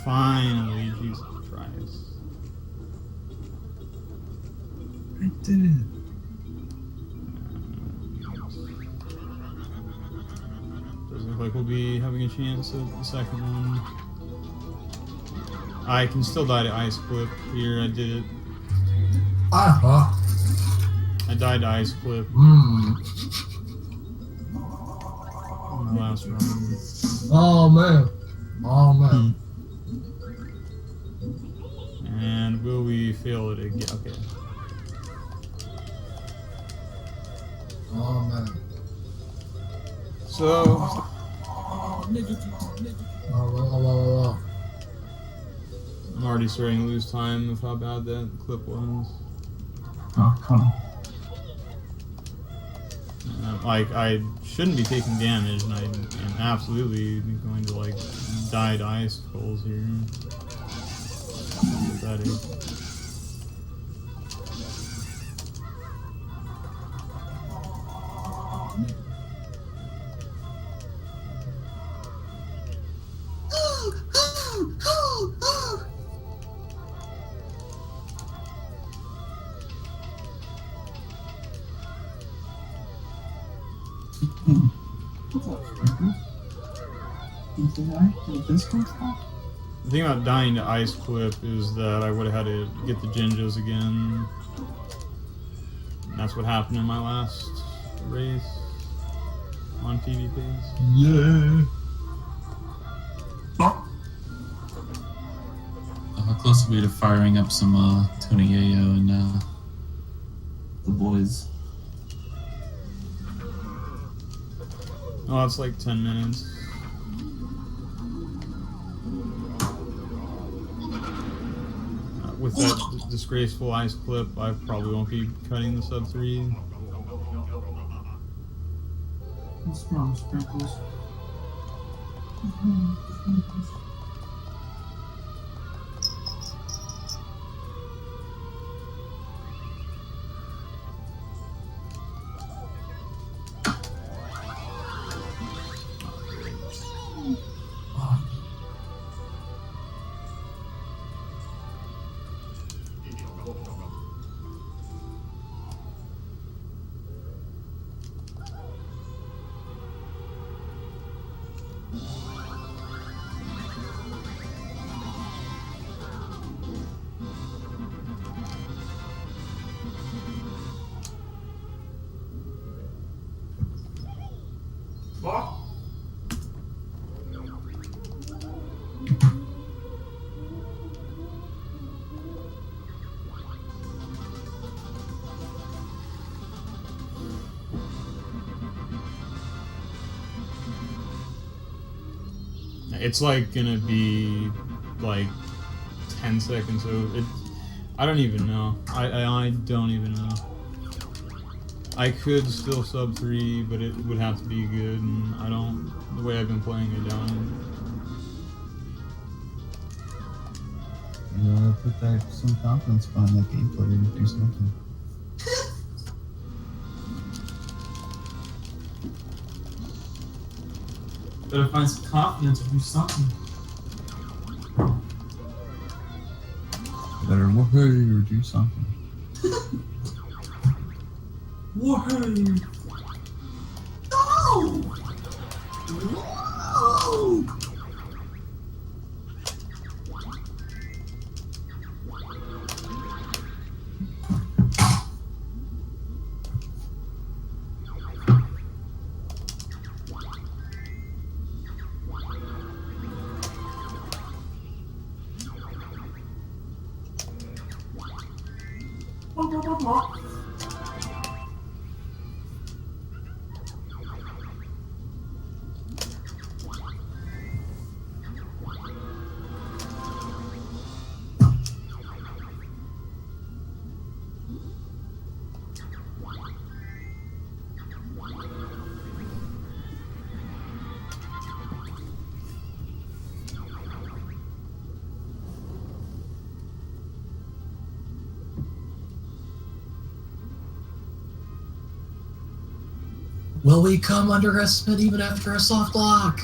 Speaker 2: Finally, Jesus Christ.
Speaker 1: I did it.
Speaker 2: Doesn't look like we'll be having a chance at the second one. I can still die to Ice Clip here. I did it. I died to Ice Clip in the last run.
Speaker 4: Oh man. Oh man.
Speaker 2: And will we fail it again? Okay.
Speaker 4: Oh man.
Speaker 2: So,
Speaker 4: Oh well.
Speaker 2: I'm already starting to lose time with how bad that clip was.
Speaker 1: Oh, come on.
Speaker 2: Like, I shouldn't be taking damage, and I am absolutely going to, like, die to icicles here. That is. The thing about dying to Ice Clip is that I would have had to get the Jinjos again. And that's what happened in my last race on PvPs.
Speaker 1: Yeah.
Speaker 3: How close are we to firing up some Tony Yayo and the boys?
Speaker 2: Oh, it's like 10 minutes. With that disgraceful Ice Clip, I probably won't be cutting the sub 3.
Speaker 5: What's wrong, Sprinkles?
Speaker 2: It's like gonna be like 10 seconds over. I don't even know. I don't even know. I could still sub 3, but it would have to be good, and I don't. The way I've been playing, I don't.
Speaker 1: You gotta put that some confidence behind that gameplay and do something.
Speaker 5: Better find some confidence or do something.
Speaker 1: Better woohoo or do something.
Speaker 5: Whoa! No! Whoa! Blah, blah, blah, blah.
Speaker 4: Will we come underestimate even after a soft lock?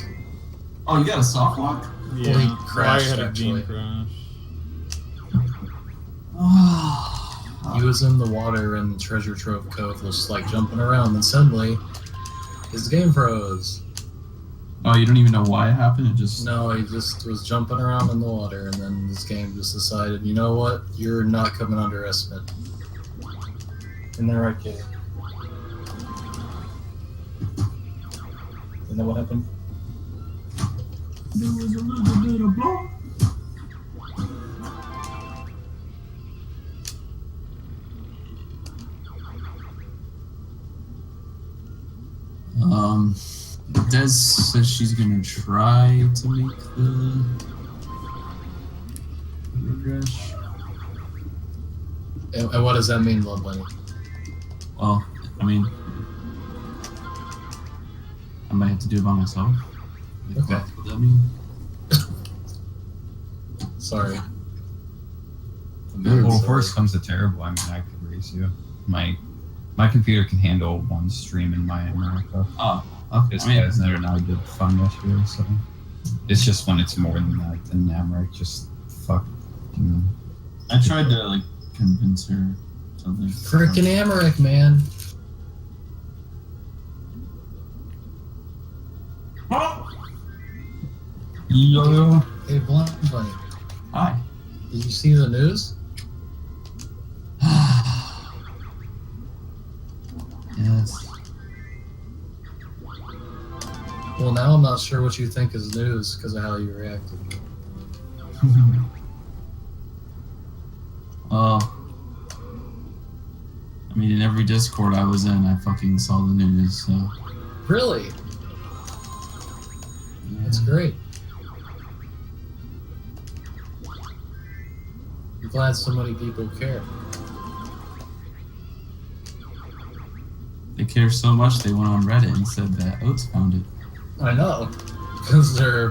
Speaker 3: Oh, you got a soft lock?
Speaker 2: Yeah,
Speaker 4: he
Speaker 2: I
Speaker 4: crashed,
Speaker 2: had a
Speaker 4: actually.
Speaker 2: game crash.
Speaker 3: Oh,
Speaker 4: He was in the water and Treasure Trove Cove was like jumping around, and suddenly his game froze.
Speaker 3: oh, you don't even know why it happened? It just...
Speaker 4: No, he just was jumping around in the water, and then this game just decided, you know what? You're not coming underestimate. Isn't that right, kid? Isn't that what happened?
Speaker 5: There was a little bit of blow.
Speaker 3: Des says she's gonna try to make the regresh.
Speaker 4: And what does that mean, Blood Bunny?
Speaker 3: Well, I mean, I might have to do it by myself. Like,
Speaker 4: Okay.
Speaker 3: what does that mean?
Speaker 4: Sorry.
Speaker 1: Well, if worse comes to terrible, I mean, I could raise you. My computer can handle one stream in my America.
Speaker 3: Oh, okay.
Speaker 1: This
Speaker 3: I mean,
Speaker 1: guy's never now did fun yesterday, so it's just when it's more than that, then Amric just fuck.
Speaker 3: I tried to like convince her something.
Speaker 4: Frickin' Amaric, man.
Speaker 5: Oh!
Speaker 1: Yo.
Speaker 4: Hey, Blood Bunny.
Speaker 3: Hi.
Speaker 4: Did you see the news?
Speaker 3: Yes.
Speaker 4: Well, now I'm not sure what you think is news because of how you reacted.
Speaker 3: Well, I mean, in every Discord I was in, I fucking saw the news, so.
Speaker 4: Really?
Speaker 3: Yeah.
Speaker 4: That's great. I'm glad so many people care.
Speaker 3: They care so much they went on Reddit and said that Oates found it.
Speaker 4: I know, because they're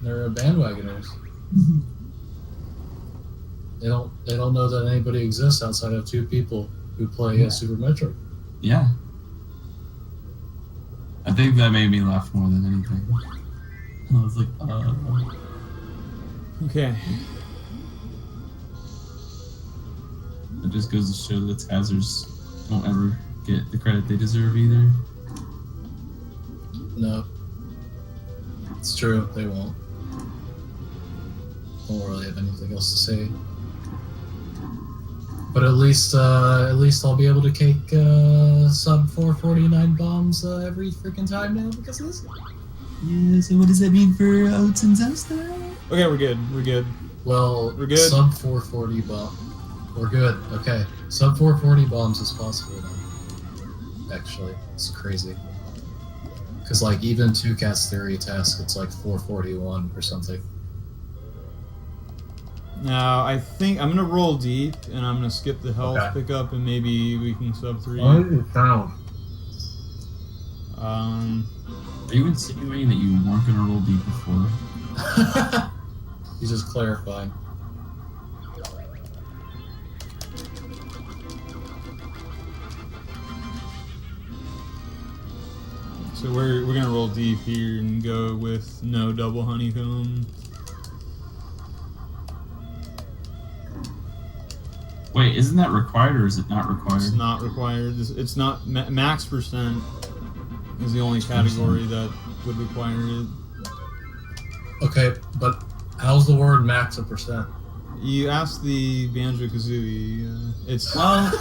Speaker 4: bandwagoners. They don't know that anybody exists outside of two people who play Super Metroid.
Speaker 3: Yeah. I think that made me laugh more than anything. I was like,
Speaker 2: Okay.
Speaker 3: It just goes to show that Tazers don't ever get the credit they deserve either.
Speaker 4: No, it's true. They won't. Don't really have anything else to say. But at least I'll be able to cake sub 449 bombs every freaking time now because of this.
Speaker 3: Yeah, so what does that mean for Oates and Zosta?
Speaker 2: Okay, we're good. We're good.
Speaker 4: Well,
Speaker 2: We're good.
Speaker 4: sub 440 bomb. We're good. Okay, sub 440 bombs is possible now. Actually, it's crazy. Because like even 2Cat's theory task, it's like 441 or something.
Speaker 2: Now, I think I'm gonna roll deep, and I'm gonna skip the health
Speaker 4: Okay.
Speaker 2: pickup, and maybe we can sub 3.
Speaker 4: Sound.
Speaker 3: Are you insinuating that you weren't gonna roll deep before?
Speaker 4: He's just clarifying.
Speaker 2: So we're gonna roll deep here and go with no double honeycomb.
Speaker 3: Wait, isn't that required or is it not required?
Speaker 2: It's not required. It's not max percent is the only category that would require it.
Speaker 4: Okay, but how's the word max a percent?
Speaker 2: You asked the Banjo-Kazooie. It's
Speaker 3: Well,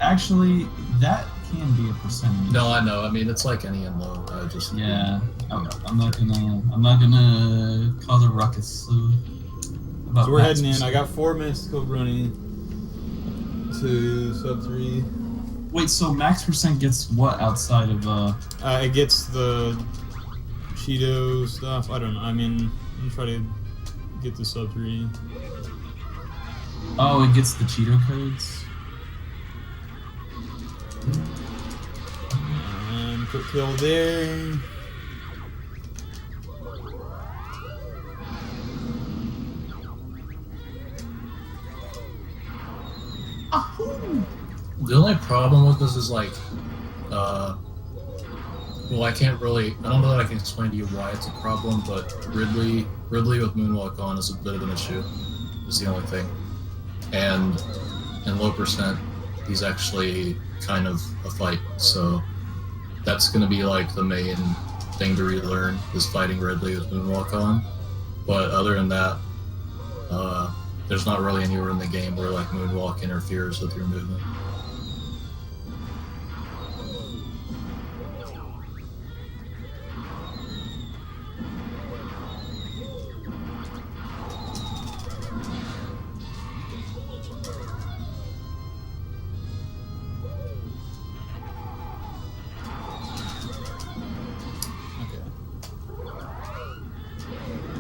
Speaker 3: actually, that can be a percentage.
Speaker 4: No, I know. I mean, it's like any MMO. I just
Speaker 3: Yeah, I'm not gonna cause a ruckus. About
Speaker 2: so we're
Speaker 3: max
Speaker 2: heading in. I
Speaker 3: percent.
Speaker 2: got 4 minutes to go running to sub 3.
Speaker 3: Wait, so max percent gets what outside of
Speaker 2: It gets the Cheeto stuff. I don't know. I mean, I'm trying to get the sub 3.
Speaker 3: Oh, it gets the Cheeto codes?
Speaker 2: And quick kill there.
Speaker 4: The only problem with this is like, well, I don't know that I can explain to you why it's a problem, but Ridley with Moonwalk on is a bit of an issue, is the only thing. And in low percent, he's actually kind of a fight, so that's going to be like the main thing to relearn, is fighting Ridley with Moonwalk on. But other than that, there's not really anywhere in the game where like Moonwalk interferes with your movement.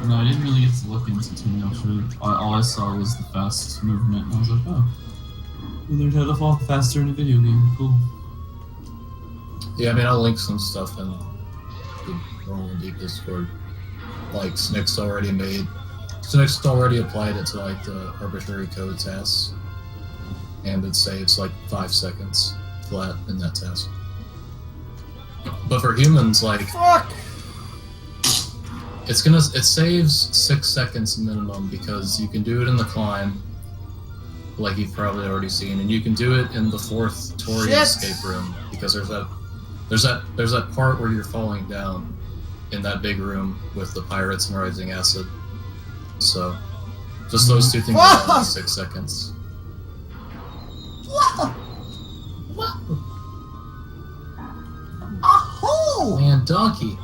Speaker 3: No, I didn't really get to look into too much of it. All I saw was the fast movement, and I was like, oh. We learned how to fall faster in a video game. Cool.
Speaker 4: Yeah, I mean, I'll link some stuff in the Rollin Deep Discord. Like, Snick's already applied it to, like, the arbitrary code task. And it saves, like, 5 seconds flat in that task. But for humans, like...
Speaker 2: Fuck!
Speaker 4: It saves 6 seconds minimum, because you can do it in the climb, like you've probably already seen, and you can do it in the 4th Tory escape room, because there's that part where you're falling down in that big room with the pirates and rising acid. So just those two things are 6 seconds. Man, donkey.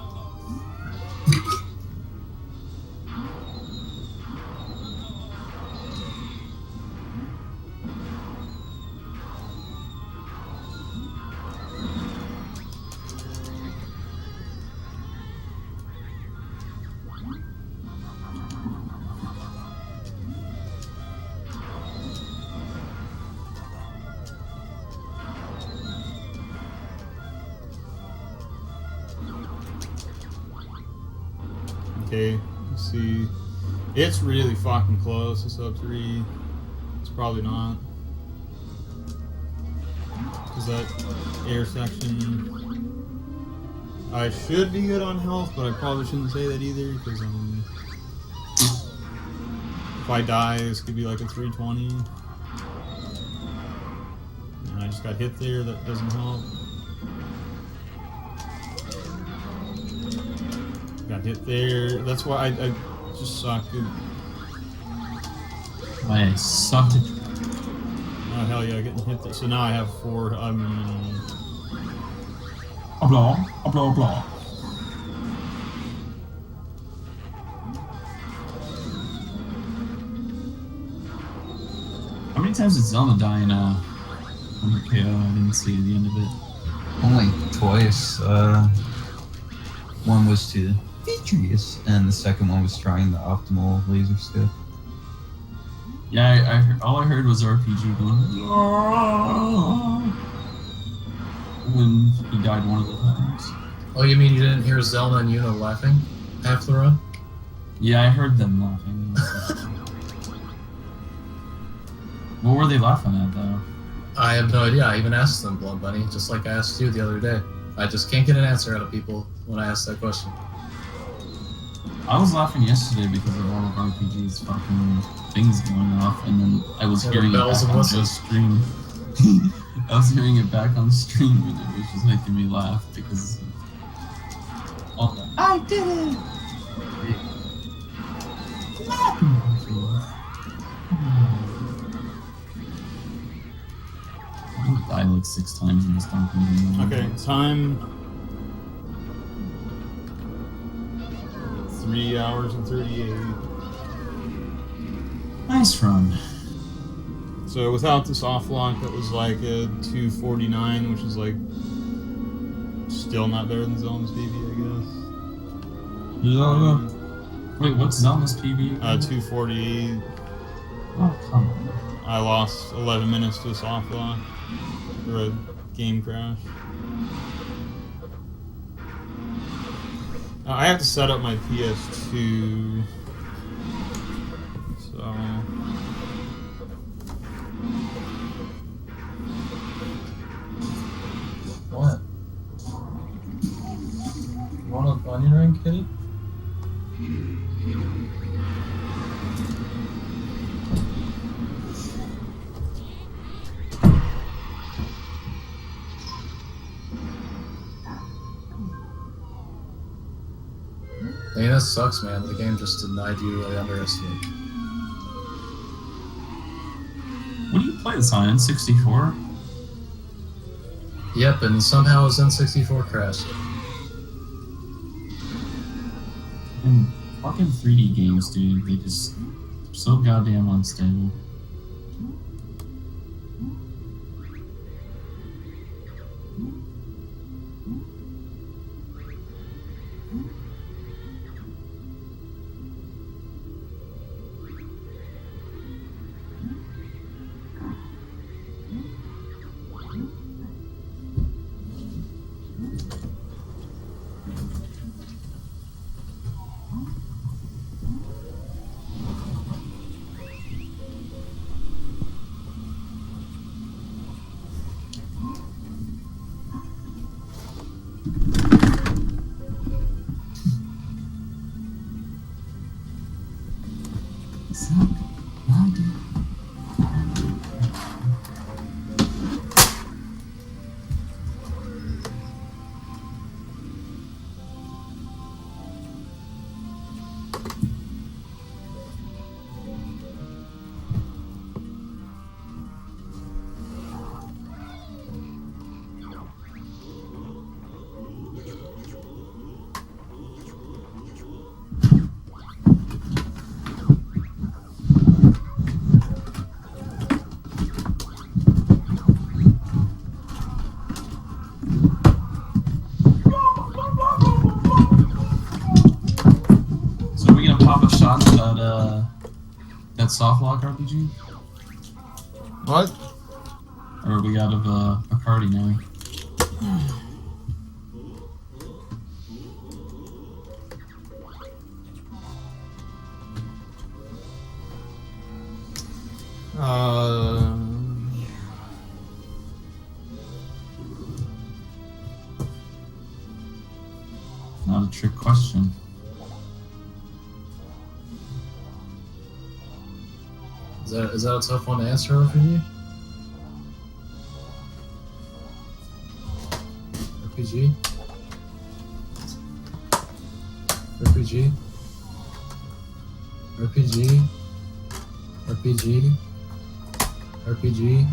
Speaker 2: Okay, let's see. It's really fucking close to sub 3. It's probably not. Because that air section... I should be good on health, but I probably shouldn't say that either, because if I die, this could be like a 320. And I just got hit there, that doesn't help. Got hit there. That's why I just suck.
Speaker 3: I sucked it.
Speaker 2: Oh hell yeah, getting hit there. So now I have 4.
Speaker 3: Blah, blah, blah. How many times did Zelda die in under KO? I didn't see the end of it.
Speaker 1: Only twice. One was to Detrius, and the second one was trying the optimal laser skill.
Speaker 3: Yeah, all I heard was RPG going. When he died one of the times.
Speaker 4: Oh, you mean you didn't hear Zelda and Yuna laughing half the run?
Speaker 3: Yeah, I heard them laughing. What were they laughing at, though?
Speaker 4: I have no idea. I even asked them, Blunt Bunny, just like I asked you the other day. I just can't get an answer out of people when I ask that question.
Speaker 3: I was laughing yesterday because of all of RPG's fucking things going off, and then I was
Speaker 4: Yeah, the
Speaker 3: hearing it
Speaker 4: bells
Speaker 3: back
Speaker 4: and
Speaker 3: on
Speaker 4: whistles.
Speaker 3: Joe's stream. I was hearing it back on stream, and it was just making me laugh because of all that. I did it! I died like 6 times in this dungeon.
Speaker 2: Okay, time. 3 hours and 38.
Speaker 3: Nice run.
Speaker 2: So without this off lock, that was like a 249, which is like still not better than Zelda's PB, I
Speaker 3: Wait, what's Zelda's PB?
Speaker 2: guess. 248.
Speaker 3: Oh, come on.
Speaker 2: I lost 11 minutes to a soft lock or a game crash. I have to set up my PS2, so
Speaker 4: What? You want an onion ring, kitty? Dang, that sucks, man. The game just denied you really underestimate.
Speaker 3: What do you play this on? N64?
Speaker 4: Yep, and somehow his N64 crashed.
Speaker 3: And fucking 3D games, dude, they just so goddamn unstable. So are we gonna pop a shot at that softlock RPG?
Speaker 2: what?
Speaker 3: Or are we out of Bacardi now? Not a trick question.
Speaker 4: Is that a tough one to answer, RPG? RPG? RPG? RPG? RPG? RPG?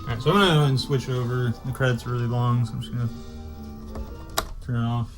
Speaker 2: Alright, so I'm gonna go ahead and switch over. The credits are really long, so I'm just gonna turn it off.